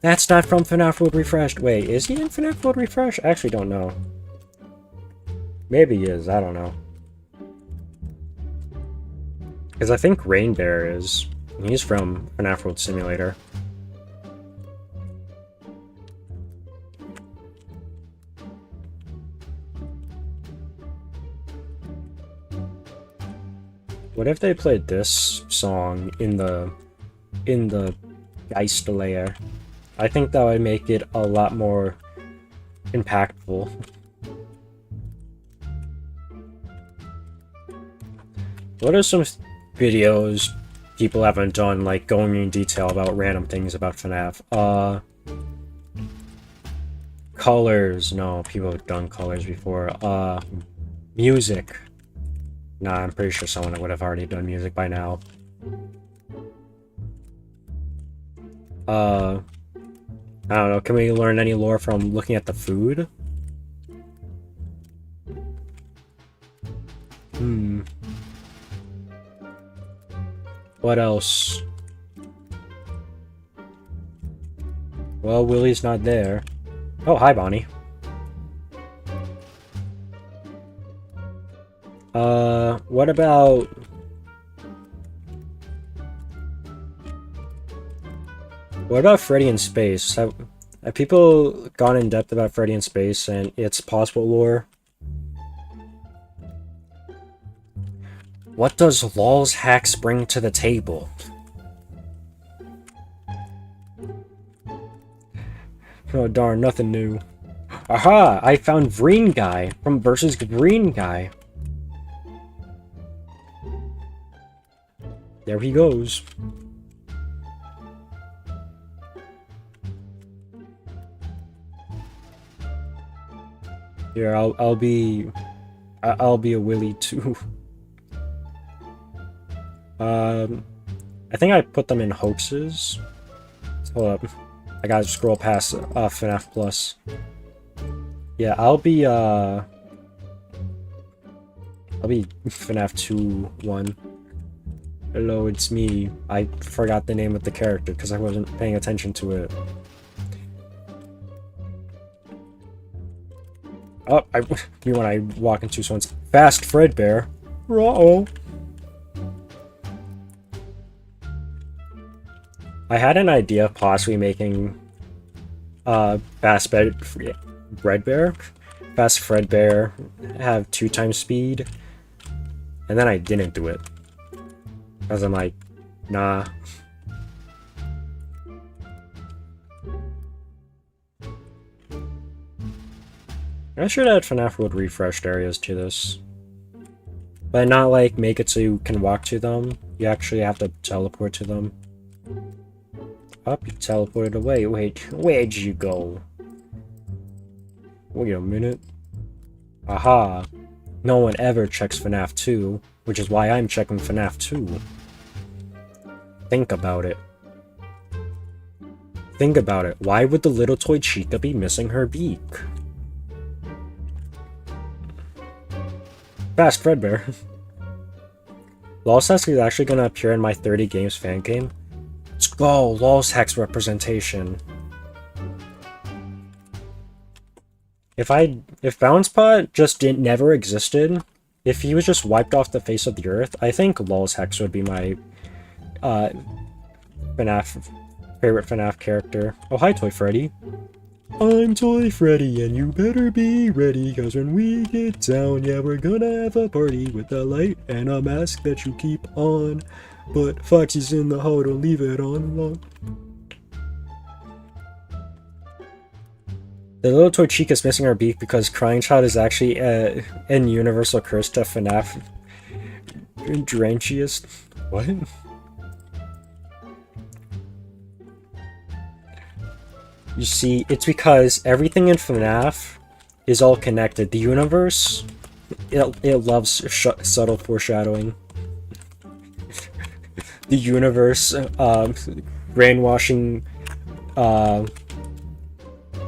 S1: That's not from FNAF World Refreshed. Wait, is he in FNAF World Refreshed? I actually don't know. Maybe he is, I don't know. Because I think Rain Bear is. He's from FNAF World Simulator. What if they played this song in the Geist layer? I think that would make it a lot more impactful. What are some videos people haven't done, like going in detail about random things about FNAF? Colors. No, people have done colors before. Music. Nah, I'm pretty sure someone would have already done music by now. I don't know, can we learn any lore from looking at the food? What else? Well, Willie's not there. Oh, hi, Bonnie. What about... What about Freddy in space? Have people gone in depth about Freddy in space and its possible lore? What does LOL's hacks bring to the table? Oh darn, nothing new. Aha! I found Green Guy from versus Green Guy. There he goes. Here, I'll be a Willy too. I think I put them in hoaxes. Hold up. I gotta scroll past FNAF Plus. Yeah, I'll be FNAF 2 1. Hello, it's me. I forgot the name of the character because I wasn't paying attention to it. Oh, you when I walk into someone's fast Fredbear. Uh-oh. I had an idea of possibly making Fast Fredbear have 2 times speed, and then I didn't do it because I'm like, nah. I should add FNAF World refreshed areas to this, but not like make it so you can walk to them. You actually have to teleport to them. Up, you teleported away. Wait, where'd you go? Wait a minute. Aha. No one ever checks FNAF 2, which is why I'm checking FNAF 2. Think about it. Think about it. Why would the little toy Chica be missing her beak? Fast Fredbear. Lost Hex is actually going to appear in my 30 games fan game. Let's go! Lost Hex representation. If BalancePod just never existed, if he was just wiped off the face of the earth, I think Lost Hex would be my favorite FNAF character. Oh, hi, Toy Freddy. I'm Toy Freddy, and you better be ready, cause when we get down, yeah, we're gonna have a party with a light and a mask that you keep on. But Foxy's in the hall, don't leave it on long. The little toy Chica's missing her beak because Crying Child is actually an universal curse to FNAF Drenchiest. What? You see, it's because everything in FNAF is all connected. The universe, it loves subtle foreshadowing. The universe, brainwashing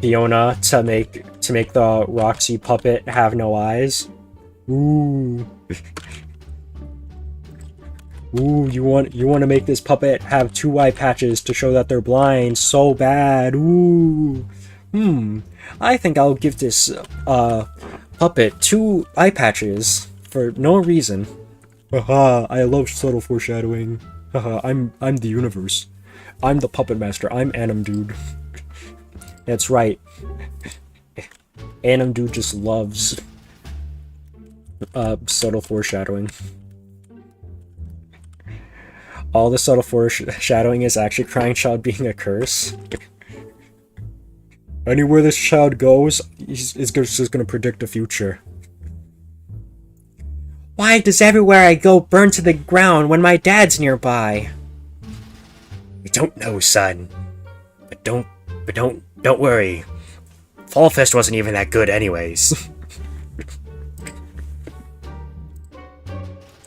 S1: Fiona to make the Roxy puppet have no eyes. Ooh. Ooh, you want to make this puppet have 2 eye patches to show that they're blind so bad. Ooh. I think I'll give this puppet 2 eye patches for no reason. Haha, I love subtle foreshadowing. Haha, I'm the universe. I'm the puppet master. I'm Anim Dude. That's right. Anim Dude just loves subtle foreshadowing. All the subtle foreshadowing is actually Crying Child being a curse. Anywhere this child goes, he's just gonna predict the future. Why does everywhere I go burn to the ground when my dad's nearby? I don't know, son. But don't worry. Fall Fest wasn't even that good anyways.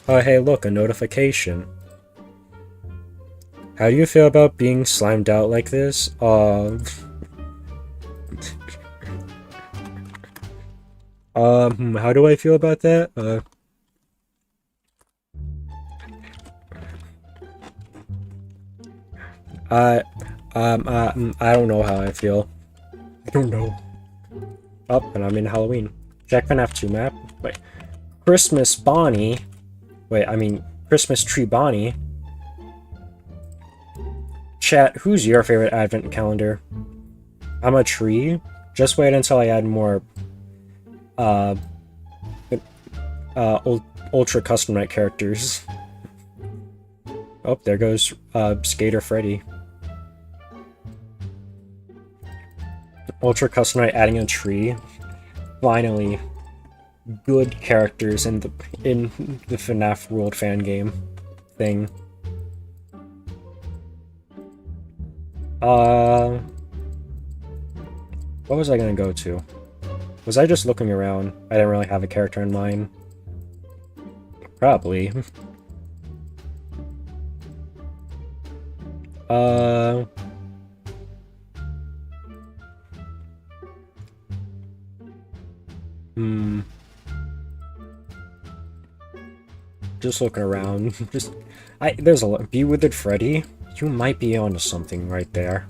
S1: Oh hey look, a notification. How do you feel about being slimed out like this? How do I feel about that? I, I don't know how I feel. I don't know. Oh, and I'm in Halloween. Jack FNAF 2 map. Wait. Christmas Bonnie. Wait, I mean, Christmas Tree Bonnie. Chat, who's your favorite advent calendar? I'm a tree. Just wait until I add more, uh, ultra custom night characters. Oh, there goes, Skater Freddy. Ultra custom night adding a tree. Finally. Good characters in the FNAF World fan game thing. What was I gonna go to? Was I just looking around? I didn't really have a character in mind. Probably. Just looking around. There's a lot. Be Withered Freddy? You might be onto something right there.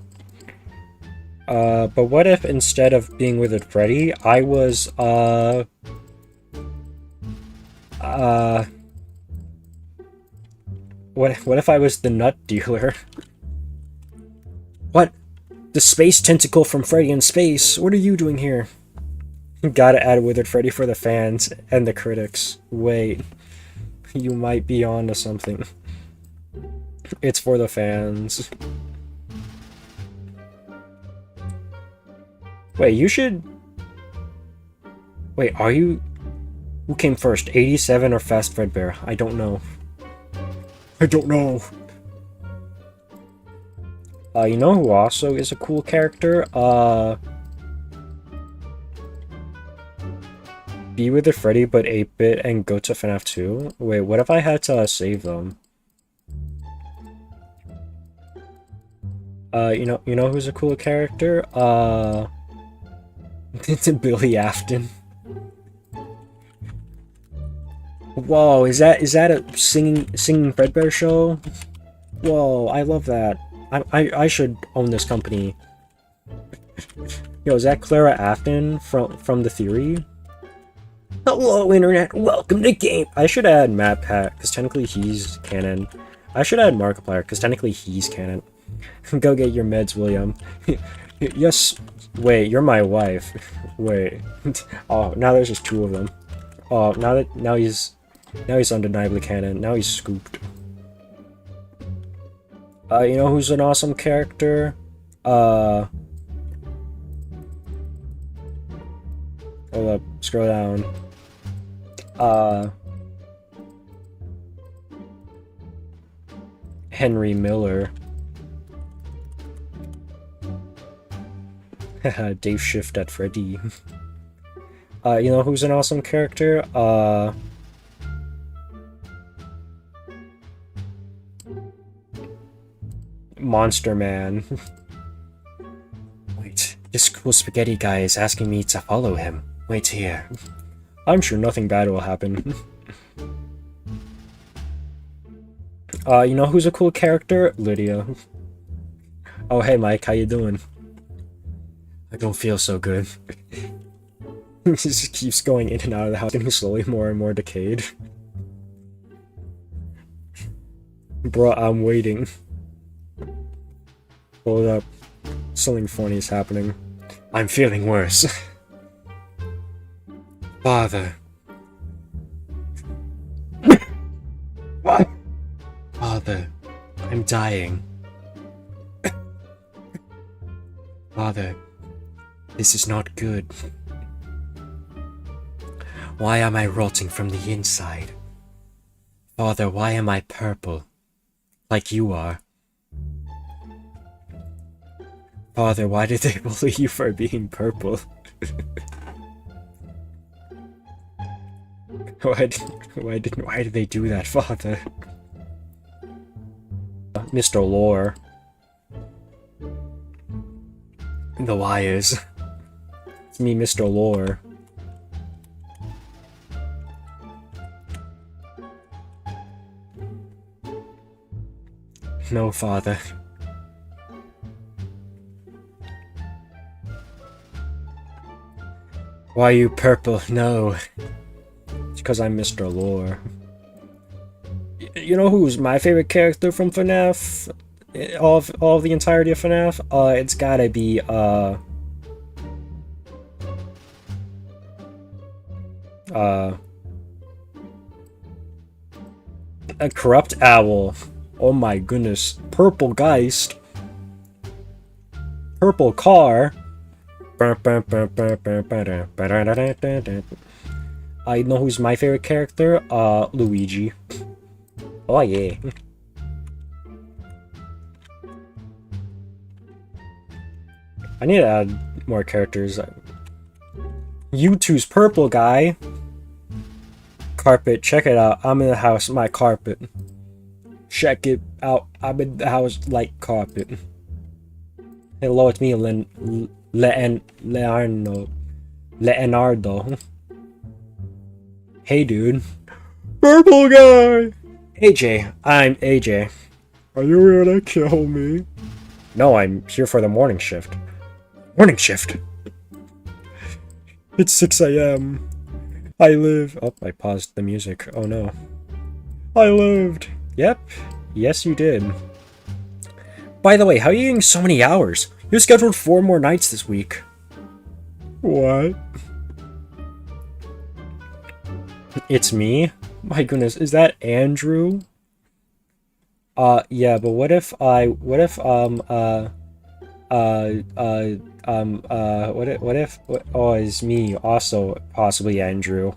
S1: But what if instead of being Withered Freddy, I was, what if I was the nut dealer? What? The space tentacle from Freddy in space? What are you doing here? Gotta add Withered Freddy for the fans and the critics. Wait. You might be onto something. It's for the fans. Wait, you should... Wait, are you... Who came first, 87 or Fast Fredbear? I don't know. I don't know. You know who also is a cool character? Be with the Freddy but 8-bit and go to FNAF 2? Wait, what if I had to save them? You know who's a cool character? It's Billy Afton. Whoa, is that a singing Fredbear show? Whoa, I love that. I should own this company. Yo, is that Clara Afton from The Theory? Hello, Internet. Welcome to game. I should add Matt Pat, because technically he's canon. I should add Markiplier, because technically he's canon. Go get your meds, William. Yes. Wait, you're my wife. Wait. Oh, now there's just two of them. Oh, now he's undeniably canon. Now he's scooped. You know who's an awesome character? Hold up. Scroll down. Henry Miller. Dave Shift at Freddy. You know who's an awesome character? Monster Man. Wait, this cool spaghetti guy is asking me to follow him. Wait here. I'm sure nothing bad will happen. You know who's a cool character? Lydia. Oh, hey Mike, how you doing? I don't feel so good. He just keeps going in and out of the house, getting slowly more and more decayed. Bro, I'm waiting. Hold up. Something funny is happening. I'm feeling worse. Father. What? Father, I'm dying. Father, this is not good. Why am I rotting from the inside? Father, why am I purple? Like you are. Father, why did they bully you for being purple? Why did they do that, Father? Mr. Lore. The wires. It's me, Mr. Lore. No, Father. Why you purple? No. It's because I'm Mr. Lore. You know who's my favorite character from FNAF? All of the entirety of FNAF? It's gotta be, a corrupt owl. Oh my goodness. Purple Geist. Purple car. I know who's my favorite character? Luigi. Oh yeah. I need to add more characters. U2's purple guy. Carpet, check it out. I'm in the house, my carpet. Check it out. I'm in the house like carpet. Hello, it's me, Leonardo. Hey, dude. Purple guy! AJ, I'm AJ. Are you here to kill me? No, I'm here for the morning shift. Morning shift? It's 6 a.m. I live. Oh, I paused the music. Oh no. I lived. Yep. Yes, you did. By the way, how are you getting so many hours? You're scheduled 4 more nights this week. What? It's me? My goodness, is that Andrew? Yeah, but what if, oh, it's me, also, possibly Andrew.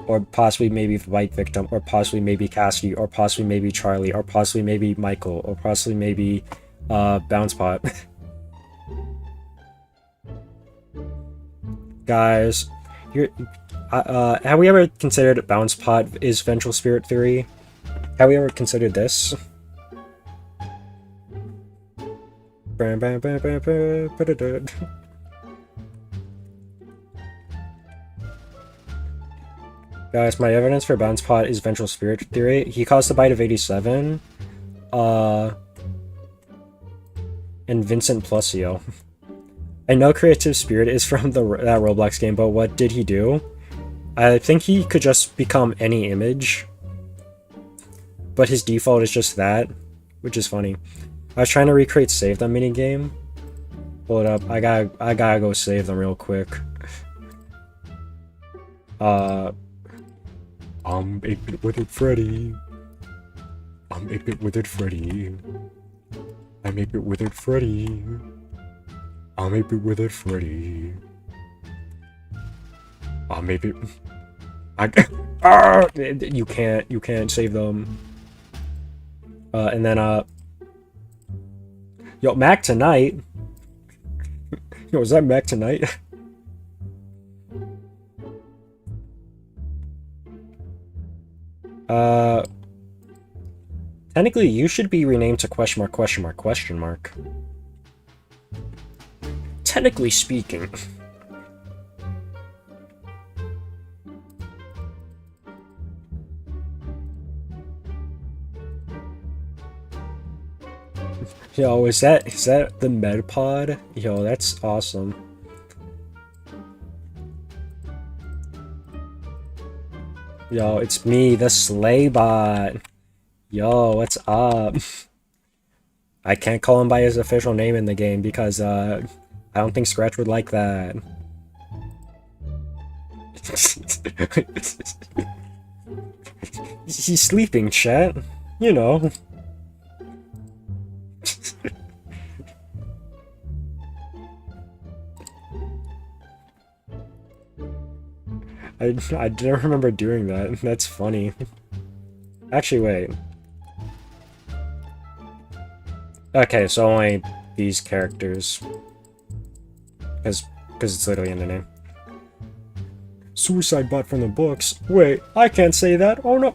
S1: Or possibly maybe White Victim, or possibly maybe Cassidy, or possibly maybe Charlie, or possibly maybe Michael, or possibly maybe, Bounce Pot. Guys, here, have we ever considered Bounce Pot is vengeful spirit theory? Have we ever considered this? Guys, my evidence for Bounce Pot is vengeful spirit theory. He caused a bite of 87. And Vincent Plusio. I know Creative Spirit is from that Roblox game, but what did he do? I think he could just become any image. But his default is just that, which is funny. I was trying to recreate Save Them minigame. Hold up, I gotta go save them real quick. I'm 8-bit with it, Freddy. I'm 8-bit with it, Freddy. I'm 8-bit with it, Freddy. I'm 8-bit with it, Freddy. I'm 8-bit. You can't save them. And then, yo, Mac Tonight. Yo, is that Mac Tonight? Technically, you should be renamed to question mark, question mark, question mark. Technically speaking. Yo, is that the MedPod? Yo, that's awesome. Yo, it's me, the Slaybot. Yo, what's up? I can't call him by his official name in the game because I don't think Scratch would like that. He's sleeping, chat. You know. I don't remember doing that. That's funny. Actually, wait. Okay, so only these characters. Because it's literally in the name. Suicide bot from the books. Wait, I can't say that. Oh no.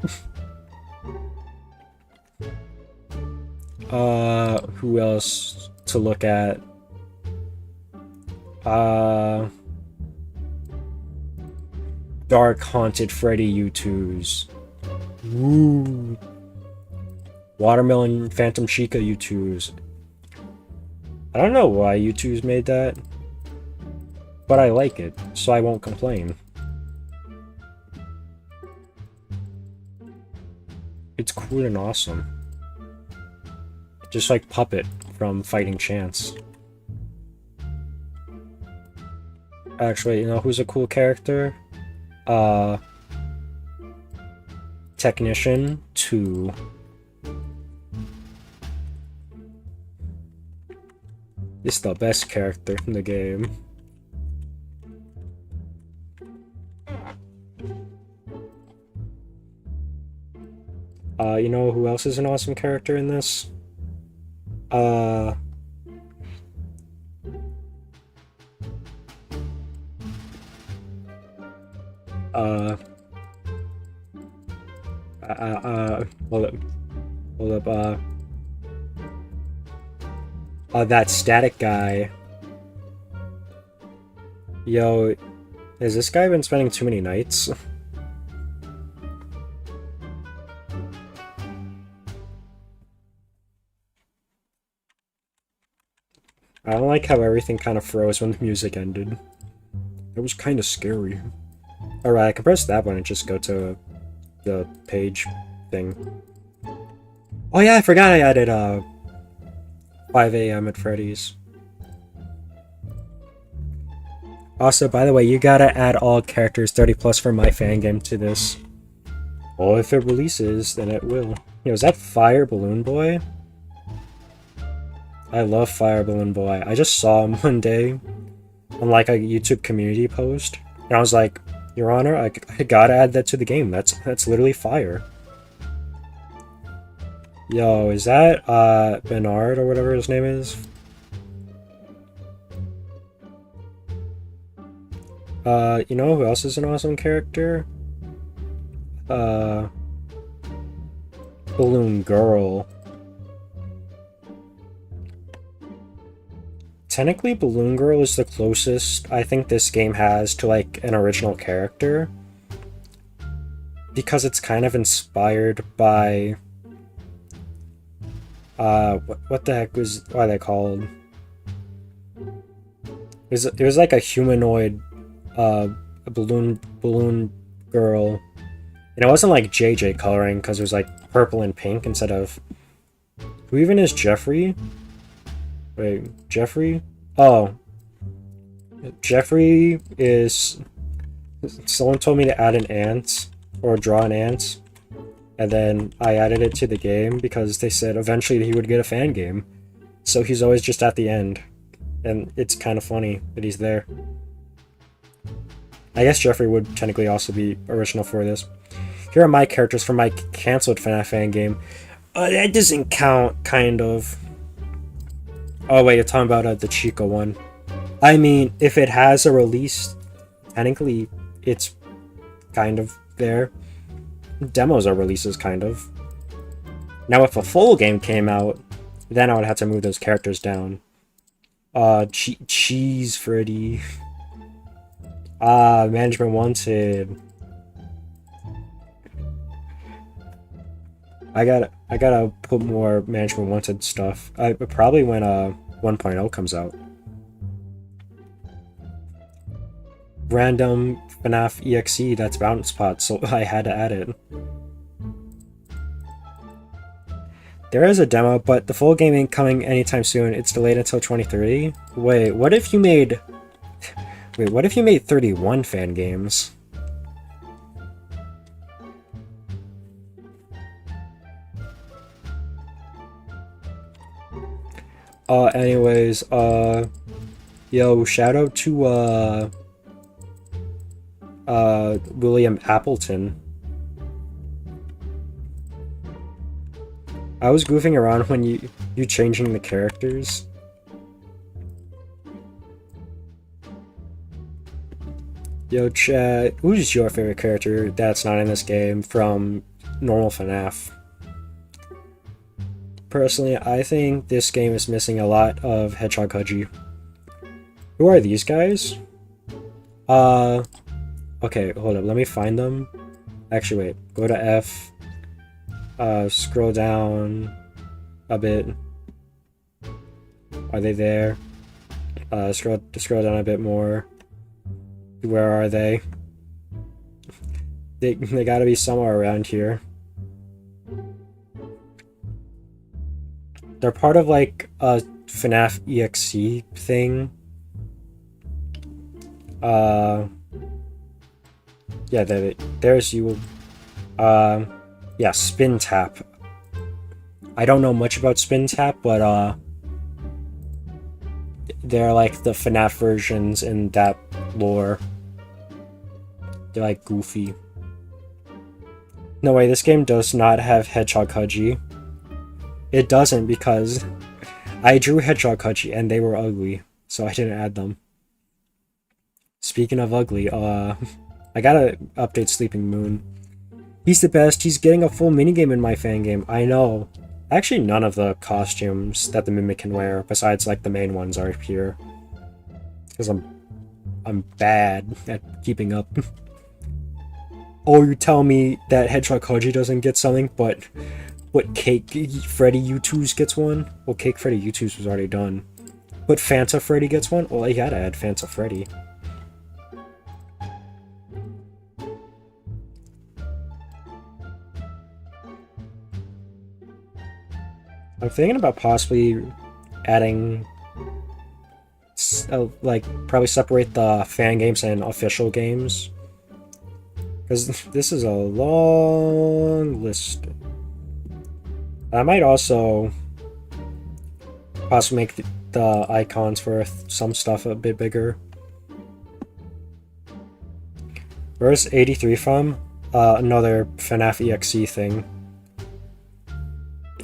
S1: Who else to look at? Dark Haunted Freddy U2s. Woo. Watermelon Phantom Chica U2s. I don't know why U2s made that. but I like it, so I won't complain. It's cool and awesome. Just like Puppet from Fighting Chance. Actually, you know who's a cool character? Technician 2. This is the best character in the game. You know who else is an awesome character in this? Hold up. Hold up, that static guy. Yo, has this guy been spending too many nights? I don't like how everything kind of froze when the music ended. It was kind of scary. Alright, I can press that one and just go to the page thing. Oh yeah, I forgot I added 5 a.m. at Freddy's. Also, by the way, you gotta add all characters 30 plus for my fan game to this. Well, if it releases, then it will. Yo, is that Fire Balloon Boy? I love Fire Balloon Boy. I just saw him one day on like a YouTube community post, and I was like, Your Honor, I gotta add that to the game. That's literally fire. Yo, is that Bernard or whatever his name is? You know who else is an awesome character? Balloon Girl. Technically, Balloon Girl is the closest I think this game has to like an original character, because it's kind of inspired by what the heck why they called? It was like a humanoid balloon girl, and it wasn't like JJ coloring because it was like purple and pink instead of. Who even is Jeffrey? Wait, Jeffrey? Oh. Jeffrey is... Someone told me to add an ant, or draw an ant, and then I added it to the game because they said eventually he would get a fan game. So he's always just at the end, and it's kind of funny that he's there. I guess Jeffrey would technically also be original for this. Here are my characters from my cancelled FNAF fan game. That doesn't count, kind of. Oh wait, you're talking about the Chica one. I mean, if it has a release, technically it's kind of there. Demos are releases, kind of. Now if a full game came out, then I would have to move those characters down. Cheese Freddy. Management Wanted. I gotta put more Management Wanted stuff. Probably when 1.0 comes out. Random FNAF EXE, that's Bounce Spot, so I had to add it. There is a demo, but the full game ain't coming anytime soon. It's delayed until 2030. Wait, what if you made 31 fan games? Anyways, yo, shout out to, William Appleton. I was goofing around when you changing the characters. Yo, chat, who's your favorite character that's not in this game from normal FNAF? Personally, I think this game is missing a lot of Hedgehog Hudgy. Who are these guys? Okay, hold up, let me find them. Actually, wait, go to F. Scroll down a bit. Are they there? Scroll down a bit more. Where are they? They gotta be somewhere around here. They're part of like a FNAF EXE thing. Yeah, there's you. Yeah, Spin Tap. I don't know much about Spin Tap, but they're like the FNAF versions in that lore. They're like goofy. No way, this game does not have Hedgehog Hudgy. It doesn't because I drew Hedgehog Hudgy and they were ugly, so I didn't add them. Speaking of ugly, I gotta update Sleeping Moon. He's the best. He's getting a full minigame in my fan game. I know. Actually, none of the costumes that the Mimic can wear, besides like the main ones, are here. Because I'm bad at keeping up. Oh, you tell me that Hedgehog Koji doesn't get something, but what Cake Freddy U2's gets one? Well, Cake Freddy U2's was already done. But Fanta Freddy gets one? Well, I gotta add Fanta Freddy. I'm thinking about possibly adding, like, probably separate the fan games and official games. Because this is a long list. I might also possibly make the icons for some stuff a bit bigger. Where's 83 from? Another FNAF EXE thing.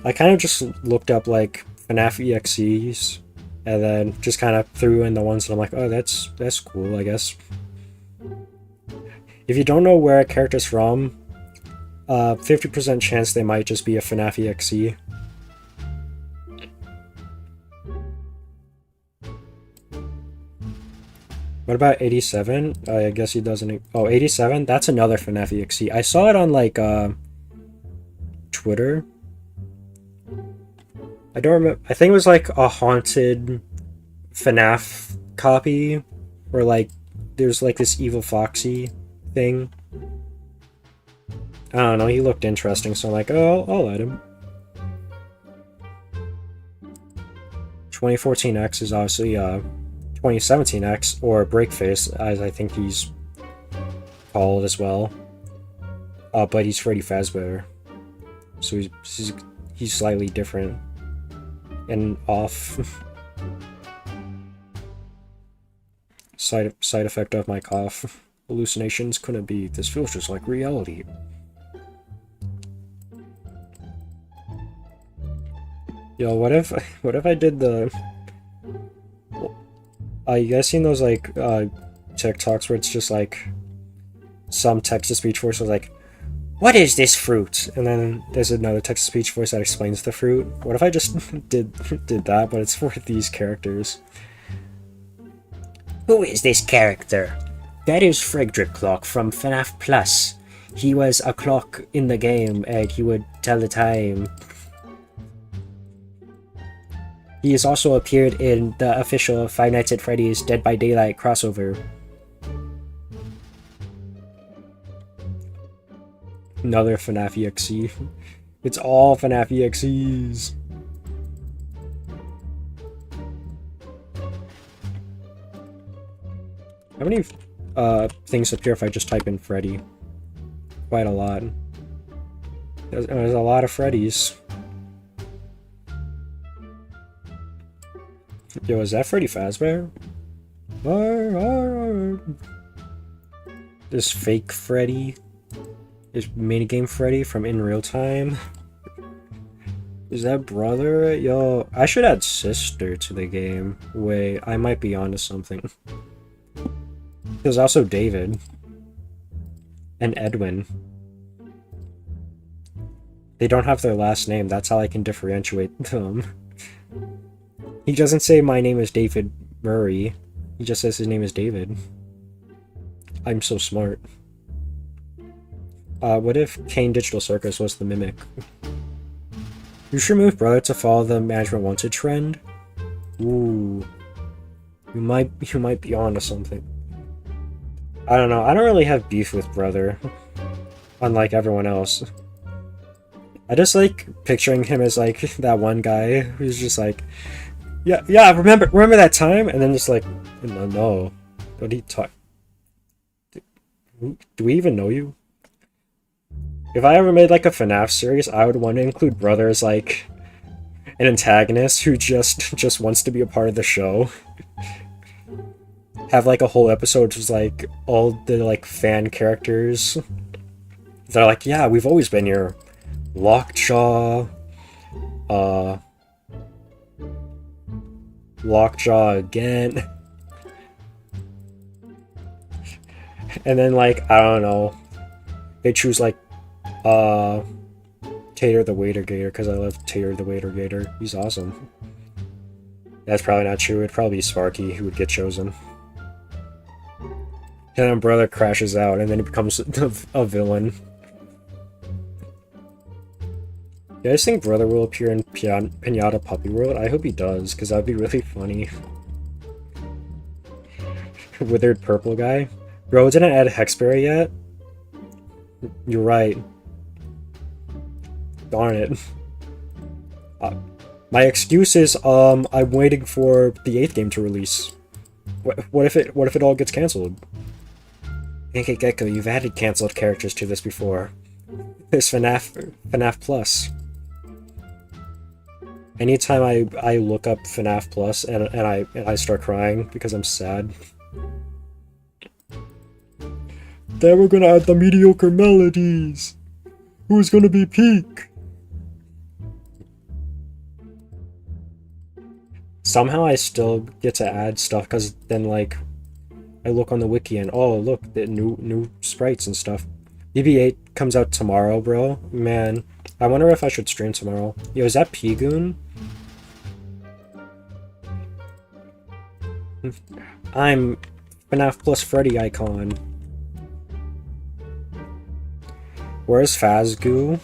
S1: I kind of just looked up like FNAF EXEs and then just kind of threw in the ones that I'm like, oh, that's cool, I guess. If you don't know where a character's from, 50% chance they might just be a FNAF EXE. What about 87? I guess he doesn't... Oh, 87? That's another FNAF EXE. I saw it on, like, Twitter. I don't remember. I think it was, like, a haunted FNAF copy. Where, like, there's, like, this evil Foxy thing. I don't know, he looked interesting, so I'm like, oh, I'll add him. 2014X is obviously, 2017X, or Breakface, as I think he's called as well. But he's Freddy Fazbear. So he's slightly different. And off. Side effect of my cough. Hallucinations couldn't be. This feels just like reality. Yo, what if I did the... you guys seen those, like, TikToks where it's just, like, some text-to-speech voice was like, what is this fruit? And then there's another text-to-speech voice that explains the fruit. What if I just did that, but it's for these characters? Who is this character? That is Frederick Clock from FNAF Plus. He was a clock in the game, and he would tell the time. He has also appeared in the official Five Nights at Freddy's Dead by Daylight crossover. Another FNAF EXE. It's all FNAF EXEs. How many things appear if I just type in Freddy? Quite a lot. There's a lot of Freddys. Yo, is that Freddy Fazbear? This fake Freddy. This minigame Freddy from In Real Time. Is that brother? Yo, I should add sister to the game. Wait, I might be onto something. There's also David. And Edwin. They don't have their last name, that's how I can differentiate them. He doesn't say my name is David Murray. He just says his name is David. I'm so smart. What if Kane Digital Circus was the Mimic? You should move brother to follow the management wanted trend. Ooh. You might be onto something. I don't know. I don't really have beef with Brother, unlike everyone else. I just like picturing him as like that one guy who's just like, yeah, yeah, remember that time, and then just like, no, no, what do you talk? Do we even know you? If I ever made like a FNAF series, I would want to include Brother as like an antagonist who just wants to be a part of the show. Have like a whole episode just like all the like fan characters. They're like, yeah, we've always been here. Lockjaw, Lockjaw again. And then like, I don't know, they choose like Tater the Waiter Gator because I love Tater the Waiter Gator. He's awesome. That's probably not true. It'd probably be Sparky who would get chosen. And then Brother crashes out and then he becomes a villain. You guys think Brother will appear in Pinata Puppy World? I hope he does, because that'd be really funny. Withered purple guy? Bro, didn't add Hexberry yet? You're right. Darn it. My excuse is, I'm waiting for the 8th game to release. What if it all gets cancelled? Pancake Gecko, you've added cancelled characters to this before. There's FNAF Plus. Anytime I look up FNAF Plus and I start crying because I'm sad. Then we're gonna add the mediocre melodies. Who's gonna be Peak? Somehow I still get to add stuff because then like I look on the wiki and oh look, the new sprites and stuff. BB-8 comes out tomorrow, bro. Man, I wonder if I should stream tomorrow. Yo, is that P-Goon? I'm FNAF Plus Freddy icon. Where's Fazgoo?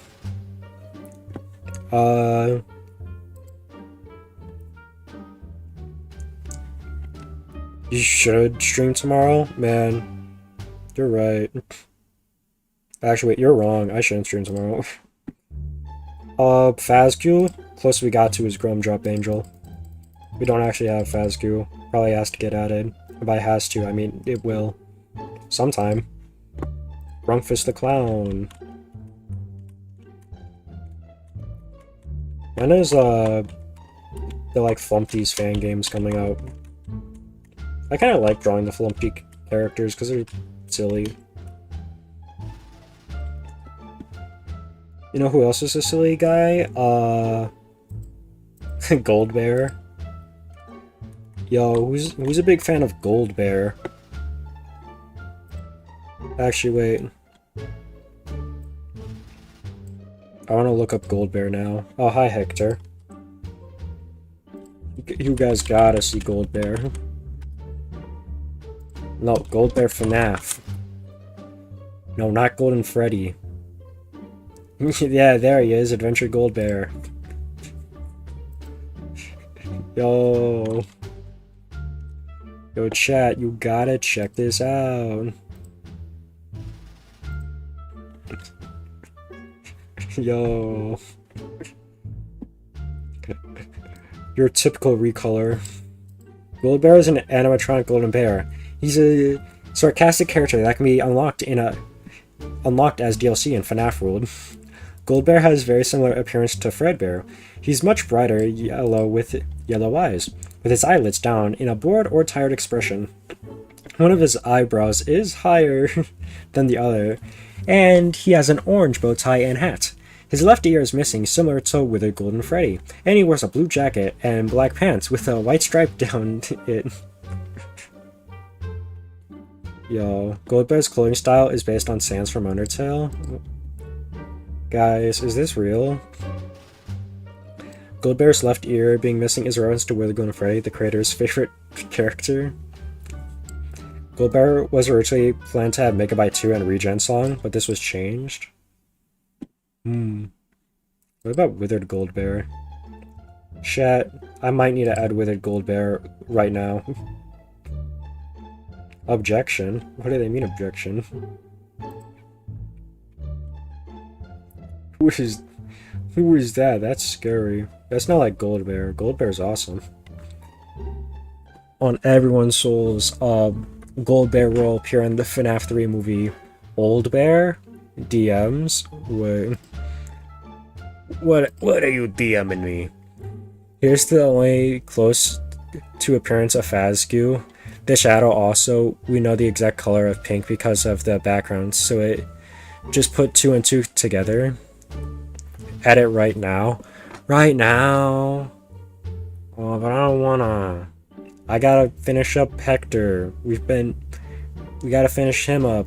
S1: You should stream tomorrow? Man, you're right. Actually, wait, you're wrong. I shouldn't stream tomorrow. Fazgoo? Closest we got to is Drop Angel. We don't actually have Fazgoo. Probably has to get added. By has to, I mean it will. Sometime. Grunkfist the Clown. When is the like Flumpty's fan games coming out? I kind of like drawing the Flumpty characters because they're silly. You know who else is a silly guy? Gold Bear. Yo, who's a big fan of Gold Bear? Actually, wait. I want to look up Gold Bear now. Oh, hi, Hector. You guys gotta see Gold Bear. No, Gold Bear FNAF. No, not Golden Freddy. Yeah, there he is, Adventure Gold Bear. Yo. Yo, chat, you gotta check this out. Yo. Your typical recolor. Gold Bear is an animatronic golden bear. He's a sarcastic character that can be unlocked as DLC in FNAF World. Gold Bear has very similar appearance to Fredbear. He's much brighter yellow with yellow eyes, with his eyelids down in a bored or tired expression. One of his eyebrows is higher than the other, and he has an orange bow tie and hat. His left ear is missing, similar to Withered Golden Freddy, and he wears a blue jacket and black pants with a white stripe down it. Yo, Goldbear's clothing style is based on Sans from Undertale. Guys, is this real? Goldbear's left ear being missing is a reference to Withered Golden Freddy, the creator's favorite character. Goldbear was originally planned to have Megabyte 2 and Regen Song, but this was changed. What about Withered Goldbear? Chat, I might need to add Withered Goldbear right now. Objection? What do they mean, objection? Who is who is that? That's scary. That's not like Gold Bear. Gold Bear's awesome. On everyone's souls, Gold Bear will appear in the FNAF 3 movie. Old Bear? DMs? What are you DMing me? Here's the only close to appearance of Fazgu. The shadow also, we know the exact color of pink because of the background, so it just put two and two together. Edit right now. Right now! Oh, but I don't wanna. I gotta finish up Hector. We gotta finish him up.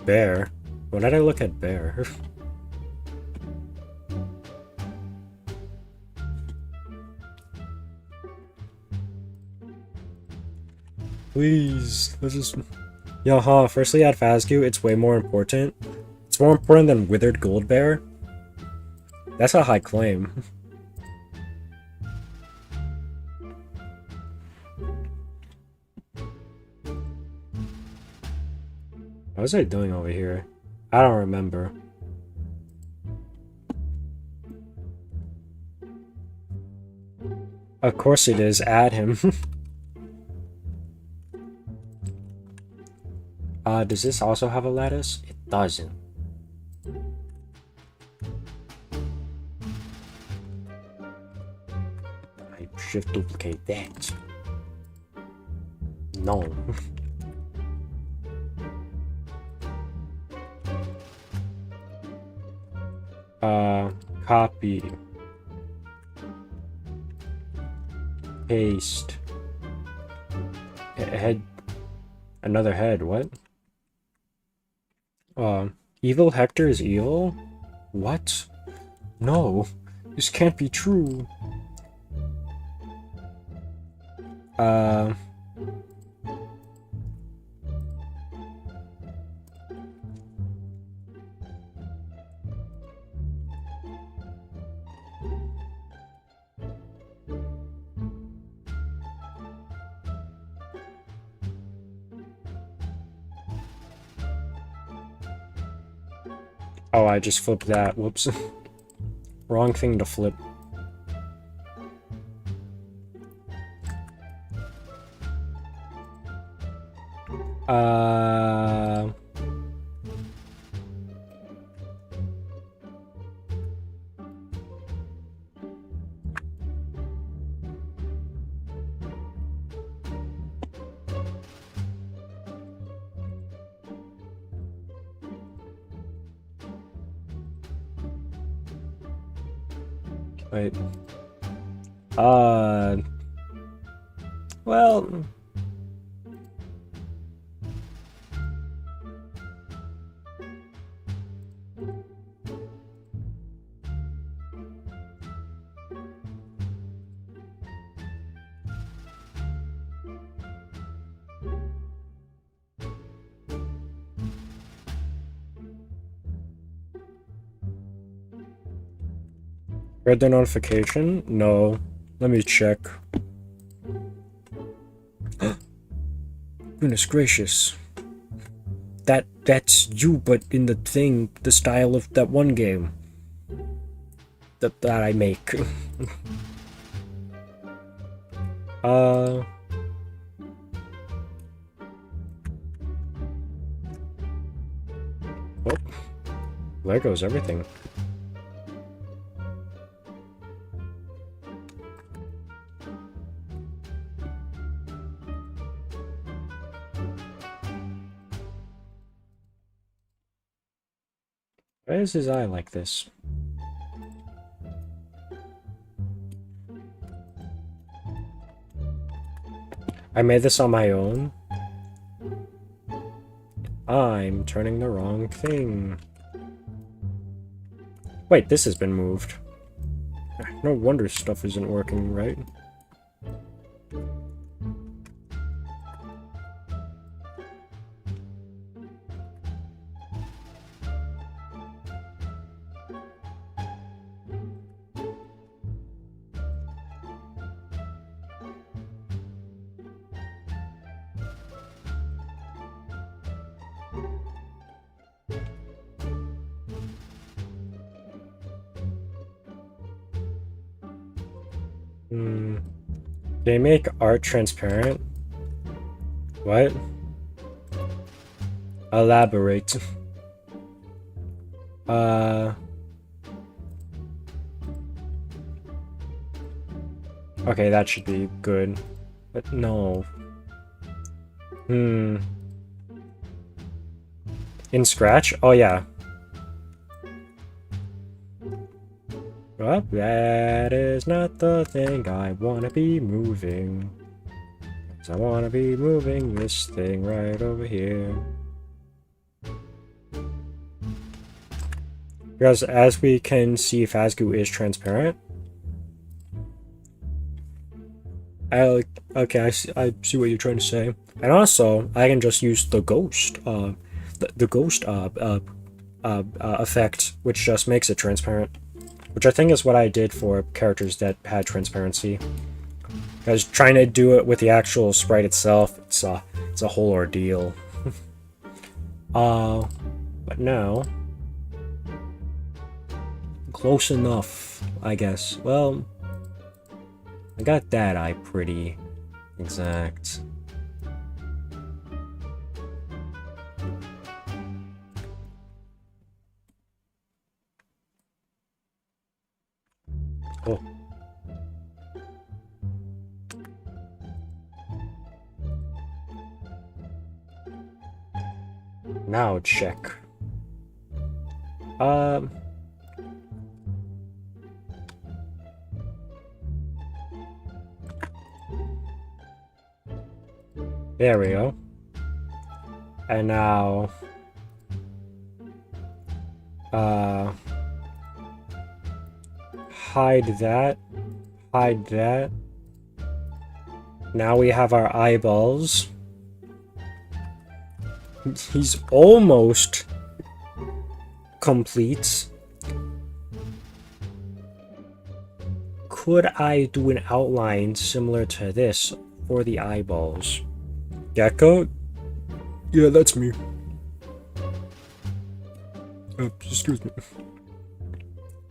S1: Bear? When did I look at Bear? Please, let's just... Yo, huh, firstly at Fazgu, it's way more important. It's more important than Withered Gold Bear. That's a high claim. What was I doing over here? I don't remember. Of course it is, add him. Does this also have a lattice? It doesn't. I should duplicate that. No. Copy. Paste. Head. Another head, what? Evil Hector is evil? What? No, this can't be true. Oh, I just flipped that. Whoops. Wrong thing to flip. Wait. Well... Read the notification? No. Let me check. Goodness gracious. That's you, but in the thing, the style of that one game. That I make. Oh, there goes everything. Why is his eye like this? I made this on my own. I'm turning the wrong thing. Wait, this has been moved. No wonder stuff isn't working right. They make art transparent? What? Elaborate. Okay, that should be good. But no. In Scratch? Oh, yeah. Well, that is not the thing I wanna be moving. 'Cause I wanna be moving this thing right over here. Because as we can see, Phasgu is transparent. Okay, I see what you're trying to say. And also, I can just use the ghost, the ghost effect, which just makes it transparent. Which I think is what I did for characters that had transparency. Because trying to do it with the actual sprite itself, it's a whole ordeal. But now, close enough, I guess. Well, I got that eye pretty exact. Oh. Now check. There we go. And now, hide that. Hide that. Now we have our eyeballs. He's almost complete. Could I do an outline similar to this for the eyeballs? Gecko? Yeah, that's me. Oh, excuse me.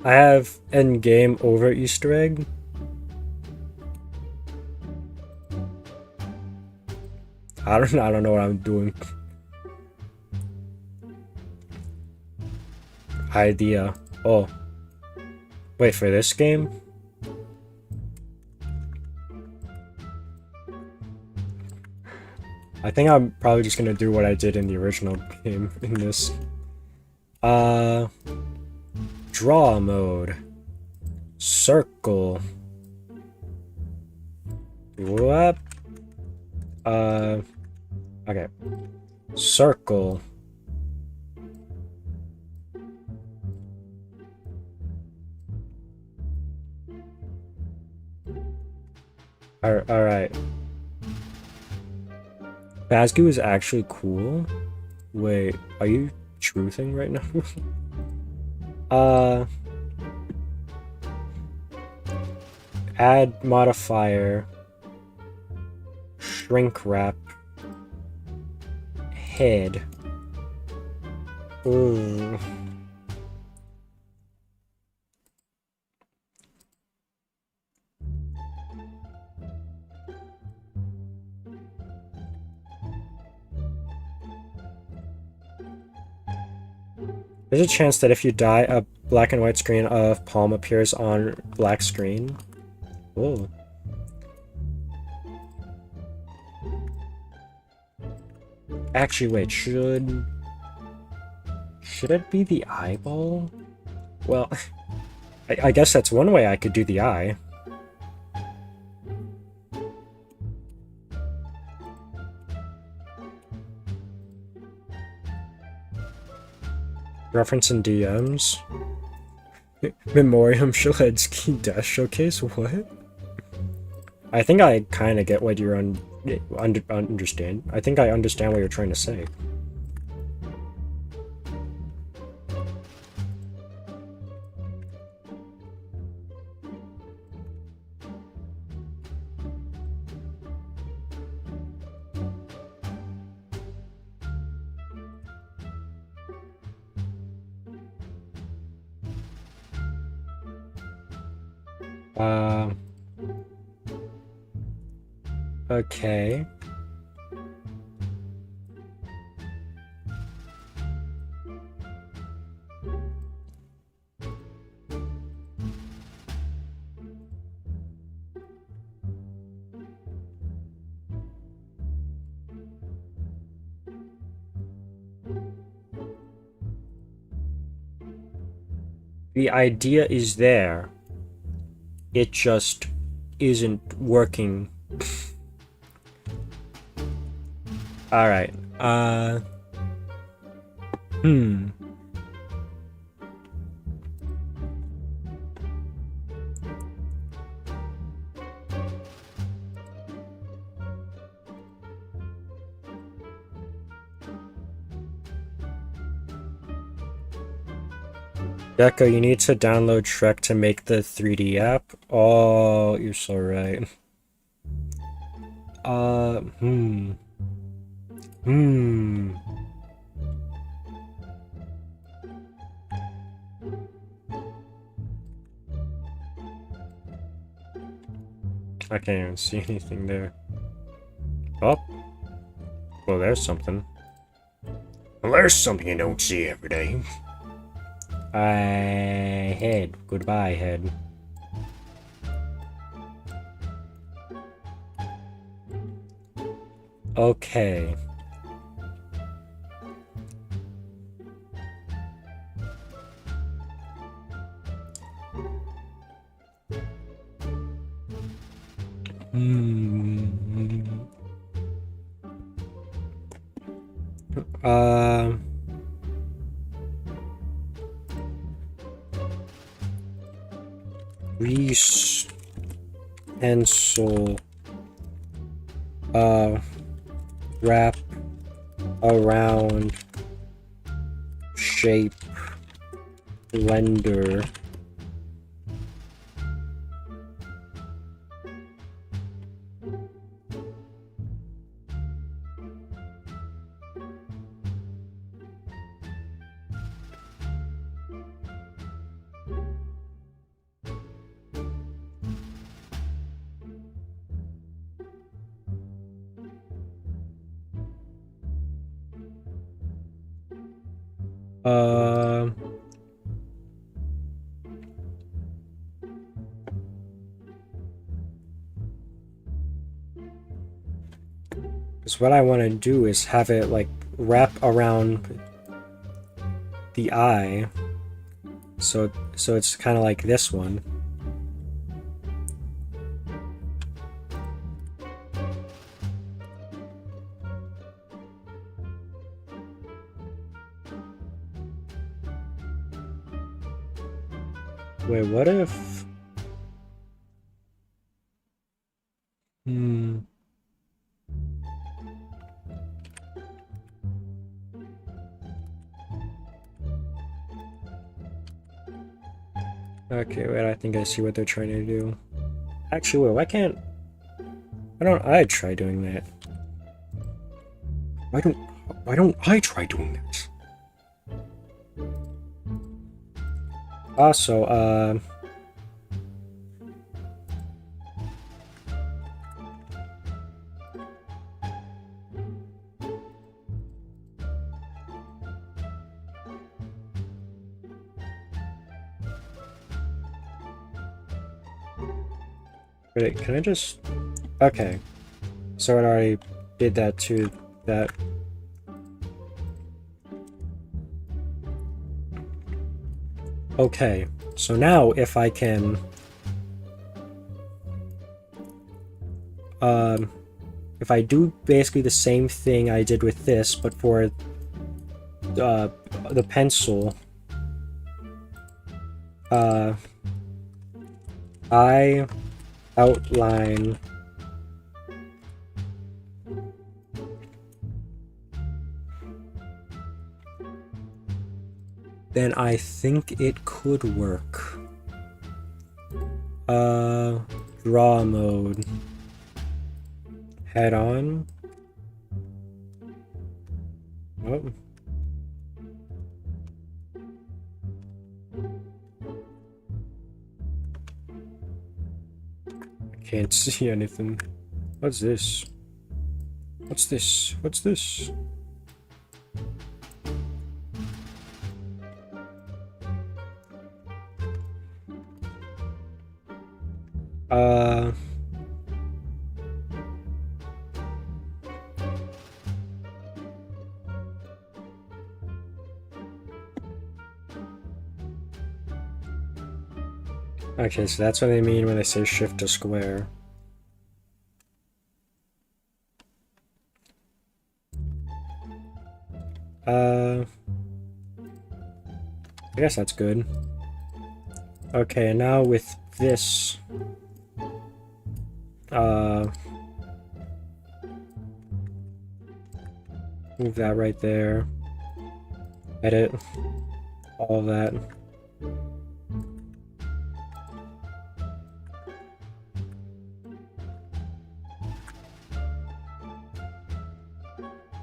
S1: I have endgame over Easter egg. I don't know what I'm doing. Idea. Oh. Wait, for this game? I think I'm probably just gonna do what I did in the original game in this. Draw mode. Circle. What? Okay. Circle. Alright. Phasgu is actually cool. Wait, are you truthing right now? Add modifier. Shrink wrap. Head. Ooh. There's a chance that if you die, a black and white screen of Palm appears on black screen. Whoa. Actually, wait, should it be the eyeball? Well, I guess that's one way I could do the eye. Reference in DMs. Memoriam Shaledski Dash Showcase? What? I think I kind of get what you're understand. I think I understand what you're trying to say. Okay. The idea is there. It just isn't working. Alright. Hmm. Deco, you need to download Shrek to make the 3D app. Oh, you're so right. Hmm. Hmm. I can't even see anything there. Oh. Well, there's something. Well, there's something you don't see every day. Head. Goodbye, head. Okay. Hmm. Uh... Reese pencil wrap around shape blender uh because what I want to do is have it like wrap around the eye, so it's kind of like this one. Wait, what if? Hmm. Okay, wait, I think I see what they're trying to do. Actually, wait, why don't I try doing that? Why don't I try doing that? Also, wait, can I just... Okay. So it already did that to that. Okay, so now if I can... if I do basically the same thing I did with this, but for the pencil, I outline then I think it could work. Draw mode. Head on. Oh. I can't see anything. What's this? What's this? What's this? Okay, so that's what they mean when they say shift to square. I guess that's good. Okay, now with this, move that right there. Edit all of that.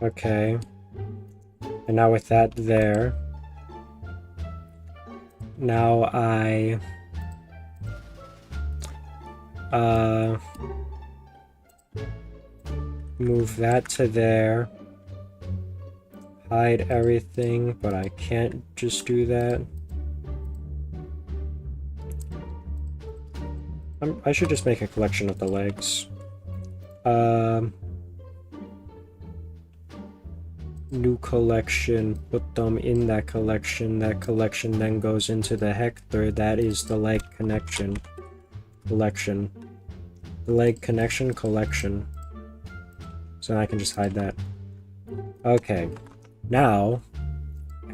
S1: Okay. And now with that there, now I move that to there, hide everything, but I can't just do that. I should just make a collection of the legs. New collection, put them in that collection then goes into the HeCTeR. That is the leg connection collection. The leg connection collection. So I can just hide that. Okay, now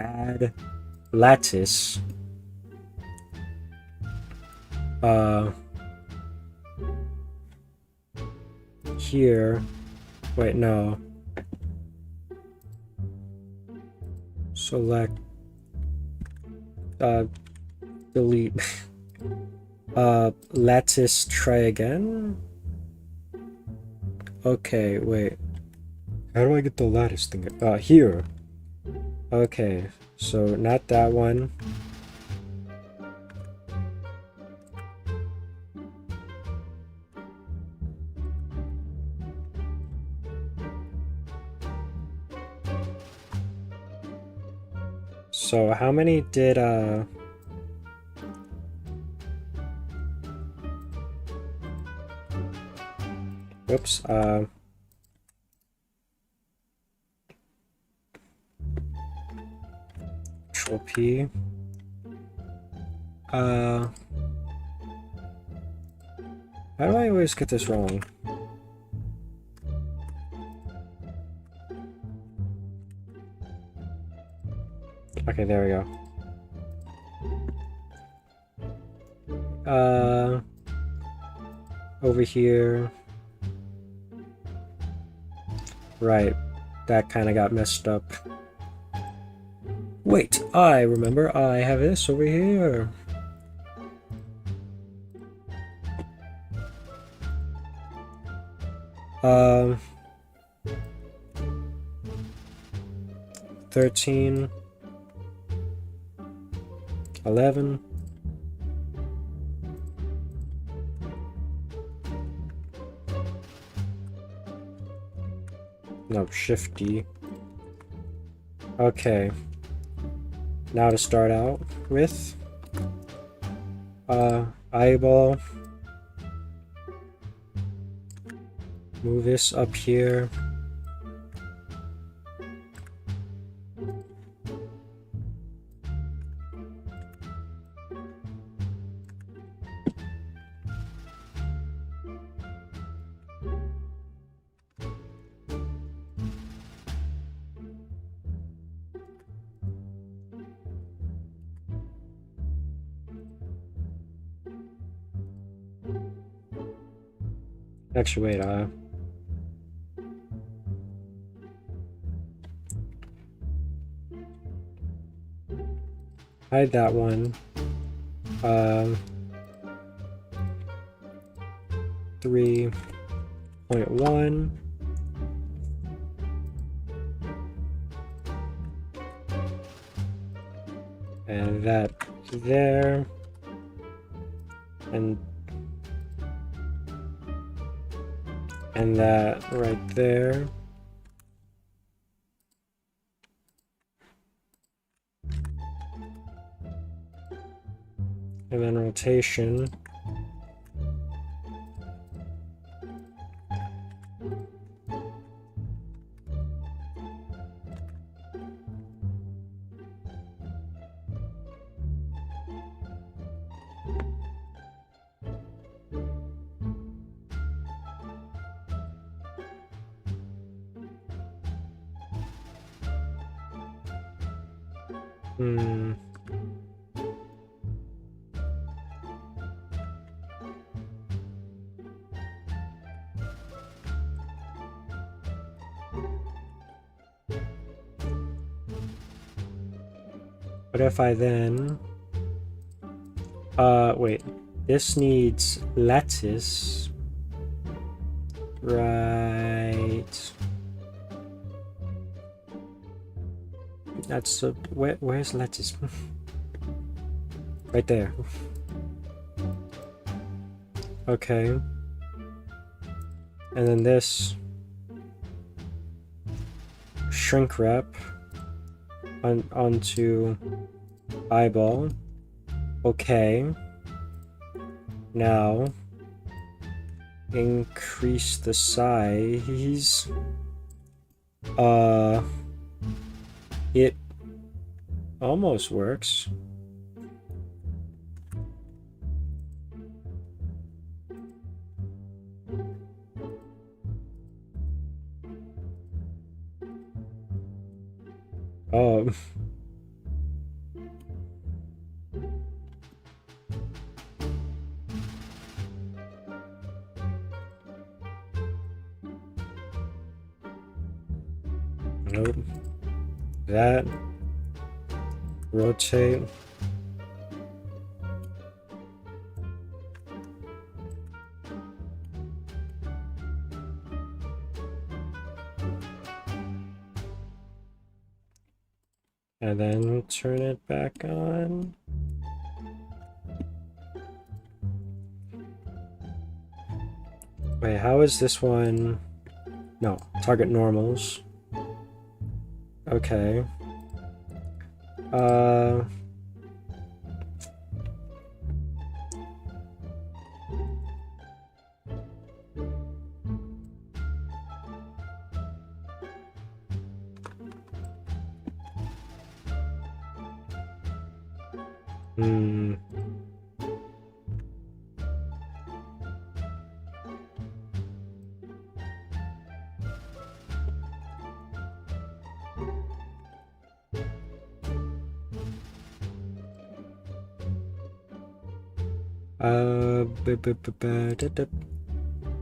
S1: add lattice. Here, wait, no. Select, delete, lattice, try again? Okay, wait. How do I get the lattice thing? Here. Okay, so not that one. So how many did, whoops, Control P. How do I always get this wrong? Okay, there we go. Over here. Right, that kind of got messed up. Wait, I remember I have this over here. Um, 13, 11. No, Shift D. Okay. Now to start out with, eyeball. Move this up here. Actually, wait, hide that one. 3.1. And that there. And that right there. And then rotation. What if I then... wait. This needs lettuce. Right. That's... where's lettuce? Right there. Okay. And then this... shrink wrap onto eyeball. Okay. Now increase the size. It almost works. Oh. Nope. That. Rotate. And then turn it back on. Wait, how is this one? No, target normals. Okay.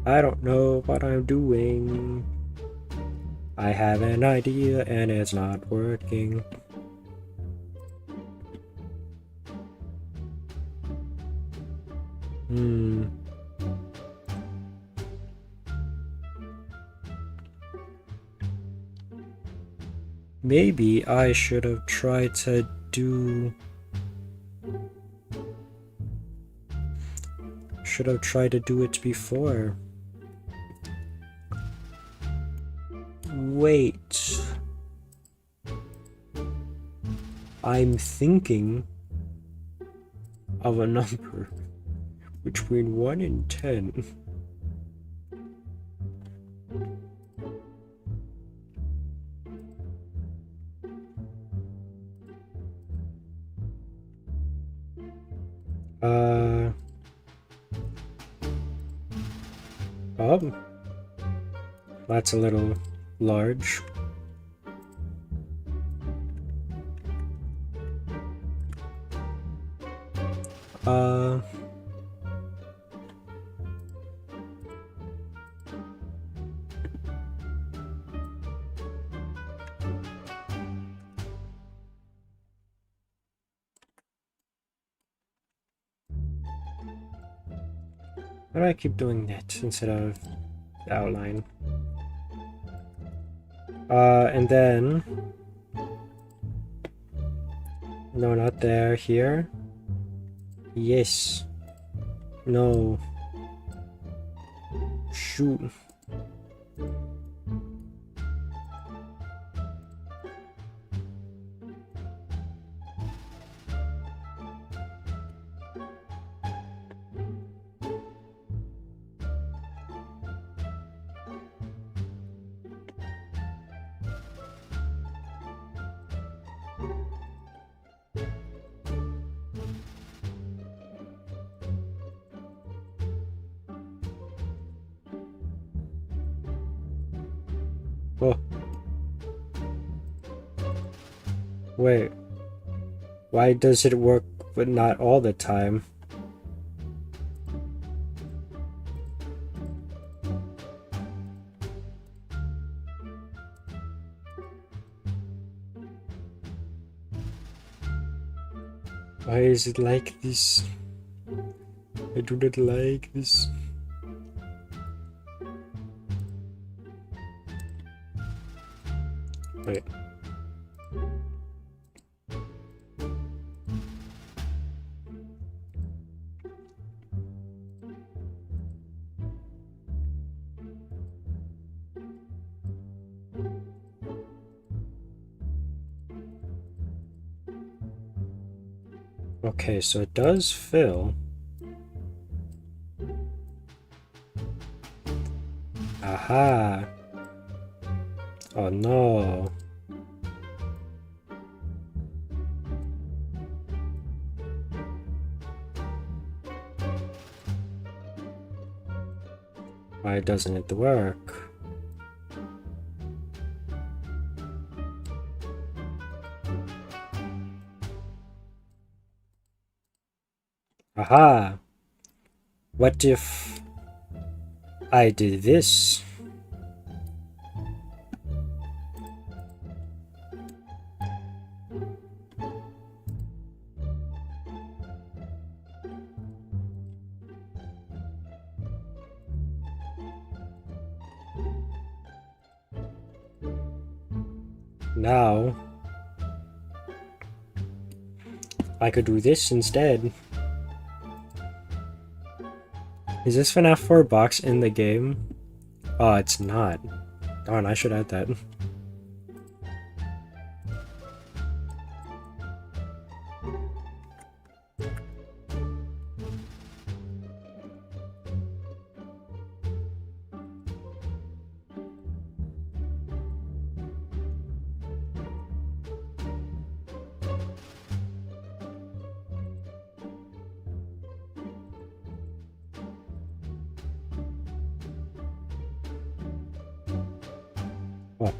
S1: I don't know what I'm doing. I have an idea and it's not working. Maybe I should have tried to do... Should have tried to do it before. Wait. I'm thinking of a number between 1 and 10. Oh, that's a little large. Why do I keep doing that instead of the outline? And then... No, not there. Here? Yes. No. Shoot. Wait, why does it work but not all the time? Why is it like this? I do not like this. Wait. Okay, so it does fill. Aha! Oh no. Why doesn't it work? Aha! What if I did this? Now, I could do this instead. Is this FNAF 4 box in the game? Oh, it's not. Darn, I should add that. Oh.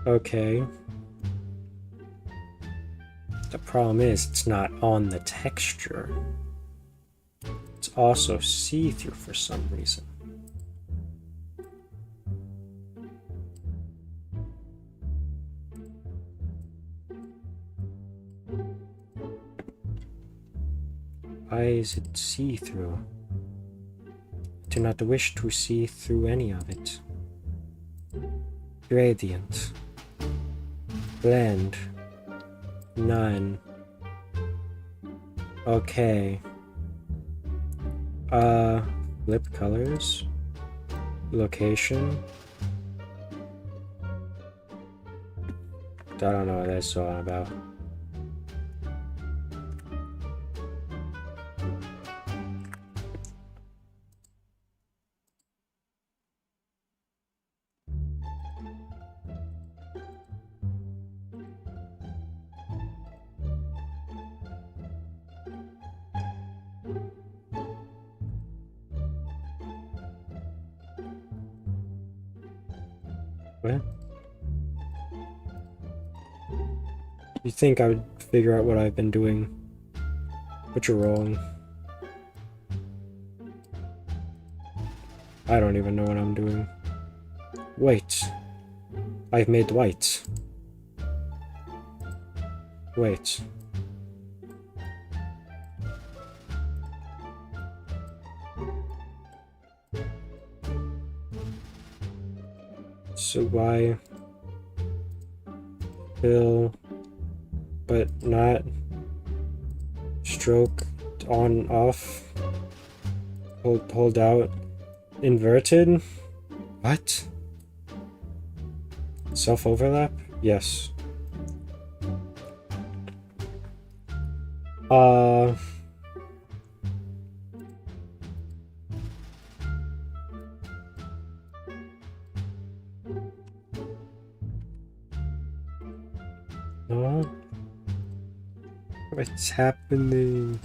S1: Okay. The problem is it's not on the texture. It's also see-through for some reason. Why is it see-through? I do not wish to see through any of it. Gradient. Blend. None. Okay. Flip colors. Location. I don't know what that's all about. What? You think I would figure out what I've been doing, but you're wrong. I don't even know what I'm doing. Wait. I've made white. Wait. So why fill but not stroke on off hold out inverted? What? Self overlap? Yes. No. I What's happening?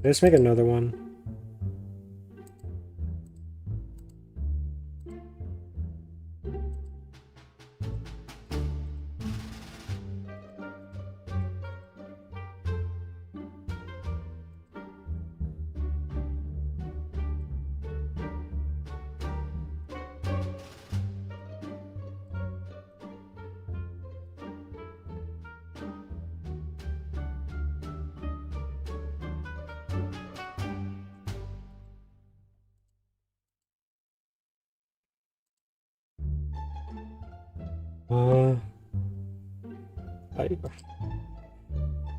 S1: Let's make another one.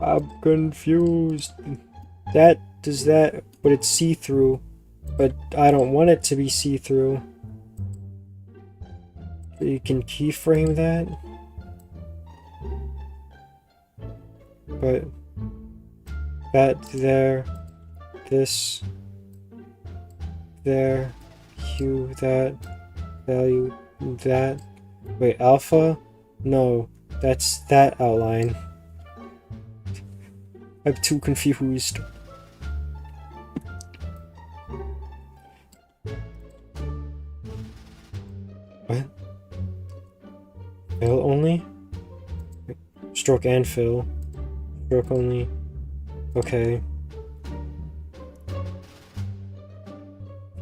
S1: I'm confused. But it's see-through. But I don't want it to be see-through. You can keyframe that. But that there, this, there, hue that, value that. Wait, alpha? No, that's that outline. I'm too confused. What? Fill only? Stroke and fill. Stroke only. Okay.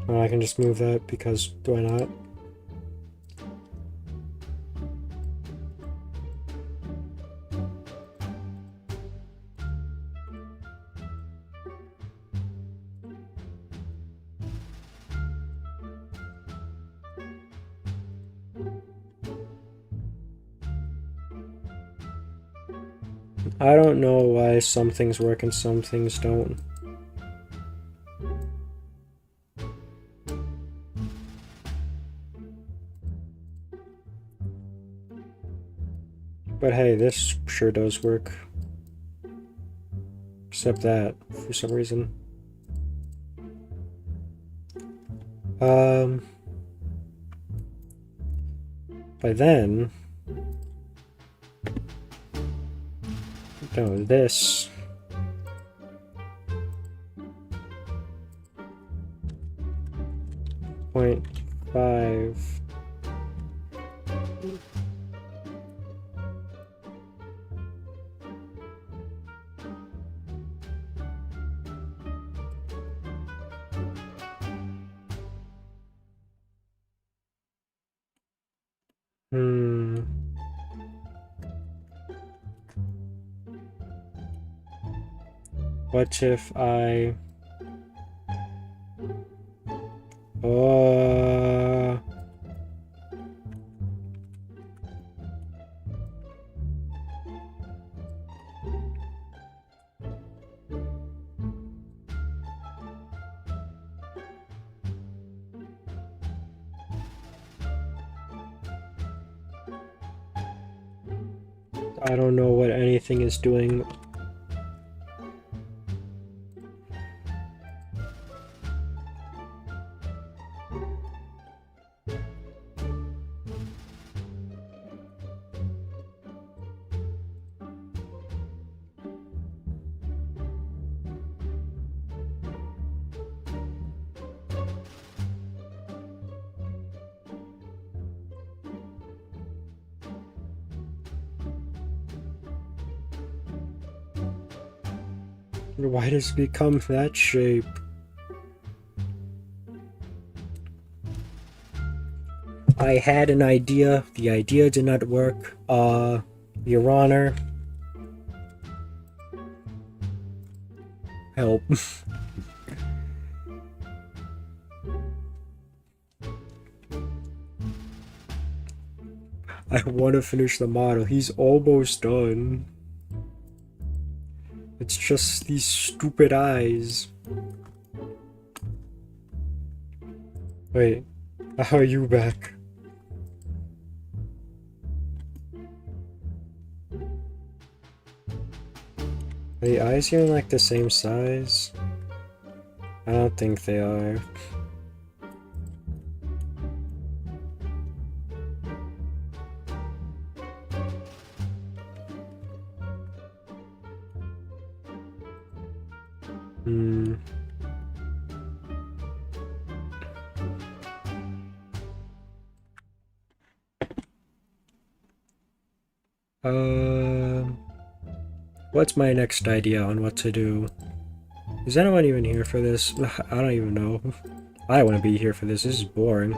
S1: I can just move that because why not? I don't know why some things work and some things don't. But hey, this sure does work. Except that, for some reason. By then... No, this... 0.5... What if I... I don't know what anything is doing. Why does it become that shape? I had an idea. The idea did not work. Your Honor. Help. I want to finish the model. He's almost done. It's just these stupid eyes. Wait, how are you back? Are the eyes even like the same size? I don't think they are. Hmm. What's my next idea on what to do? Is anyone even here for this? I don't even know. I want to be here for this. This is boring.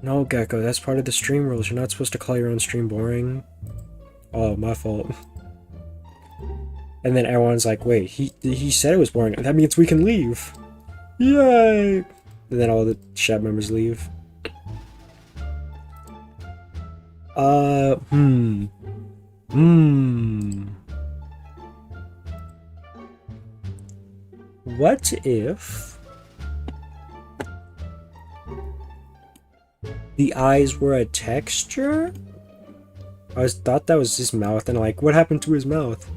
S1: No, Gecko, that's part of the stream rules. You're not supposed to call your own stream boring. Oh, my fault. And then everyone's like, wait, he said it was boring. That means we can leave. Yay! And then all the chat members leave. Hmm. What if the eyes were a texture? Thought that was his mouth, and like, what happened to his mouth?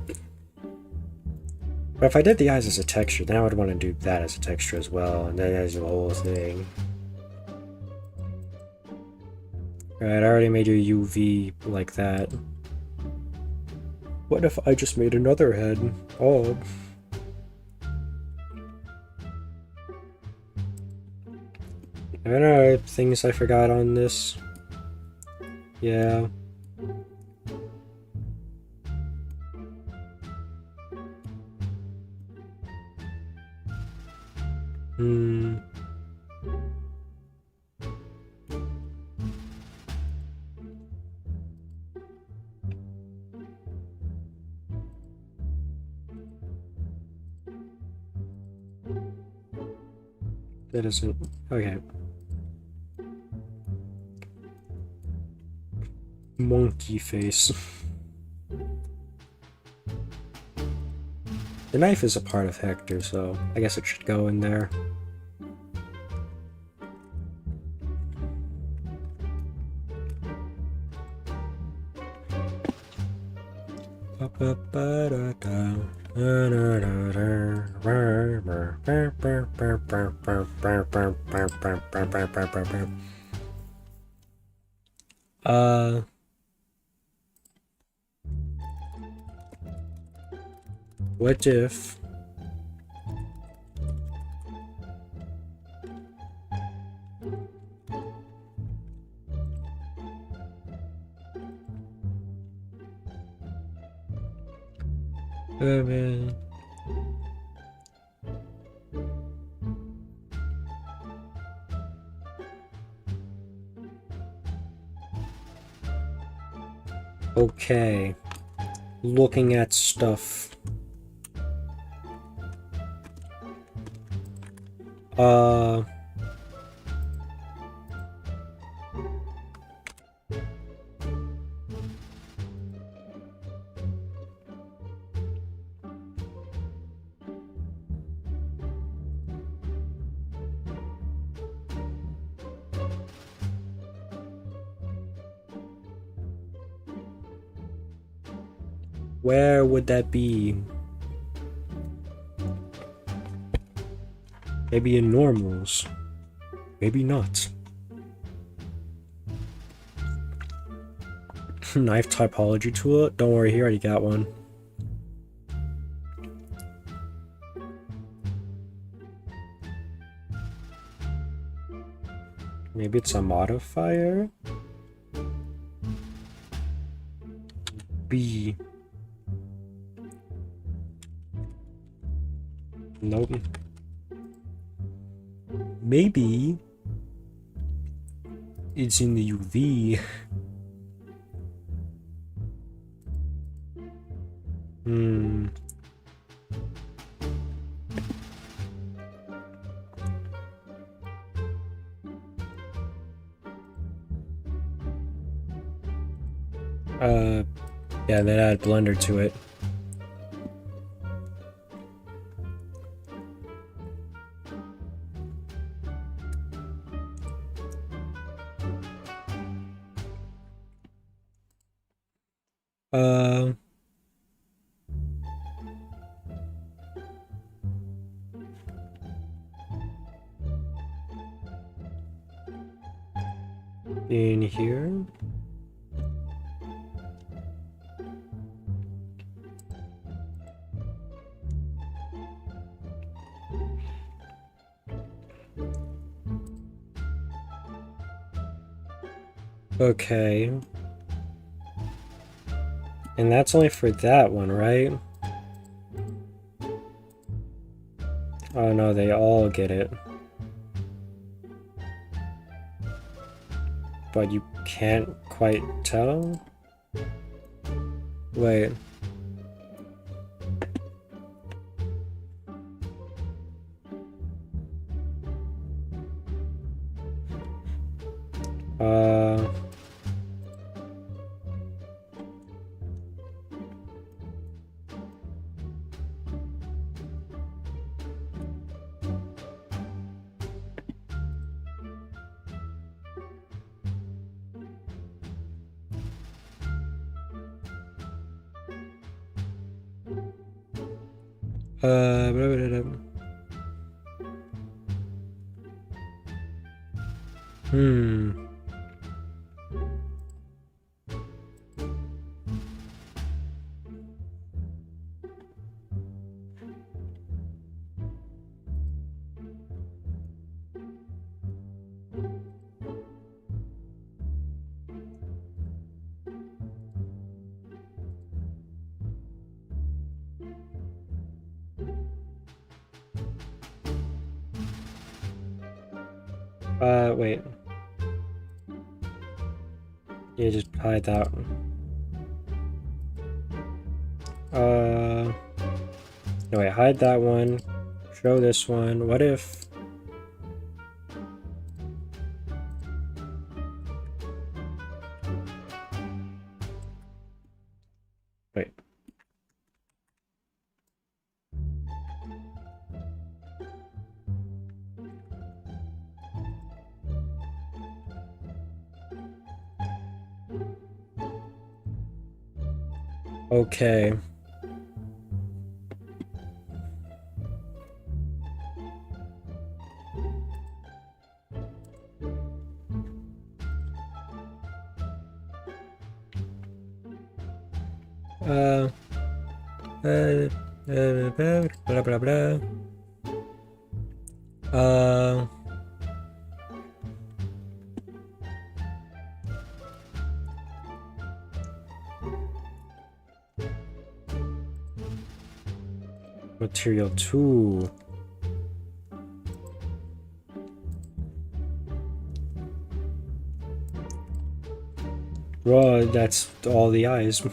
S1: But if I did the eyes as a texture, then I would want to do that as a texture as well, and then as the whole thing. Alright, I already made your UV like that. What if I just made another head? Oh. I don't know, things I forgot on this. Yeah. That isn't... Okay. Monkey face. The knife is a part of Hector, so I guess it should go in there. What if man. Okay. Looking at stuff. Where would that be? Maybe in normals. Maybe not. Knife typology tool? Don't worry, he already got one. Maybe it's a modifier? B. Nope. Maybe it's in the UV. Yeah, then add Blender to it. in here. Okay. And that's only for that one, right? Oh no, they all get it. But you can't quite tell? Wait. Uh... Blah, blah, blah, blah. Wait. Yeah, just hide that one. No, wait, hide that one. Show this one. What if... Wait. Okay. Blah, blah, blah. Material 2. Well, that's all the eyes.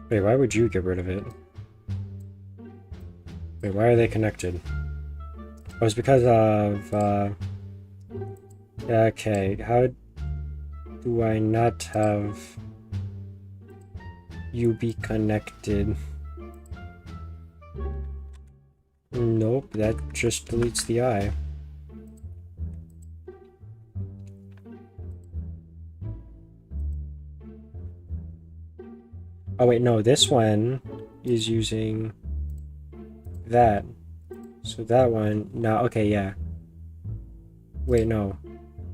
S1: Wait, why would you get rid of it? Wait, why are they connected? Oh, it's because of, yeah, okay, how do I not have you be connected? Nope, that just deletes the eye. Oh wait, no, this one is using that. So that one, no, okay, yeah. Wait, no.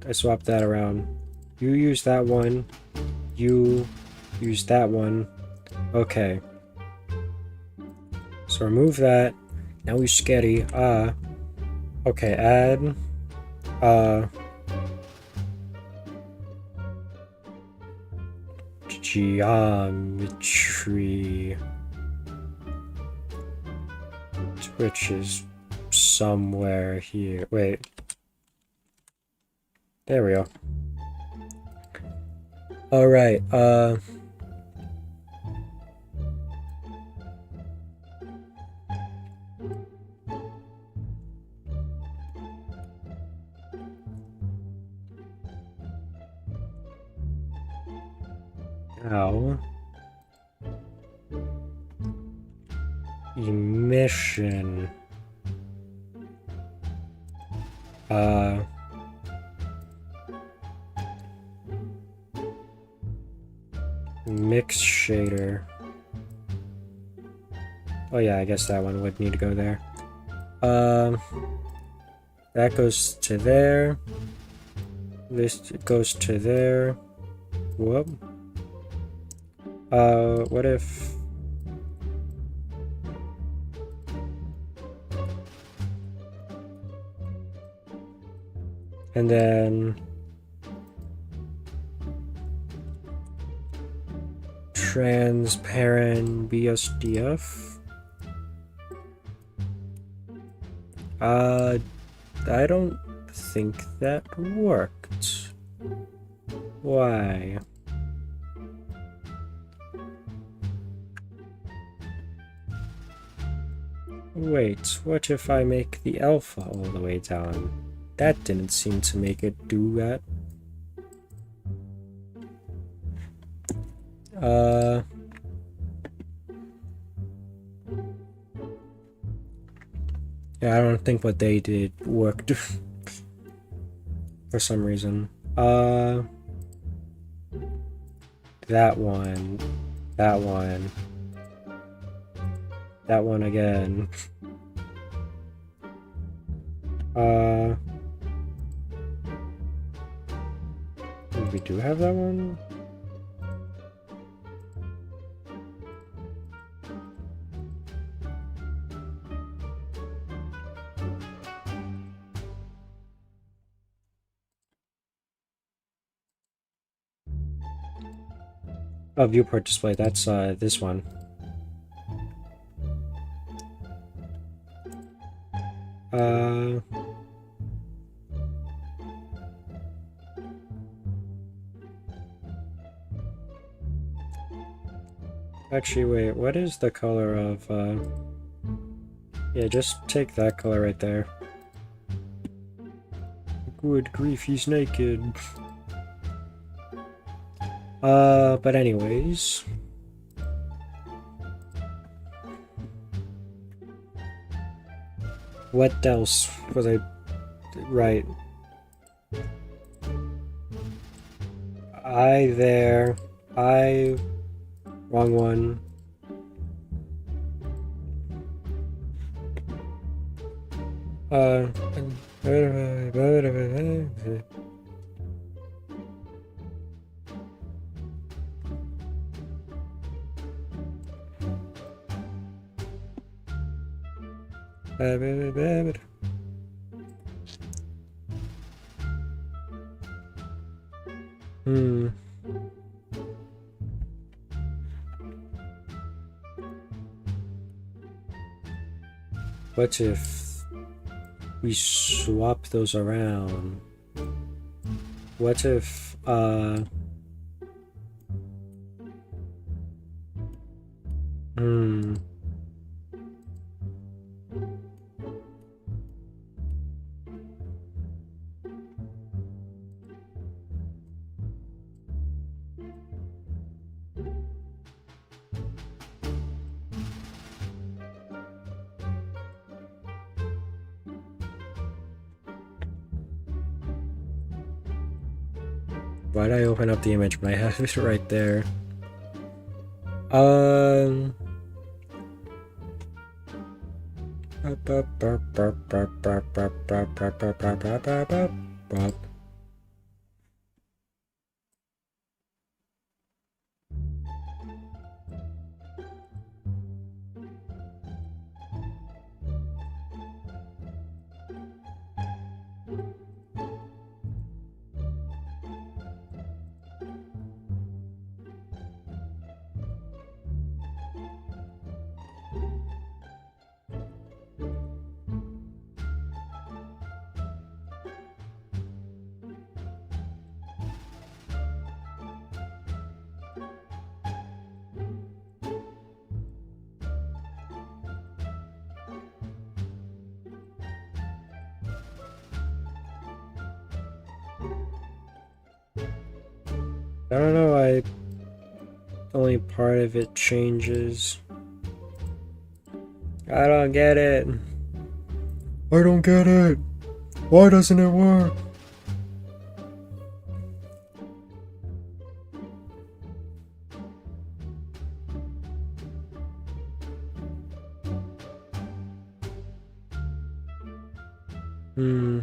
S1: I swapped that around. You use that one. You use that one. Okay. So remove that. Now we're scary. Okay, add. Geometry. Which is somewhere here. Wait. There we go. Alright, now emission. Mix shader. Oh yeah, I guess that one would need to go there. Um, that goes to there. This goes to there. Whoop. What if... And then... Transparent BSDF? I don't think that worked. Why? Wait, what if I make the alpha all the way down? That didn't seem to make it do that. Yeah, I don't think what they did worked for some reason. That one. That one. That one again. We do have that one? Oh, viewport display, that's this one. Actually, wait, what is the color of, yeah, just take that color right there. Good grief, he's naked. But anyways. What else was I... Right. There. Wrong one. What if we swap those around? What if, why'd I open up the image when I have it right there? I don't know, only part of it changes. I don't get it. I don't get it. Why doesn't it work? Hmm.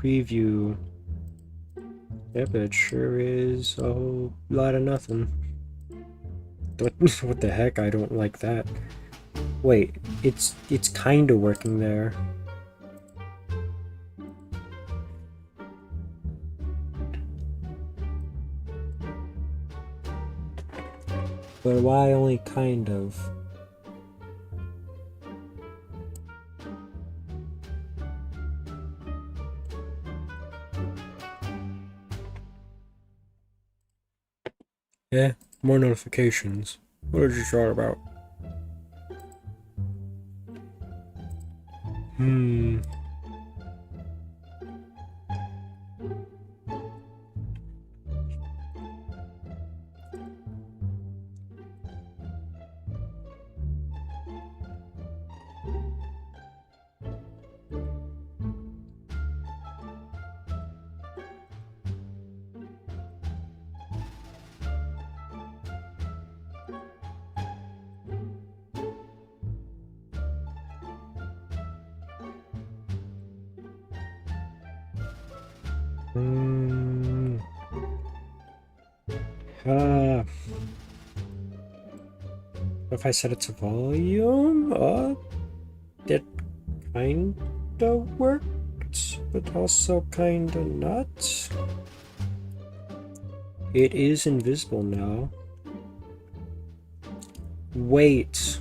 S1: Preview. Yep, it sure is a whole lot of nothing. What the heck? I don't like that. Wait, it's kind of working there. But why only kind of? Yeah, more notifications. What did you talk about? Hmm. Hmm. Uh, if I set it to volume, it kinda worked, but also kinda not. It is invisible now. Wait.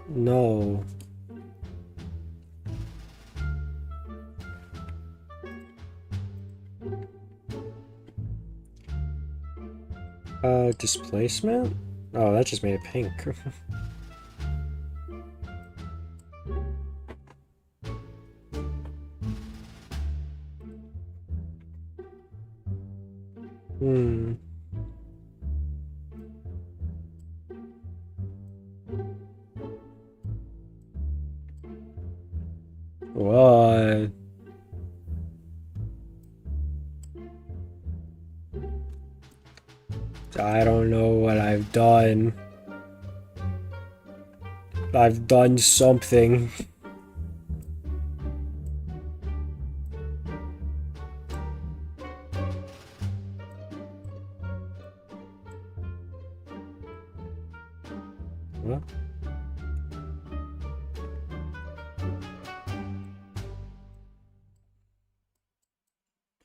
S1: No. Displacement? Oh, that just made it pink. Hmm. What? I don't know what I've done. I've done something. What?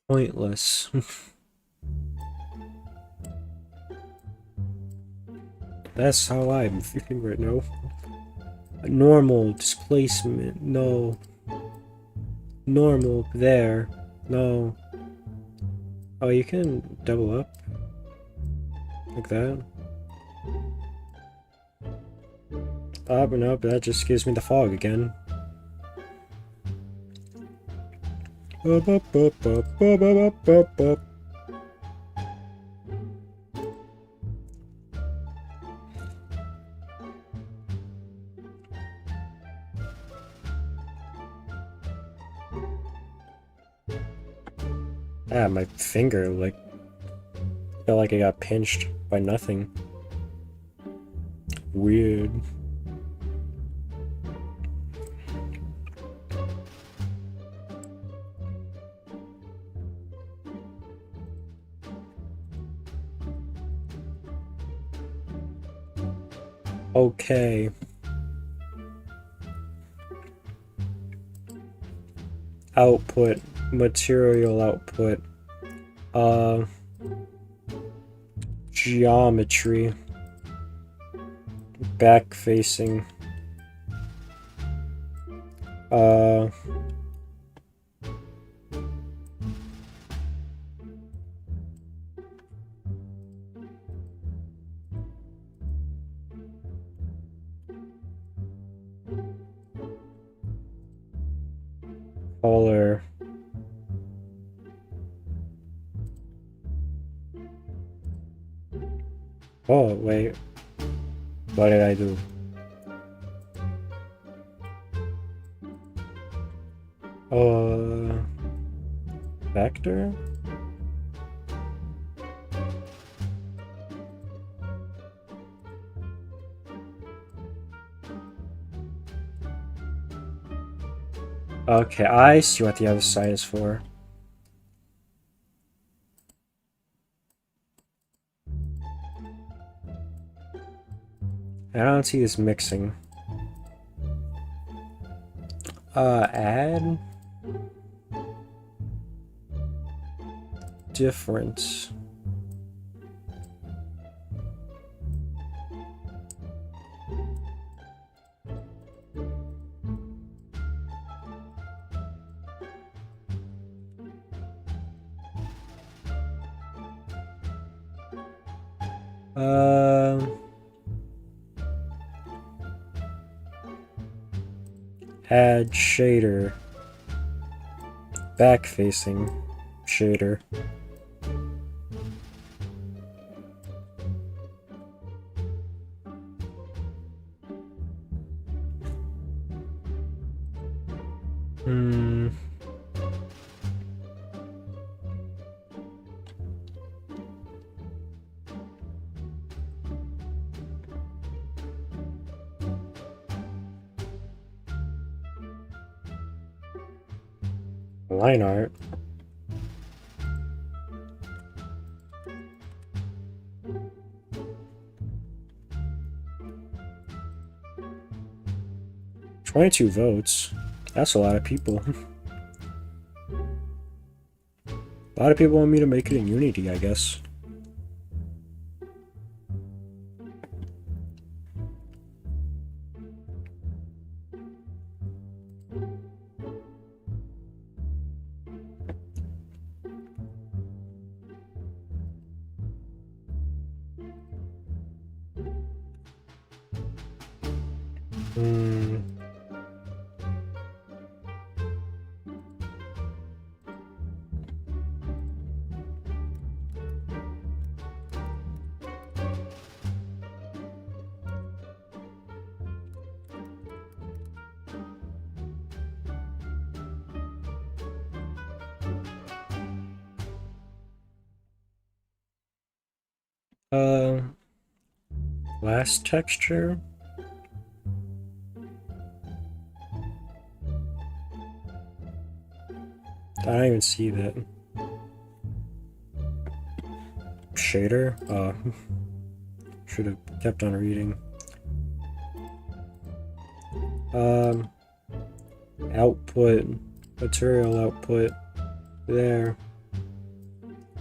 S1: Pointless. That's how I'm feeling right now. Normal displacement. No. Normal there. No. Oh, you can double up like that. But no, that just gives me the fog again. Ah, my finger, like, felt like it got pinched by nothing. Weird. Okay. Output. Material output. Uh... Geometry. Back facing. Uh... Color. Oh, wait. What did I do? Vector? Okay, I see what the other side is for. I don't see this mixing. Add difference. Add shader. Back facing shader. Line art. $22 votes. That's a lot of people. A lot of people want me to make it in Unity, I guess. Last texture. I don't even see that. Shader? Should have kept on reading. Output. Material output. There.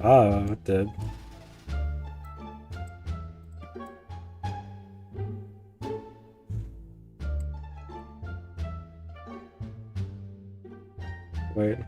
S1: What the... Wait.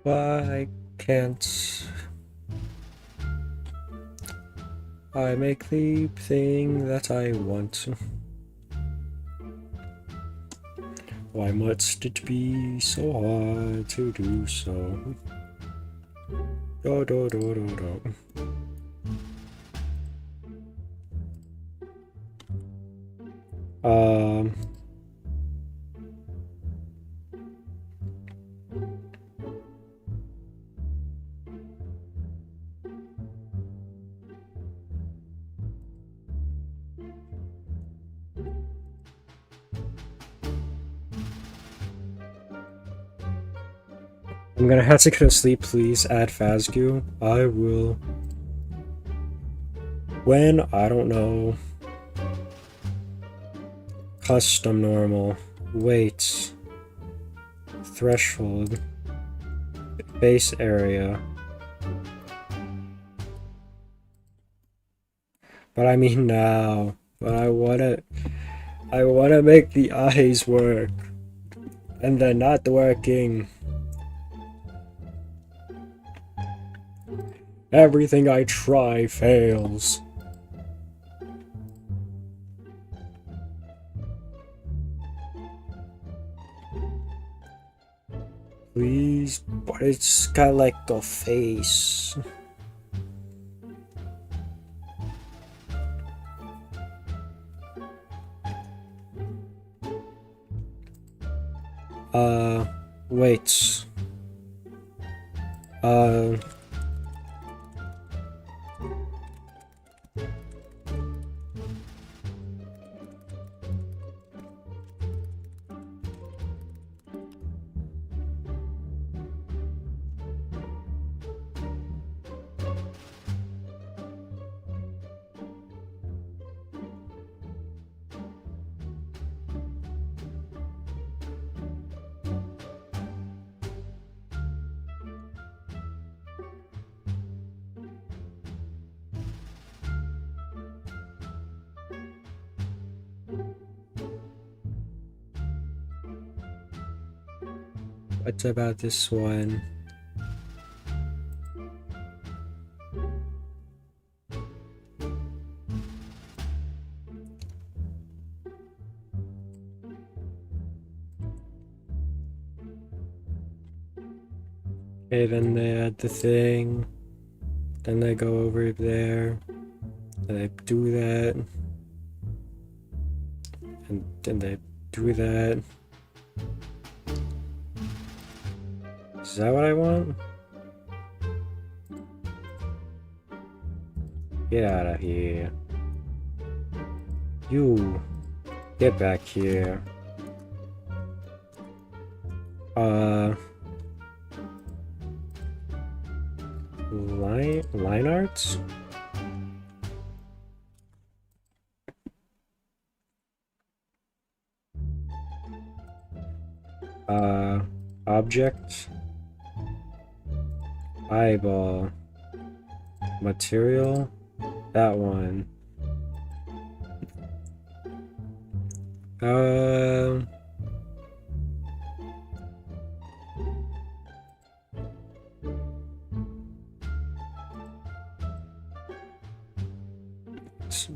S1: Why can't I make the thing that I want? Why must it be so hard to do so? Do do do do do. I'm gonna have to go to sleep, please. Add Fazgu. I will. When? I don't know. Custom normal. Wait. threshold, base area. But I mean now. But I wanna make the eyes work. And they're not working. Everything I try fails. Please, but it's got like a face. Wait. What about this one? Okay, then they add the thing. Then they go over there. And they do that. And then they do that. Is that what I want? Get out of here. You. Get back here. Line arts? Object. Eyeball. Material. That one.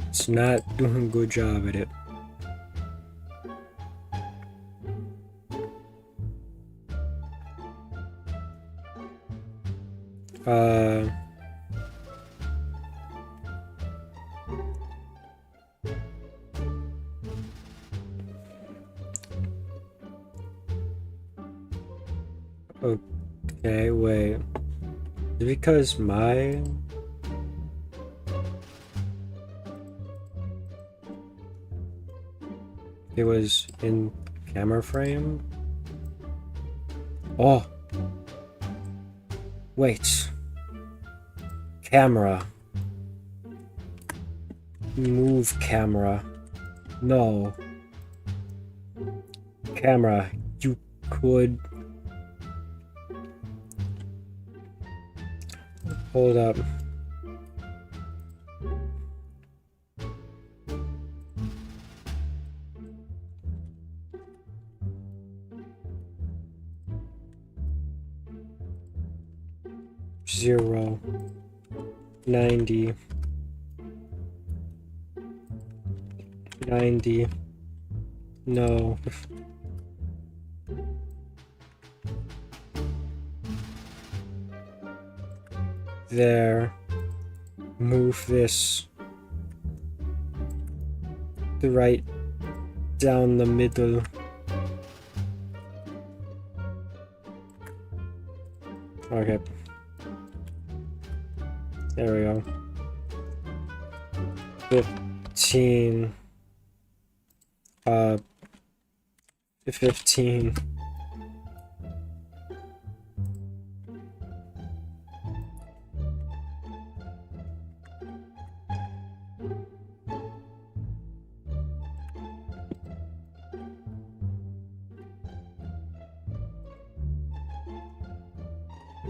S1: It's not doing a good job at it. Okay, wait. Is it because my... It was in camera frame? Oh! Wait. Camera. Move camera. No. Camera. You could... Hold up. Zero. 90. 90. No. There. Move this. The right down the middle. Okay. There we go. 15. 15.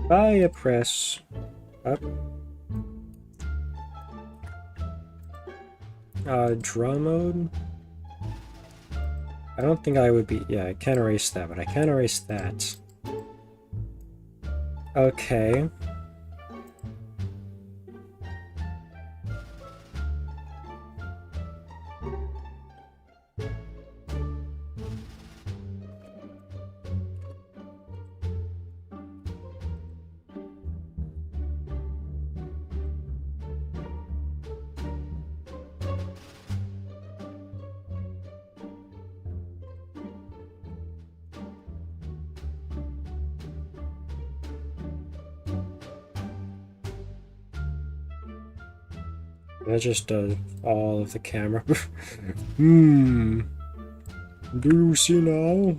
S1: If I press up, draw mode. I don't think I would be. Yeah, I can't erase that, but I can erase that. Okay. That just does all of the camera. Do you see now?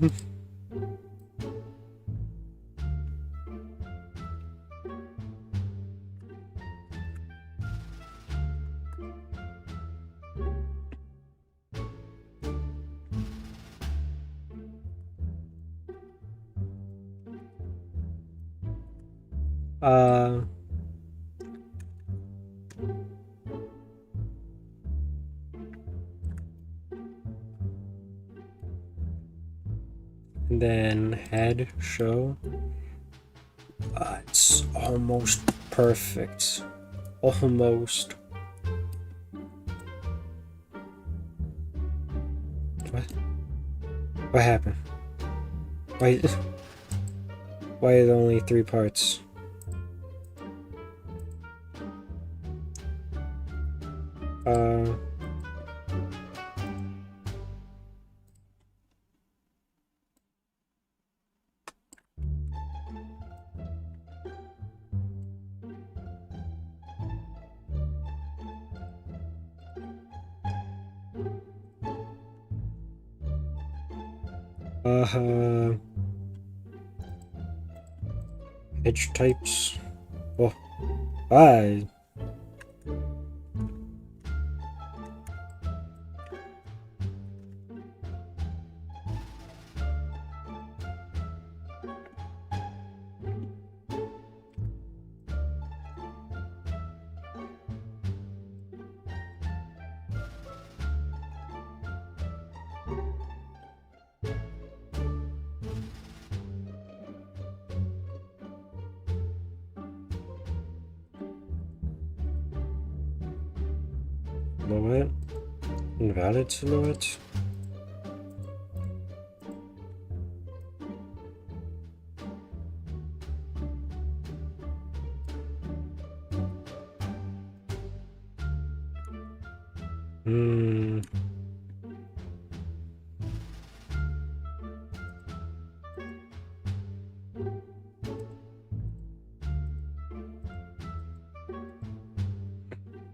S1: And then head show. It's almost perfect. Almost. What? What happened? Why? Why are there only 3 parts? Edge types. Oh, hi. Silhouette. Invalid silhouette.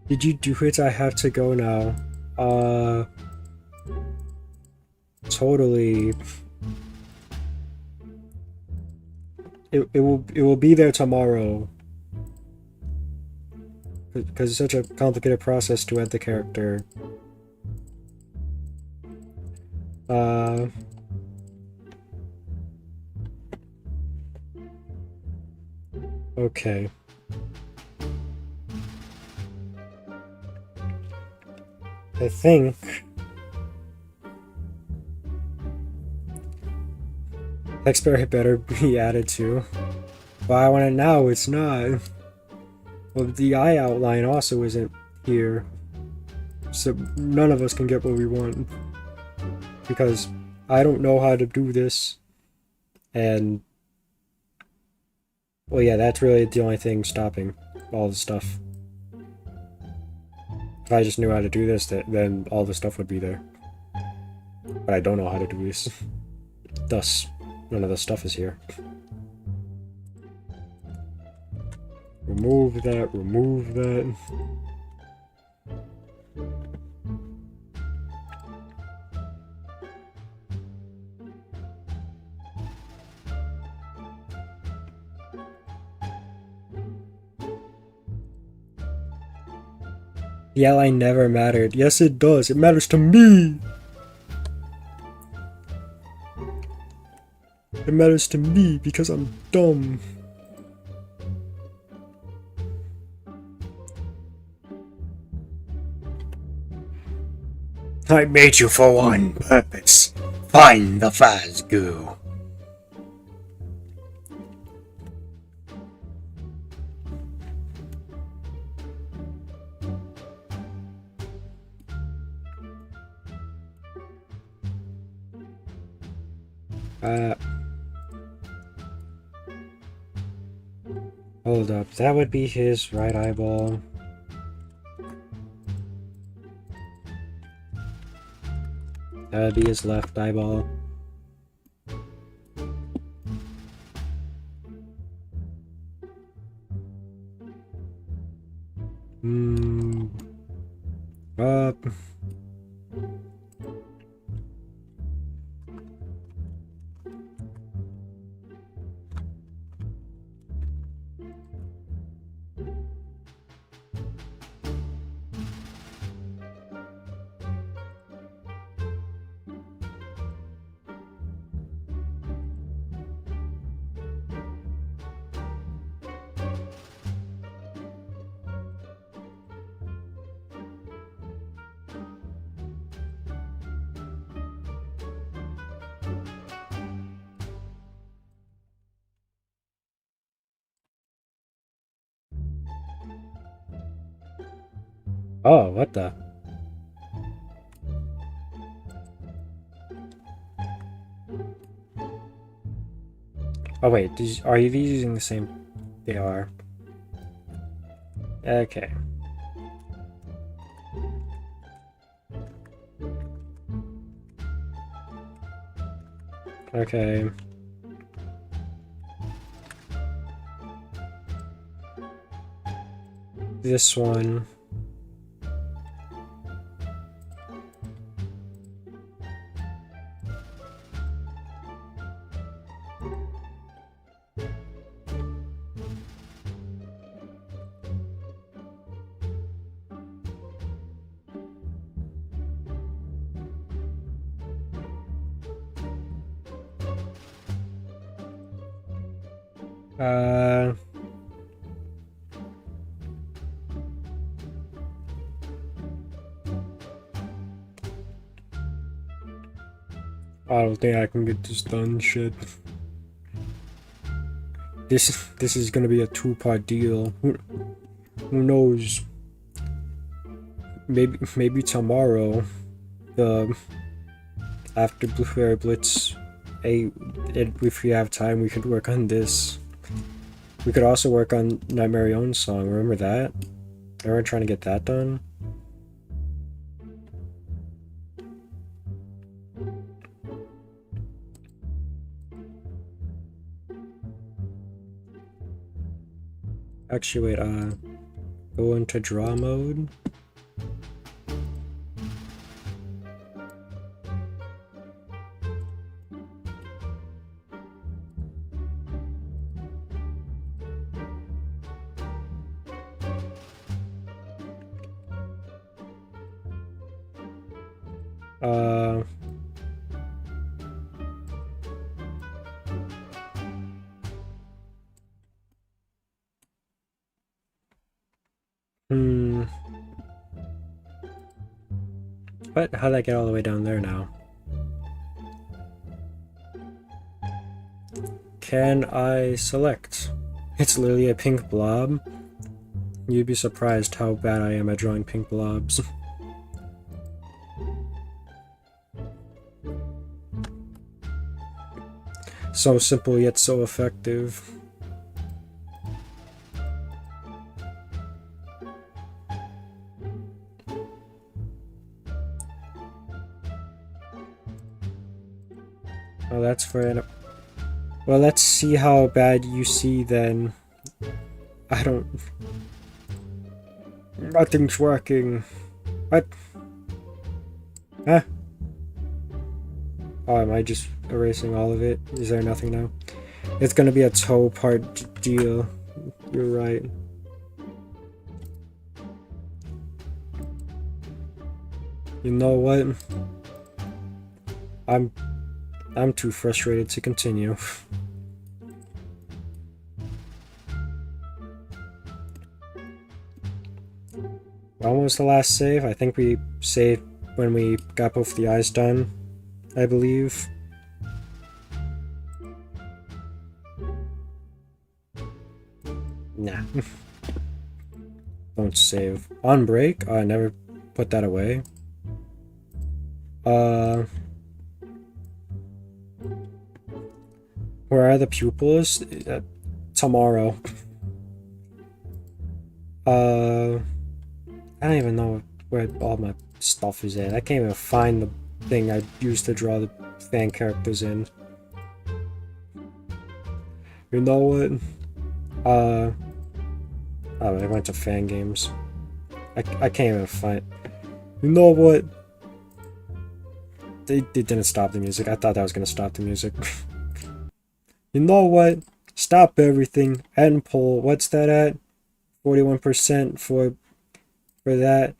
S1: Did you do it? I have to go now. Totally. It will be there tomorrow. Because it's such a complicated process to add the character. Okay. I think HeCTeR's better be added to. But I want it now, it's not. Well, the eye outline also isn't here. So none of us can get what we want. Because I don't know how to do this. And well, yeah, that's really the only thing stopping all the stuff. If I just knew how to do this, then all the stuff would be there. But I don't know how to do this. Thus, none of the stuff is here. Remove that, remove that. The outline never mattered. Yes, it does. It matters to me. It matters to me because I'm dumb. I made you for one purpose. Find the Fazgoo. Hold up. That would be his right eyeball. That would be his left eyeball. Up. Oh, what the? Oh wait, are you using the same? They are. Okay. Okay. This one. I don't think I can get this done. Shit. This is gonna be a two-part deal. Who knows? Maybe tomorrow, after Blue Fairy Blitz 8, if we have time, we could work on this. We could also work on Nightmare Own Song. Remember that? Remember trying to get that done? Actually, wait, go into draw mode. What? How did I get all the way down there now? Can I select? It's literally a pink blob. You'd be surprised how bad I am at drawing pink blobs. So simple yet so effective. Oh, that's for it. Well, let's see how bad you see then. I don't... Nothing's working. What? Huh? Oh, am I just erasing all of it? Is there nothing now? It's gonna be a toe part deal. You're right. You know what? I'm too frustrated to continue. When was the last save? I think we saved when we got both the eyes done, I believe. Nah. Don't save. On break? Oh, I never put that away. Where are the pupils? Tomorrow. I don't even know where all my stuff is at. I can't even find the thing I used to draw the fan characters in. You know what? Oh, I went to fan games. I can't even find. You know what? They didn't stop the music. I thought that was gonna stop the music. You know what? Stop everything. End poll. What's that at? 41% for that.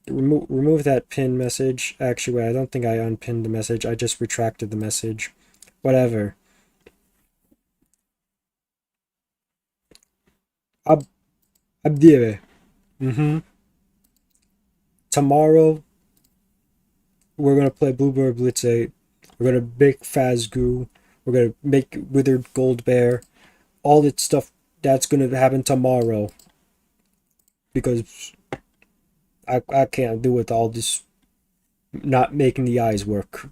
S1: Remove that pin message. Actually, wait, I don't think I unpinned the message. I just retracted the message. Whatever. Abdive. Tomorrow, we're gonna play Bluebird Blitz 8. We're gonna make Phasgoo. We're gonna make Withered Gold Bear. All that stuff that's gonna happen tomorrow. Because I can't do with all this not making the eyes work.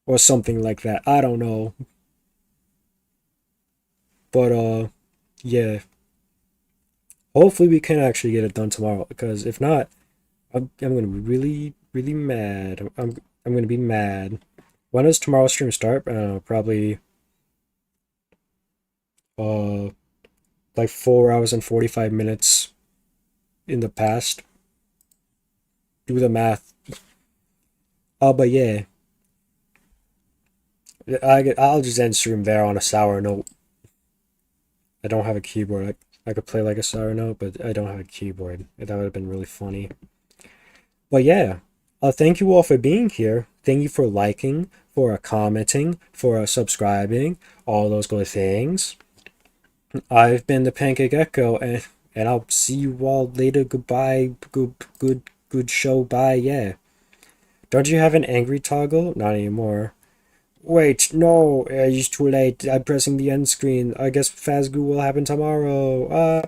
S1: Or something like that. I don't know. But yeah. Hopefully we can actually get it done tomorrow, because if not, I'm gonna be really, really mad. I'm gonna be mad. When does tomorrow's stream start? I don't know, probably like 4 hours and 45 minutes in the past. Do the math. But yeah. I'll just end stream there on a sour note. I don't have a keyboard. I could play like a sour note, but I don't have a keyboard. That would have been really funny. But yeah, thank you all for being here. Thank you for liking, for commenting, for subscribing, all those good things. I've been the Pancake Echo, and I'll see you all later. Goodbye. Good show. Bye. Yeah. Don't you have an angry toggle? Not anymore. Wait, no, it's too late. I'm pressing the end screen. I guess Phasgoo will happen tomorrow.